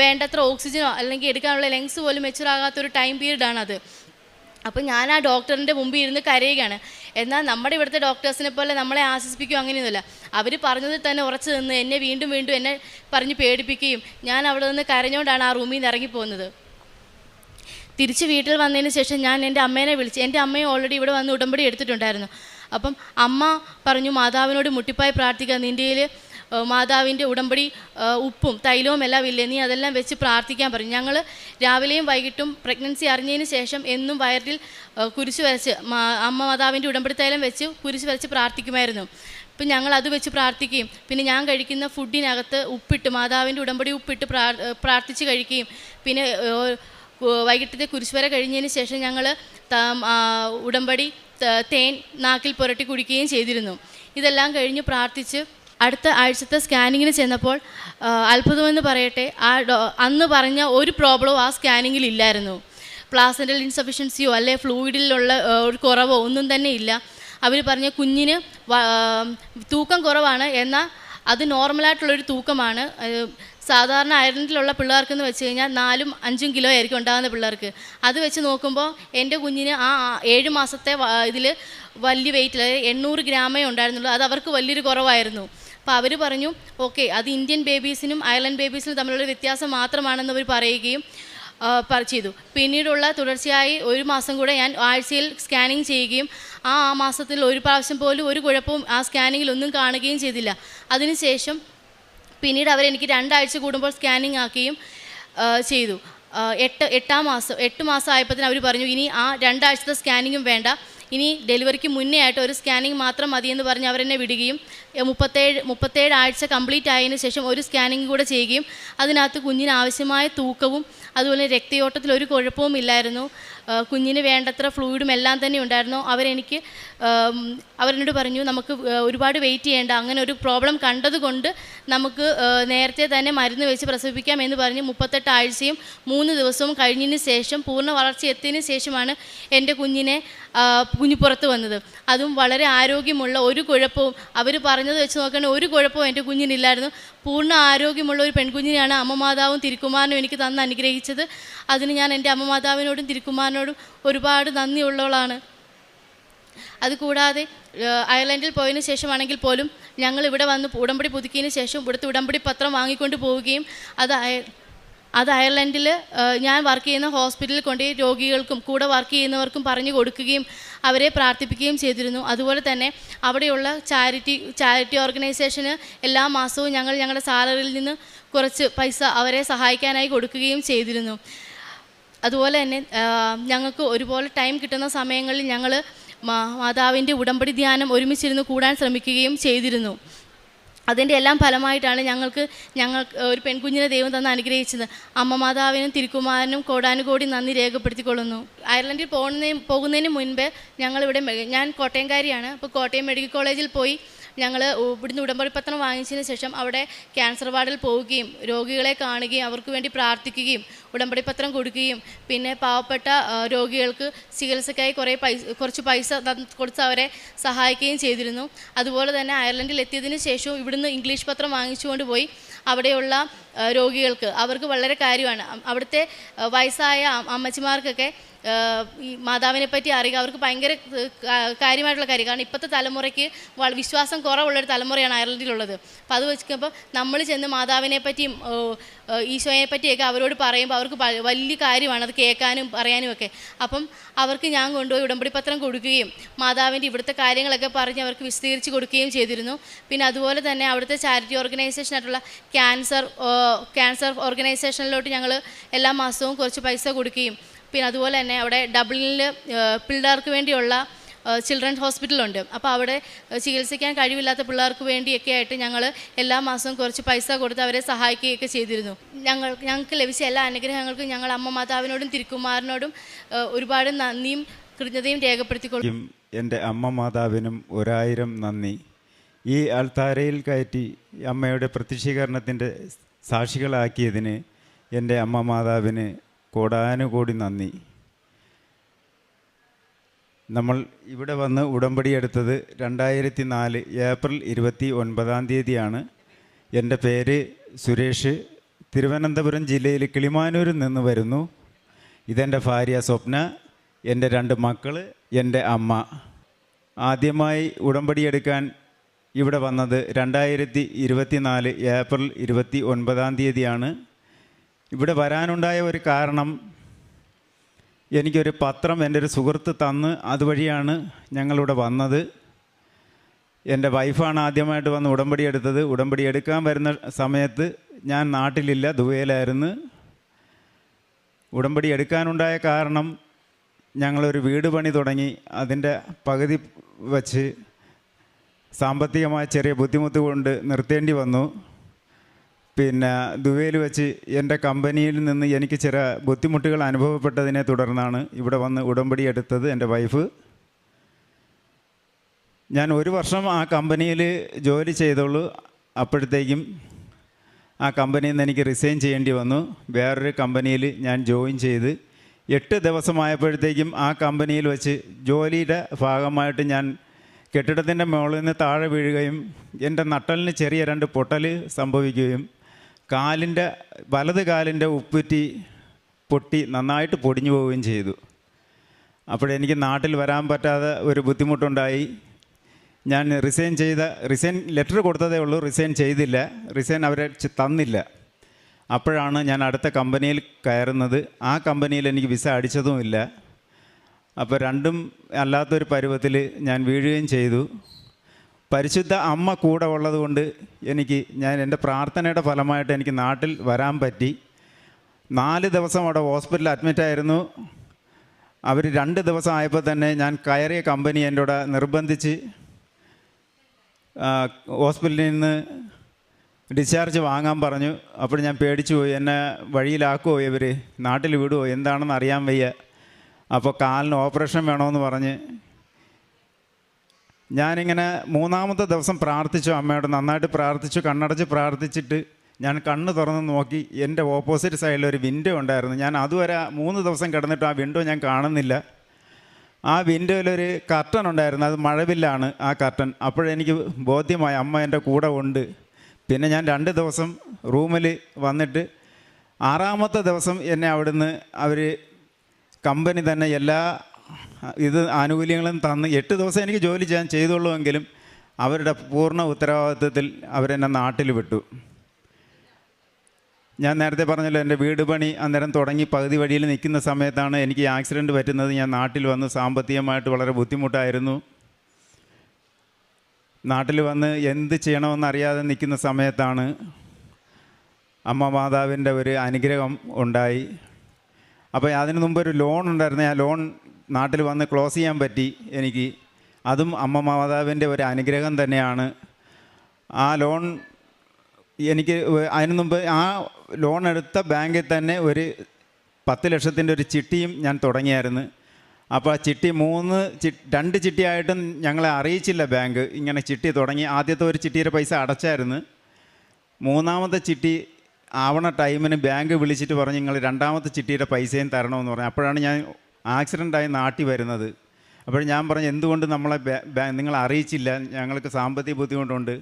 വേണ്ടത്ര ഓക്സിജനോ അല്ലെങ്കിൽ എടുക്കാനുള്ള ലങ്സ് പോലും മെച്ചുറാകാത്തൊരു ടൈം പീരീഡാണത്. അപ്പം ഞാൻ ആ ഡോക്ടറിൻ്റെ മുമ്പിൽ ഇരുന്ന് കരയുകയാണ്. എന്നാൽ നമ്മുടെ ഇവിടുത്തെ ഡോക്ടേഴ്സിനെ പോലെ നമ്മളെ ആശ്വസിപ്പിക്കുകയോ അങ്ങനെയൊന്നുമില്ല. അവർ പറഞ്ഞതിൽ തന്നെ ഉറച്ചു നിന്ന് എന്നെ വീണ്ടും എന്നെ പറഞ്ഞ് പേടിപ്പിക്കുകയും ഞാൻ അവിടെ നിന്ന് കരഞ്ഞുകൊണ്ടാണ് ആ റൂമിൽ നിന്ന് ഇറങ്ങിപ്പോകുന്നത്. തിരിച്ച് വീട്ടിൽ വന്നതിന് ശേഷം ഞാൻ എൻ്റെ അമ്മേനെ വിളിച്ചു. എൻ്റെ അമ്മയും ഓൾറെഡി ഇവിടെ വന്ന് ഉടമ്പടി എടുത്തിട്ടുണ്ടായിരുന്നു. അപ്പം അമ്മ പറഞ്ഞു, മാതാവിനോട് മുട്ടിപ്പായി പ്രാർത്ഥിക്കുക, നിൻ്റെയിൽ മാതാവിൻ്റെ ഉടമ്പടി ഉപ്പും തൈലവും എല്ലാം ഇല്ലേ, നീ അതെല്ലാം വെച്ച് പ്രാർത്ഥിക്കാൻ പറഞ്ഞു. ഞങ്ങൾ രാവിലെയും വൈകിട്ടും പ്രഗ്നൻസി അറിഞ്ഞതിന് ശേഷം എന്നും വയറിൽ കുരിശ് വരച്ച് അമ്മ മാതാവിൻ്റെ ഉടമ്പടി തൈലം വെച്ച് കുരിശ് വരച്ച് പ്രാർത്ഥിക്കുമായിരുന്നു. അപ്പം ഞങ്ങൾ അത് വെച്ച് പ്രാർത്ഥിക്കുകയും, പിന്നെ ഞാൻ കഴിക്കുന്ന ഫുഡിനകത്ത് ഉപ്പിട്ട് മാതാവിൻ്റെ ഉടമ്പടി ഉപ്പിട്ട് പ്രാർത്ഥിച്ച് കഴിക്കുകയും, പിന്നെ വൈകിട്ടത്തെ കുരിശുവര കഴിഞ്ഞതിന് ശേഷം ഞങ്ങൾ ഉടമ്പടി തേൻ നാക്കിൽ പുരട്ടി കുടിക്കുകയും ചെയ്തിരുന്നു. ഇതെല്ലാം കഴിഞ്ഞ് പ്രാർത്ഥിച്ച് അടുത്ത ആഴ്ചത്തെ സ്കാനിങ്ങിന് ചെന്നപ്പോൾ അത്ഭുതമെന്ന് പറയട്ടെ, അന്ന് പറഞ്ഞ ഒരു പ്രോബ്ലവും ആ സ്കാനിങ്ങിൽ ഇല്ലായിരുന്നു. പ്ലാസൻ്റൽ ഇൻസഫിഷ്യൻസിയോ അല്ലെ ഫ്ലൂയിഡിലുള്ള ഒരു കുറവോ ഒന്നും തന്നെ ഇല്ല. അവർ പറഞ്ഞ കുഞ്ഞിന് തൂക്കം കുറവാണ്, എന്നാൽ അത് നോർമലായിട്ടുള്ളൊരു തൂക്കമാണ്. സാധാരണ അയർലൻഡിലുള്ള പിള്ളേർക്കെന്ന് വെച്ച് കഴിഞ്ഞാൽ 4-5 കിലോ ആയിരിക്കും ഉണ്ടാകുന്ന പിള്ളേർക്ക്. അത് വെച്ച് നോക്കുമ്പോൾ എൻ്റെ കുഞ്ഞിന് ആ 7 മാസത്തെ ഇതിൽ വലിയ വെയിറ്റിൽ 800 ഗ്രാമേ ഉണ്ടായിരുന്നുള്ളൂ. അത് അവർക്ക് വലിയൊരു കുറവായിരുന്നു. അപ്പോൾ അവർ പറഞ്ഞു ഓക്കെ, അത് ഇന്ത്യൻ ബേബീസിനും അയർലൻഡ് ബേബീസിനും തമ്മിലുള്ള വ്യത്യാസം മാത്രമാണെന്ന് അവർ പറയുകയും ചെയ്തു. പിന്നീടുള്ള തുടർച്ചയായി 1 മാസം കൂടെ ഞാൻ ആഴ്ചയിൽ സ്കാനിങ് ചെയ്യുകയും ആ മാസത്തിൽ ഒരു പ്രാവശ്യം പോലും ഒരു കുഴപ്പവും ആ സ്കാനിങ്ങിൽ ഒന്നും കാണുകയും ചെയ്തില്ല. അതിനുശേഷം പിന്നീട് അവരെനിക്ക് 2 ആഴ്ച കൂടുമ്പോൾ സ്കാനിങ് ആക്കുകയും ചെയ്തു. 8 മാസം ആയപ്പോഴത്തേന് അവർ പറഞ്ഞു ഇനി ആ 2 ആഴ്ചത്തെ സ്കാനിങ്ങും വേണ്ട, ഇനി ഡെലിവറിക്ക് മുന്നേ ആയിട്ട് ഒരു സ്കാനിങ് മാത്രം മതിയെന്ന് പറഞ്ഞ് അവരെന്നെ വിടുകയും 37 ആഴ്ച കംപ്ലീറ്റ് ആയതിനു ശേഷം ഒരു സ്കാനിങ് കൂടെ ചെയ്യുകയും അതിനകത്ത് കുഞ്ഞിന് ആവശ്യമായ തൂക്കവും അതുപോലെ രക്തയോട്ടത്തിൽ ഒരു കുഴപ്പവും ഇല്ലായിരുന്നു. കുഞ്ഞിന് വേണ്ടത്ര ഫ്ലൂയിഡും എല്ലാം തന്നെ ഉണ്ടായിരുന്നു. അവരെന്നോട് പറഞ്ഞു നമുക്ക് ഒരുപാട് വെയിറ്റ് ചെയ്യേണ്ട, അങ്ങനെ ഒരു പ്രോബ്ലം കണ്ടതുകൊണ്ട് നമുക്ക് നേരത്തെ തന്നെ മരുന്ന് വെച്ച് പ്രസവിപ്പിക്കാം എന്ന് പറഞ്ഞ് 38 ആഴ്ചയും 3 ദിവസവും കഴിഞ്ഞതിന് ശേഷം പൂർണ്ണ വളർച്ച എത്തിയതിന് ശേഷമാണ് എൻ്റെ കുഞ്ഞ് പുറത്ത് വന്നത്. അതും വളരെ ആരോഗ്യമുള്ള, ഒരു കുഴപ്പവും അവർ പറഞ്ഞത് വെച്ച് നോക്കുകയാണെങ്കിൽ ഒരു കുഴപ്പവും എൻ്റെ കുഞ്ഞിനില്ലായിരുന്നു. പൂർണ്ണ ആരോഗ്യമുള്ള ഒരു പെൺകുഞ്ഞിനെയാണ് അമ്മ മാതാവും തിരുക്കുമാരനും എനിക്ക് തന്ന് അനുഗ്രഹിച്ചത്. അതിന് ഞാൻ എൻ്റെ അമ്മ മാതാവിനോടും തിരുക്കുമാരനോടും ഒരുപാട് നന്ദിയുള്ളവളാണ്. അതുകൂടാതെ അയർലൻഡിൽ പോയതിനു ശേഷമാണെങ്കിൽ പോലും ഞങ്ങൾ ഇവിടെ വന്ന് ഉടമ്പടി പുതുക്കിയതിന് ശേഷം ഇവിടുത്തെ ഉടമ്പടി പത്രം വാങ്ങിക്കൊണ്ട് പോവുകയും അത് അയർലൻഡിൽ ഞാൻ വർക്ക് ചെയ്യുന്ന ഹോസ്പിറ്റലിൽ കൊണ്ടുപോയി രോഗികൾക്കും കൂടെ വർക്ക് ചെയ്യുന്നവർക്കും പറഞ്ഞു കൊടുക്കുകയും അവരെ പ്രാർത്ഥിപ്പിക്കുകയും ചെയ്തിരുന്നു. അതുപോലെ തന്നെ അവിടെയുള്ള ചാരിറ്റി ഓർഗനൈസേഷന് എല്ലാ മാസവും ഞങ്ങൾ ഞങ്ങളുടെ സാലറിയിൽ നിന്ന് കുറച്ച് പൈസ അവരെ സഹായിക്കാനായി കൊടുക്കുകയും ചെയ്തിരുന്നു. അതുപോലെ തന്നെ ഞങ്ങൾക്ക് ഒരുപോലെ ടൈം കിട്ടുന്ന സമയങ്ങളിൽ ഞങ്ങൾ മാതാവിൻ്റെ ഉടമ്പടി ധ്യാനം ഒരുമിച്ചിരുന്ന് കൂടാൻ ശ്രമിക്കുകയും ചെയ്തിരുന്നു. അതിൻ്റെ എല്ലാം ഫലമായിട്ടാണ് ഞങ്ങൾക്ക് ഒരു പെൺകുഞ്ഞിനെ ദൈവം തന്ന് അനുഗ്രഹിച്ചത്. അമ്മ മാതാവിനും തിരുക്കുമാരനും കോടാനുകോടി നന്ദി രേഖപ്പെടുത്തിക്കൊള്ളുന്നു. അയർലൻഡിൽ പോകുന്നതിന് മുൻപ് ഞാൻ കോട്ടയംകാരിയാണ്. അപ്പോൾ കോട്ടയം മെഡിക്കൽ കോളേജിൽ പോയി ഞങ്ങൾ ഇവിടുന്ന് ഉടമ്പടി പത്രം വാങ്ങിച്ചതിന് ശേഷം അവിടെ ക്യാൻസർ വാർഡിൽ പോവുകയും രോഗികളെ കാണുകയും അവർക്ക് വേണ്ടി പ്രാർത്ഥിക്കുകയും ഉടമ്പടി പത്രം കൊടുക്കുകയും പിന്നെ പാവപ്പെട്ട രോഗികൾക്ക് ചികിത്സയ്ക്കായി കുറച്ച് പൈസ കൊടുത്ത് അവരെ സഹായിക്കുകയും ചെയ്തിരുന്നു. അതുപോലെ തന്നെ അയർലൻഡിൽ എത്തിയതിന് ശേഷവും ഇവിടുന്ന് ഇംഗ്ലീഷ് പത്രം വാങ്ങിച്ചുകൊണ്ട് പോയി അവിടെയുള്ള രോഗികൾക്ക് അവർക്ക് വളരെ കാര്യമാണ്. അവിടുത്തെ വയസ്സായ അമ്മച്ചിമാർക്കൊക്കെ ഈ മാതാവിനെ പറ്റി അറിയുക അവർക്ക് ഭയങ്കര കാര്യമായിട്ടുള്ള കാര്യം. കാരണം ഇപ്പോഴത്തെ തലമുറയ്ക്ക് വിശ്വാസം കുറവുള്ളൊരു തലമുറയാണ് അയർലൻഡിലുള്ളത്. അപ്പോൾ അത് വെച്ചപ്പോൾ നമ്മൾ ചെന്ന് മാതാവിനെ പറ്റിയും ഈശോയെ പറ്റിയൊക്കെ അവരോട് പറയുമ്പോൾ അവർക്ക് വലിയ കാര്യമാണ് അത് കേൾക്കാനും പറയാനും ഒക്കെ. അപ്പം അവർക്ക് ഞാൻ കൊണ്ടുപോയി ഉടമ്പടി പത്രം കൊടുക്കുകയും മാതാവിൻ്റെ ഇവിടുത്തെ കാര്യങ്ങളൊക്കെ പറഞ്ഞ് അവർക്ക് വിശദീകരിച്ച് കൊടുക്കുകയും ചെയ്തിരുന്നു. പിന്നെ അതുപോലെ തന്നെ അവിടുത്തെ ചാരിറ്റി ഓർഗനൈസേഷനായിട്ടുള്ള ക്യാൻസർ ഓർഗനൈസേഷനിലോട്ട് ഞങ്ങൾ എല്ലാ മാസവും കുറച്ച് പൈസ കൊടുക്കുകയും പിന്നെ അതുപോലെ തന്നെ അവിടെ ഡബ്ലിനിൽ പിള്ളേർക്ക് വേണ്ടിയുള്ള ചിൽഡ്രൻസ് ഹോസ്പിറ്റലുണ്ട്. അപ്പോൾ അവിടെ ചികിത്സിക്കാൻ കഴിവില്ലാത്ത പിള്ളേർക്ക് വേണ്ടിയൊക്കെ ആയിട്ട് ഞങ്ങൾ എല്ലാ മാസവും കുറച്ച് പൈസ കൊടുത്ത് അവരെ സഹായിക്കുകയൊക്കെ ചെയ്തിരുന്നു. ഞങ്ങൾക്ക് ലഭിച്ച എല്ലാ അനുഗ്രഹങ്ങൾക്കും ഞങ്ങൾ അമ്മ മാതാവിനോടും തിരുക്കുമാരനോടും ഒരുപാട് നന്ദിയും കൃതജ്ഞതയും രേഖപ്പെടുത്തിക്കൊള്ളും. എൻ്റെ അമ്മ മാതാവിനും 1000 നന്ദി. ഈ അൾത്താരയിൽ കയറ്റി അമ്മയുടെ പ്രത്യക്ഷീകരണത്തിൻ്റെ സാക്ഷികളാക്കിയതിന് എൻ്റെ അമ്മ മാതാവിന് കോടാനുകോടി നന്ദി. നമ്മൾ ഇവിടെ വന്ന് ഉടമ്പടി എടുത്തത് 2004 ഏപ്രിൽ 29 എൻ്റെ പേര് സുരേഷ്. തിരുവനന്തപുരം ജില്ലയിൽ കിളിമാനൂരിൽ നിന്ന് വരുന്നു. ഇതെൻ്റെ ഭാര്യ സ്വപ്ന, എൻ്റെ 2 മക്കൾ, എൻ്റെ അമ്മ. ആദ്യമായി ഉടമ്പടി എടുക്കാൻ ഇവിടെ വന്നത് 2024 ഏപ്രിൽ 29 ഇവിടെ വരാനുണ്ടായ ഒരു കാരണം എനിക്കൊരു പത്രം എൻ്റെ ഒരു സുഹൃത്ത് തന്ന് അതുവഴിയാണ് ഞങ്ങളിവിടെ വന്നത്. എൻ്റെ വൈഫാണ് ആദ്യമായിട്ട് വന്ന് ഉടമ്പടി എടുത്തത്. ഉടമ്പടി എടുക്കാൻ വരുന്ന സമയത്ത് ഞാൻ നാട്ടിലില്ല, ദുബൈയിലായിരുന്നു. ഉടമ്പടി എടുക്കാനുണ്ടായ കാരണം ഞങ്ങളൊരു വീട് പണി തുടങ്ങി. അതിൻ്റെ പകുതി വച്ച് സാമ്പത്തികമായ ചെറിയ ബുദ്ധിമുട്ട് കൊണ്ട് നിർത്തേണ്ടി വന്നു. പിന്നെ ദുബൈയിൽ വെച്ച് എൻ്റെ കമ്പനിയിൽ നിന്ന് എനിക്ക് ചില ബുദ്ധിമുട്ടുകൾ അനുഭവപ്പെട്ടതിനെ തുടർന്നാണ് ഇവിടെ വന്ന് ഉടമ്പടി എടുത്തത് എൻ്റെ വൈഫ്. ഞാൻ 1 വർഷം ആ കമ്പനിയിൽ ജോലി ചെയ്തോളൂ. അപ്പോഴത്തേക്കും ആ കമ്പനിയിൽ നിന്ന് എനിക്ക് റിസൈൻ ചെയ്യേണ്ടി വന്നു. വേറൊരു കമ്പനിയിൽ ഞാൻ ജോയിൻ ചെയ്ത് 8 ദിവസമായപ്പോഴത്തേക്കും ആ കമ്പനിയിൽ വെച്ച് ജോലിയുടെ ഭാഗമായിട്ട് ഞാൻ കെട്ടിടത്തിൻ്റെ മുകളിൽ നിന്ന് താഴെ വീഴുകയും എൻ്റെ നട്ടലിന് ചെറിയ 2 പൊട്ടൽ സംഭവിക്കുകയും വലത് കാലിൻ്റെ ഉപ്പുറ്റി പൊട്ടി നന്നായിട്ട് പൊടിഞ്ഞു പോവുകയും ചെയ്തു. അപ്പോഴെനിക്ക് നാട്ടിൽ വരാൻ പറ്റാതെ ഒരു ബുദ്ധിമുട്ടുണ്ടായി. ഞാൻ റിസൈൻ ലെറ്റർ കൊടുത്തതേ ഉള്ളൂ, റിസൈൻ ചെയ്തില്ല. റിസൈൻ അവരെ തന്നില്ല. അപ്പോഴാണ് ഞാൻ അടുത്ത കമ്പനിയിൽ കയറുന്നത്. ആ കമ്പനിയിൽ എനിക്ക് വിസ അടിച്ചതുമില്ല. അപ്പോൾ രണ്ടും അല്ലാത്തൊരു പരുവത്തിൽ ഞാൻ വീഴുകയും ചെയ്തു. പരിശുദ്ധ അമ്മ കൂടെ ഉള്ളതുകൊണ്ട് എൻ്റെ പ്രാർത്ഥനയുടെ ഫലമായിട്ട് എനിക്ക് നാട്ടിൽ വരാൻ പറ്റി. 4 ദിവസം അവിടെ ഹോസ്പിറ്റലിൽ അഡ്മിറ്റായിരുന്നു. അവർ 2 ദിവസം ആയപ്പോൾ തന്നെ ഞാൻ കയറിയ കമ്പനി എൻ്റെ കൂടെ നിർബന്ധിച്ച് ഹോസ്പിറ്റലിൽ നിന്ന് ഡിസ്ചാർജ് വാങ്ങാൻ പറഞ്ഞു. അപ്പോൾ ഞാൻ പേടിച്ചു പോയി. എന്നെ വഴിയിലാക്കുമോ ഇവർ, നാട്ടിൽ വിടുമോ, എന്താണെന്ന് അറിയാൻ വയ്യ. അപ്പോൾ കാലിന് ഓപ്പറേഷൻ വേണമെന്ന് പറഞ്ഞ് ഞാനിങ്ങനെ 3-ാമത്തെ ദിവസം പ്രാർത്ഥിച്ചു, അമ്മയോട് നന്നായിട്ട് പ്രാർത്ഥിച്ചു. കണ്ണടച്ച് പ്രാർത്ഥിച്ചിട്ട് ഞാൻ കണ്ണ് തുറന്ന് നോക്കി. എൻ്റെ ഓപ്പോസിറ്റ് സൈഡിൽ ഒരു വിൻഡോ ഉണ്ടായിരുന്നു. ഞാൻ അതുവരെ 3 ദിവസം കിടന്നിട്ട് ആ വിൻഡോ ഞാൻ കാണുന്നില്ല. ആ വിൻഡോയിലൊരു കർട്ടൻ ഉണ്ടായിരുന്നു, അത് മഴവില്ലാണ് ആ കർട്ടൻ. അപ്പോഴെനിക്ക് ബോധ്യമായി അമ്മ എൻ്റെ കൂടെ ഉണ്ട്. പിന്നെ ഞാൻ 2 ദിവസം റൂമിൽ വന്നിട്ട് 6-ാമത്തെ ദിവസം എന്നെ അവിടുന്ന് അവർ കമ്പനി തന്നെ എല്ലാ ആനുകൂല്യങ്ങളും തന്ന് 8 ദിവസം എനിക്ക് ജോലി ചെയ്യാൻ ചെയ്തുള്ളൂവെങ്കിലും അവരുടെ പൂർണ്ണ ഉത്തരവാദിത്വത്തിൽ അവരെന്നെ നാട്ടിൽ വിട്ടു. ഞാൻ നേരത്തെ പറഞ്ഞല്ലോ, എൻ്റെ വീട് പണി അന്നേരം തുടങ്ങി പകുതി വഴിയിൽ നിൽക്കുന്ന സമയത്താണ് എനിക്ക് ആക്സിഡൻറ്റ് പറ്റുന്നത്. ഞാൻ നാട്ടിൽ വന്ന് സാമ്പത്തികമായിട്ട് വളരെ ബുദ്ധിമുട്ടായിരുന്നു. നാട്ടിൽ വന്ന് എന്ത് ചെയ്യണമെന്നറിയാതെ നിൽക്കുന്ന സമയത്താണ് അമ്മ മാതാവിൻ്റെ ഒരു അനുഗ്രഹം ഉണ്ടായി. അപ്പോൾ അതിന് മുമ്പ് ഒരു ലോൺ ഉണ്ടായിരുന്നു. ആ ലോൺ നാട്ടിൽ വന്ന് ക്ലോസ് ചെയ്യാൻ പറ്റി എനിക്ക്. അതും അമ്മ മാതാവിൻ്റെ ഒരു അനുഗ്രഹം തന്നെയാണ്. ആ ലോൺ എനിക്ക് അതിന് മുമ്പ് ആ ലോൺ എടുത്ത ബാങ്കിൽ തന്നെ ഒരു 10 ലക്ഷത്തിൻ്റെ ഒരു ചിട്ടിയും ഞാൻ തുടങ്ങിയായിരുന്നു. അപ്പോൾ ആ ചിട്ടി 2 ചിട്ടിയായിട്ടും ഞങ്ങളെ അറിയിച്ചില്ല ബാങ്ക് ഇങ്ങനെ ചിട്ടി തുടങ്ങി. ആദ്യത്തെ ഒരു ചിട്ടിയുടെ പൈസ അടച്ചായിരുന്നു. 3-ാമത്തെ ചിട്ടി ആവണ ടൈമിന് ബാങ്ക് വിളിച്ചിട്ട് പറഞ്ഞ് നിങ്ങൾ 2-ാമത്തെ ചിട്ടിയുടെ പൈസയും തരണമെന്ന് പറഞ്ഞു. അപ്പോഴാണ് ഞാൻ ആക്സിഡൻ്റായി നാട്ടിൽ വരുന്നത്. അപ്പോൾ ഞാൻ പറഞ്ഞു, എന്തുകൊണ്ട് നമ്മളെ നിങ്ങൾ അറിയിച്ചില്ല, ഞങ്ങൾക്ക് സാമ്പത്തിക ബുദ്ധിമുട്ടുണ്ട്,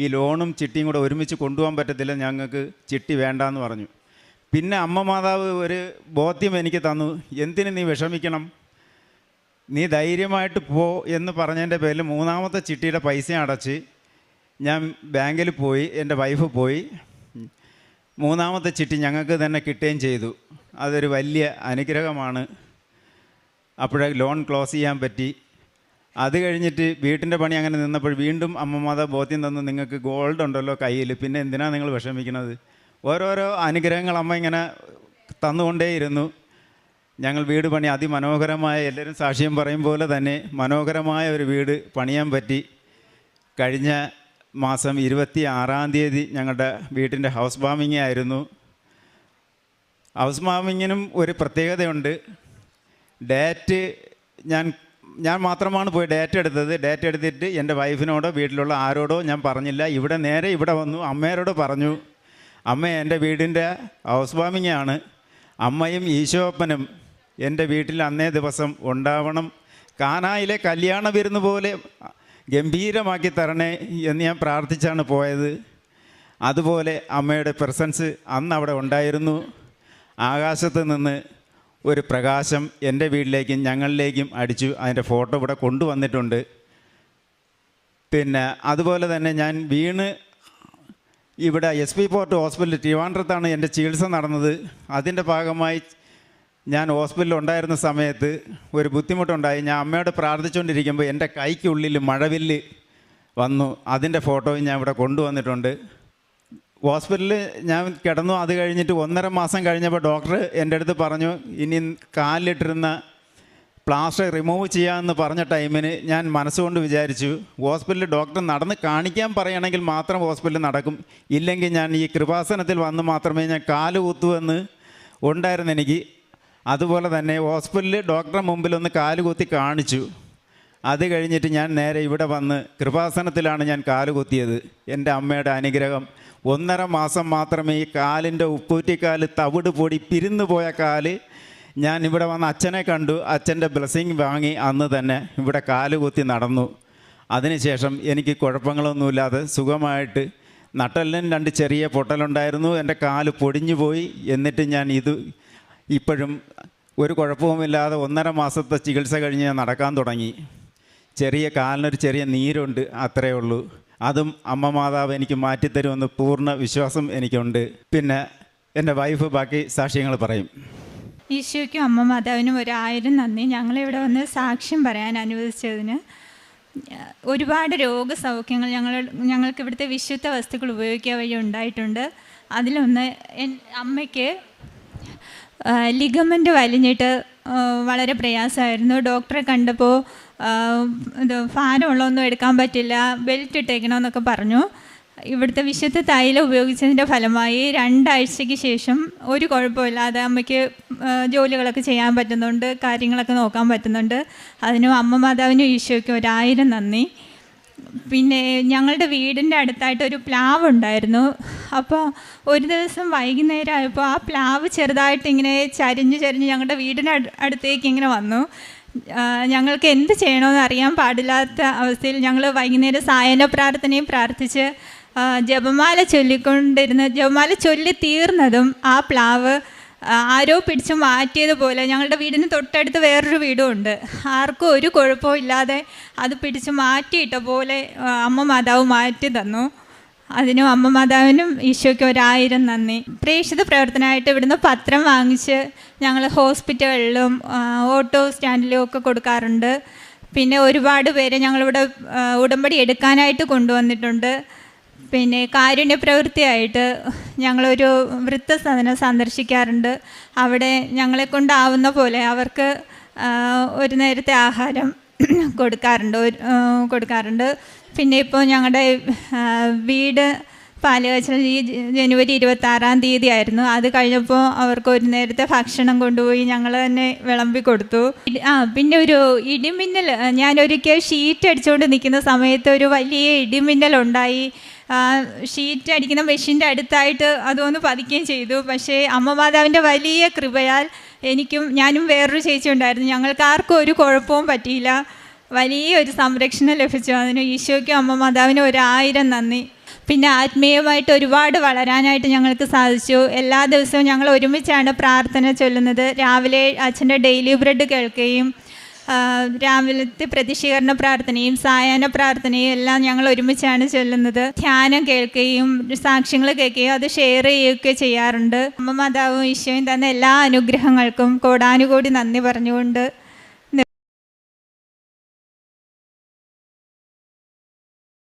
ഈ ലോണും ചിട്ടിയും കൂടെ ഒരുമിച്ച് കൊണ്ടുപോകാൻ പറ്റത്തില്ല, ഞങ്ങൾക്ക് ചിട്ടി വേണ്ടാന്ന് പറഞ്ഞു. പിന്നെ അമ്മ മാതാവ് ഒരു ബോധ്യം എനിക്ക് തന്നു, എന്തിന് നീ വിഷമിക്കണം, നീ ധൈര്യമായിട്ട് പോ എന്ന് പറഞ്ഞതിൻ്റെ പേരിൽ 3-ാമത്തെ ചിട്ടിയുടെ പൈസ അടച്ച് ഞാൻ ബാങ്കിൽ പോയി. എൻ്റെ വൈഫ് പോയി. 3-ാമത്തെ ചിട്ടി ഞങ്ങൾക്ക് തന്നെ കിട്ടുകയും ചെയ്തു. അതൊരു വലിയ അനുഗ്രഹമാണ്. അപ്പോഴേ ലോൺ ക്ലോസ് ചെയ്യാൻ പറ്റി. അത് കഴിഞ്ഞിട്ട് വീട്ടിൻ്റെ പണി അങ്ങനെ നിന്നപ്പോൾ വീണ്ടും അമ്മ മാതാവ് ബോധ്യം തന്നു, നിങ്ങൾക്ക് ഗോൾഡ് ഉണ്ടല്ലോ കയ്യിൽ, പിന്നെ എന്തിനാണ് നിങ്ങൾ വിഷമിക്കുന്നത്. ഓരോരോ അനുഗ്രഹങ്ങൾ അമ്മ ഇങ്ങനെ തന്നുകൊണ്ടേയിരുന്നു. ഞങ്ങൾ വീട് പണി അതിമനോഹരമായ, എല്ലാവരും സാക്ഷ്യം പറയും പോലെ തന്നെ മനോഹരമായ ഒരു വീട് പണിയാൻ പറ്റി. കഴിഞ്ഞ മാസം 26-ാം തീയതി ഞങ്ങളുടെ വീട്ടിൻ്റെ ഹൗസ് വാമിംഗ് ആയിരുന്നു. ഹൗസ് വാമിങ്ങിനും ഒരു പ്രത്യേകതയുണ്ട്. ഡേറ്റ് ഞാൻ മാത്രമാണ് പോയി ഡേറ്റ് എടുത്തത്. ഡേറ്റ് എടുത്തിട്ട് എൻ്റെ വൈഫിനോടോ വീട്ടിലുള്ള ആരോടോ ഞാൻ പറഞ്ഞില്ല. ഇവിടെ വന്നു അമ്മയോട് പറഞ്ഞു, അമ്മ എൻ്റെ വീടിൻ്റെ ഹൗസ് വാമിംഗ് ആണ്, അമ്മയും ഈശോപ്പനും എൻ്റെ വീട്ടിൽ അന്നേ ദിവസം ഉണ്ടാവണം, കാനായിലെ കല്യാണ വിരുന്ന് പോലെ ഗംഭീരമാക്കി തരണേ എന്ന് ഞാൻ പ്രാർത്ഥിച്ചാണ് പോയത്. അതുപോലെ അമ്മയുടെ പ്രസൻസ് അന്ന് അവിടെ ഉണ്ടായിരുന്നു. ആകാശത്ത് നിന്ന് ഒരു പ്രകാശം എൻ്റെ വീട്ടിലേക്കും ഞങ്ങളിലേക്കും അടിച്ചു. അതിൻ്റെ ഫോട്ടോ ഇവിടെ കൊണ്ടുവന്നിട്ടുണ്ട്. പിന്നെ അതുപോലെ തന്നെ ഞാൻ വീണ് ഇവിടെ SP പോർട്ട് ഹോസ്പിറ്റൽ ട്രിവാൻഡ്രത്താണ് എൻ്റെ ചികിത്സ നടന്നത്. അതിൻ്റെ ഭാഗമായി ഞാൻ ഹോസ്പിറ്റലിൽ ഉണ്ടായിരുന്ന സമയത്ത് ഒരു ബുദ്ധിമുട്ടുണ്ടായി. ഞാൻ അമ്മയോട് പ്രാർത്ഥിച്ചുകൊണ്ടിരിക്കുമ്പോൾ എൻ്റെ കൈക്കുള്ളിൽ മഴവില്ല് വന്നു. അതിൻ്റെ ഫോട്ടോയും ഞാൻ ഇവിടെ കൊണ്ടുവന്നിട്ടുണ്ട്. ഹോസ്പിറ്റലിൽ ഞാൻ കിടന്നു. അത് കഴിഞ്ഞിട്ട് 1.5 മാസം കഴിഞ്ഞപ്പോൾ ഡോക്ടർ എൻ്റെ അടുത്ത് പറഞ്ഞു, ഇനി കാലിലിട്ടിരുന്ന പ്ലാസ്റ്റർ റിമൂവ് ചെയ്യാമെന്ന് പറഞ്ഞ ടൈമിന് ഞാൻ മനസ്സുകൊണ്ട് വിചാരിച്ചു, ഹോസ്പിറ്റലിൽ ഡോക്ടർ നടന്ന് കാണിക്കാൻ പറയുകയാണെങ്കിൽ മാത്രം ഹോസ്പിറ്റലിൽ നടക്കും, ഇല്ലെങ്കിൽ ഞാൻ ഈ കൃപാസനത്തിൽ വന്ന് മാത്രമേ ഞാൻ കാല് കുത്തുവെന്ന് ഉണ്ടായിരുന്നു എനിക്ക്. അതുപോലെ തന്നെ ഹോസ്പിറ്റലിൽ ഡോക്ടറെ മുമ്പിലൊന്ന് കാല് കുത്തി കാണിച്ചു. അത് കഴിഞ്ഞിട്ട് ഞാൻ നേരെ ഇവിടെ വന്ന് കൃപാസനത്തിലാണ് ഞാൻ കാല് കുത്തിയത്. എൻ്റെ അമ്മയുടെ അനുഗ്രഹം. 1.5 മാസം മാത്രമേ ഈ കാലിൻ്റെ ഉപ്പൂറ്റിക്കാല് തവിട് പൊടി പിരിന്നു പോയ കാല് ഞാൻ ഇവിടെ വന്ന് അച്ഛനെ കണ്ടു. അച്ഛൻ്റെ ബ്ലെസ്സിങ് വാങ്ങി അന്ന് തന്നെ ഇവിടെ കാല് കുത്തി നടന്നു. അതിനുശേഷം എനിക്ക് കുഴപ്പങ്ങളൊന്നുമില്ലാതെ സുഖമായിട്ട്, നട്ടെല്ലിന് 2 ചെറിയ പൊട്ടലുണ്ടായിരുന്നു, എൻ്റെ കാല് പൊടിഞ്ഞു പോയി. എന്നിട്ട് ഞാൻ ഇപ്പോഴും ഒരു കുഴപ്പവുമില്ലാതെ 1.5 മാസത്തെ ചികിത്സ കഴിഞ്ഞ് ഞാൻ നടക്കാൻ തുടങ്ങി. കാലിനൊരു ചെറിയ നീരുണ്ട്, അത്രയേ ഉള്ളൂ. അതും അമ്മ മാതാവ് എനിക്ക് മാറ്റിത്തരുമെന്ന് പൂർണ്ണ വിശ്വാസം എനിക്കുണ്ട്. പിന്നെ എൻ്റെ വൈഫ് ബാക്കി സാക്ഷ്യങ്ങൾ പറയും. ഈശോയ്ക്കും അമ്മ മാതാവിനും 1000 നന്ദി. ഞങ്ങളിവിടെ വന്ന് സാക്ഷ്യം പറയാൻ അനുവദിച്ചതിന്. ഒരുപാട് രോഗസൗഖ്യങ്ങൾ ഞങ്ങൾക്ക് ഇവിടുത്തെ വിശുദ്ധ വസ്തുക്കൾ ഉപയോഗിക്കുക വഴി ഉണ്ടായിട്ടുണ്ട്. അതിലൊന്ന് അമ്മയ്ക്ക് ലിഗമെൻ്റ് വലിഞ്ഞിട്ട് വളരെ പ്രയാസമായിരുന്നു. ഡോക്ടറെ കണ്ടപ്പോൾ ഭാരമുള്ളതൊന്നും എടുക്കാൻ പറ്റില്ല, ബെൽറ്റ് ഇട്ടേക്കണമെന്നൊക്കെ പറഞ്ഞു. ഇവിടുത്തെ വിശുദ്ധ തൈലം ഉപയോഗിച്ചതിൻ്റെ ഫലമായി 2 ആഴ്ചയ്ക്ക് ശേഷം ഒരു കുഴപ്പമില്ലാതെ അമ്മയ്ക്ക് ജോലികളൊക്കെ ചെയ്യാൻ പറ്റുന്നുണ്ട്, കാര്യങ്ങളൊക്കെ നോക്കാൻ പറ്റുന്നുണ്ട്. അതിനും അമ്മ മാതാവിനും ഈശോയ്ക്കും 1000 നന്ദി. പിന്നെ ഞങ്ങളുടെ വീടിൻ്റെ അടുത്തായിട്ട് ഒരു പ്ലാവ് ഉണ്ടായിരുന്നു. അപ്പോൾ ഒരു ദിവസം വൈകുന്നേരം ആയപ്പോൾ ആ പ്ലാവ് ചെറുതായിട്ട് ഇങ്ങനെ ചരിഞ്ഞ് ഞങ്ങളുടെ വീടിൻ്റെ അടുത്തേക്ക് ഇങ്ങനെ വന്നു. ഞങ്ങൾക്ക് എന്ത് ചെയ്യണമെന്ന് അറിയാൻ പാടില്ലാത്ത അവസ്ഥയിൽ ഞങ്ങൾ വൈകുന്നേരം സായന പ്രാർത്ഥനയും പ്രാർത്ഥിച്ച് ജപമാല ജപമാല ചൊല്ലി തീർന്നതും ആ പ്ലാവ് ആരോ പിടിച്ച് മാറ്റിയതുപോലെ, ഞങ്ങളുടെ വീടിന് തൊട്ടടുത്ത് വേറൊരു വീടും ഉണ്ട്, ആർക്കും ഒരു കുഴപ്പവും ഇല്ലാതെ അത് പിടിച്ച് മാറ്റിയിട്ട പോലെ അമ്മ മാതാവ് മാറ്റി തന്നു. അതിനും അമ്മ മാതാവിനും ഈശോയ്ക്ക് 1000 നന്ദി. പ്രേക്ഷിത പ്രവർത്തനമായിട്ട് ഇവിടുന്ന് പത്രം വാങ്ങിച്ച് ഞങ്ങൾ ഹോസ്പിറ്റലുകളിലും ഓട്ടോ സ്റ്റാൻഡിലും ഒക്കെ കൊടുക്കാറുണ്ട്. പിന്നെ ഒരുപാട് പേരെ ഞങ്ങളിവിടെ ഉടമ്പടി എടുക്കാനായിട്ട് കൊണ്ടുവന്നിട്ടുണ്ട്. പിന്നെ കാരുണ്യ പ്രവൃത്തിയായിട്ട് ഞങ്ങളൊരു വൃദ്ധസദനം സന്ദർശിക്കാറുണ്ട്. അവിടെ ഞങ്ങളെക്കൊണ്ടാവുന്ന പോലെ അവർക്ക് ഒരു നേരത്തെ ആഹാരം കൊടുക്കാറുണ്ട്. പിന്നെ ഇപ്പോൾ ഞങ്ങളുടെ വീട് പാലുകാച്ചൽ ഈ ജനുവരി 26-ാം തീയതി ആയിരുന്നു. അത് കഴിഞ്ഞപ്പോൾ അവർക്ക് ഒരു നേരത്തെ ഭക്ഷണം കൊണ്ടുപോയി ഞങ്ങൾ തന്നെ വിളമ്പി കൊടുത്തു. പിന്നെ ഒരു ഇടിമിന്നൽ, ഞാനൊരിക്കൽ ഷീറ്റ് അടിച്ചുകൊണ്ട് നിൽക്കുന്ന സമയത്ത് ഒരു വലിയ ഇടിമിന്നലുണ്ടായി. ഷീറ്റ് അടിക്കുന്ന മെഷീൻ്റെ അടുത്തായിട്ട് അതൊന്ന് പതിക്കുകയും ചെയ്തു. പക്ഷേ അമ്മ മാതാവിൻ്റെ വലിയ കൃപയാൽ ഞാനും വേറൊരു ചേച്ചി ഉണ്ടായിരുന്നു, ഞങ്ങൾക്ക് ആർക്കും ഒരു കുഴപ്പവും പറ്റിയില്ല. വലിയൊരു സംരക്ഷണം ലഭിച്ചു. അതിന് ഈശോയ്ക്കും അമ്മ മാതാവിനും 1000 നന്ദി. പിന്നെ ആത്മീയമായിട്ട് ഒരുപാട് വളരാനായിട്ട് ഞങ്ങൾക്ക് സാധിച്ചു. എല്ലാ ദിവസവും ഞങ്ങൾ ഒരുമിച്ചാണ് പ്രാർത്ഥന ചൊല്ലുന്നത്. രാവിലെ അച്ഛൻ്റെ ഡെയിലി ബ്രെഡ് കേൾക്കുകയും രാവിലത്തെ പ്രതിഷീകരണ പ്രാർത്ഥനയും സായാഹ്ന പ്രാർത്ഥനയും എല്ലാം ഞങ്ങൾ ഒരുമിച്ചാണ് ചൊല്ലുന്നത്. ധ്യാനം കേൾക്കുകയും സാക്ഷ്യങ്ങൾ കേൾക്കുകയും അത് ഷെയർ ചെയ്യുകയൊക്കെ ചെയ്യാറുണ്ട്. അമ്മ മാതാവും ഈശോയും തന്ന എല്ലാ അനുഗ്രഹങ്ങൾക്കും കോടാനുകോടി നന്ദി പറഞ്ഞുകൊണ്ട്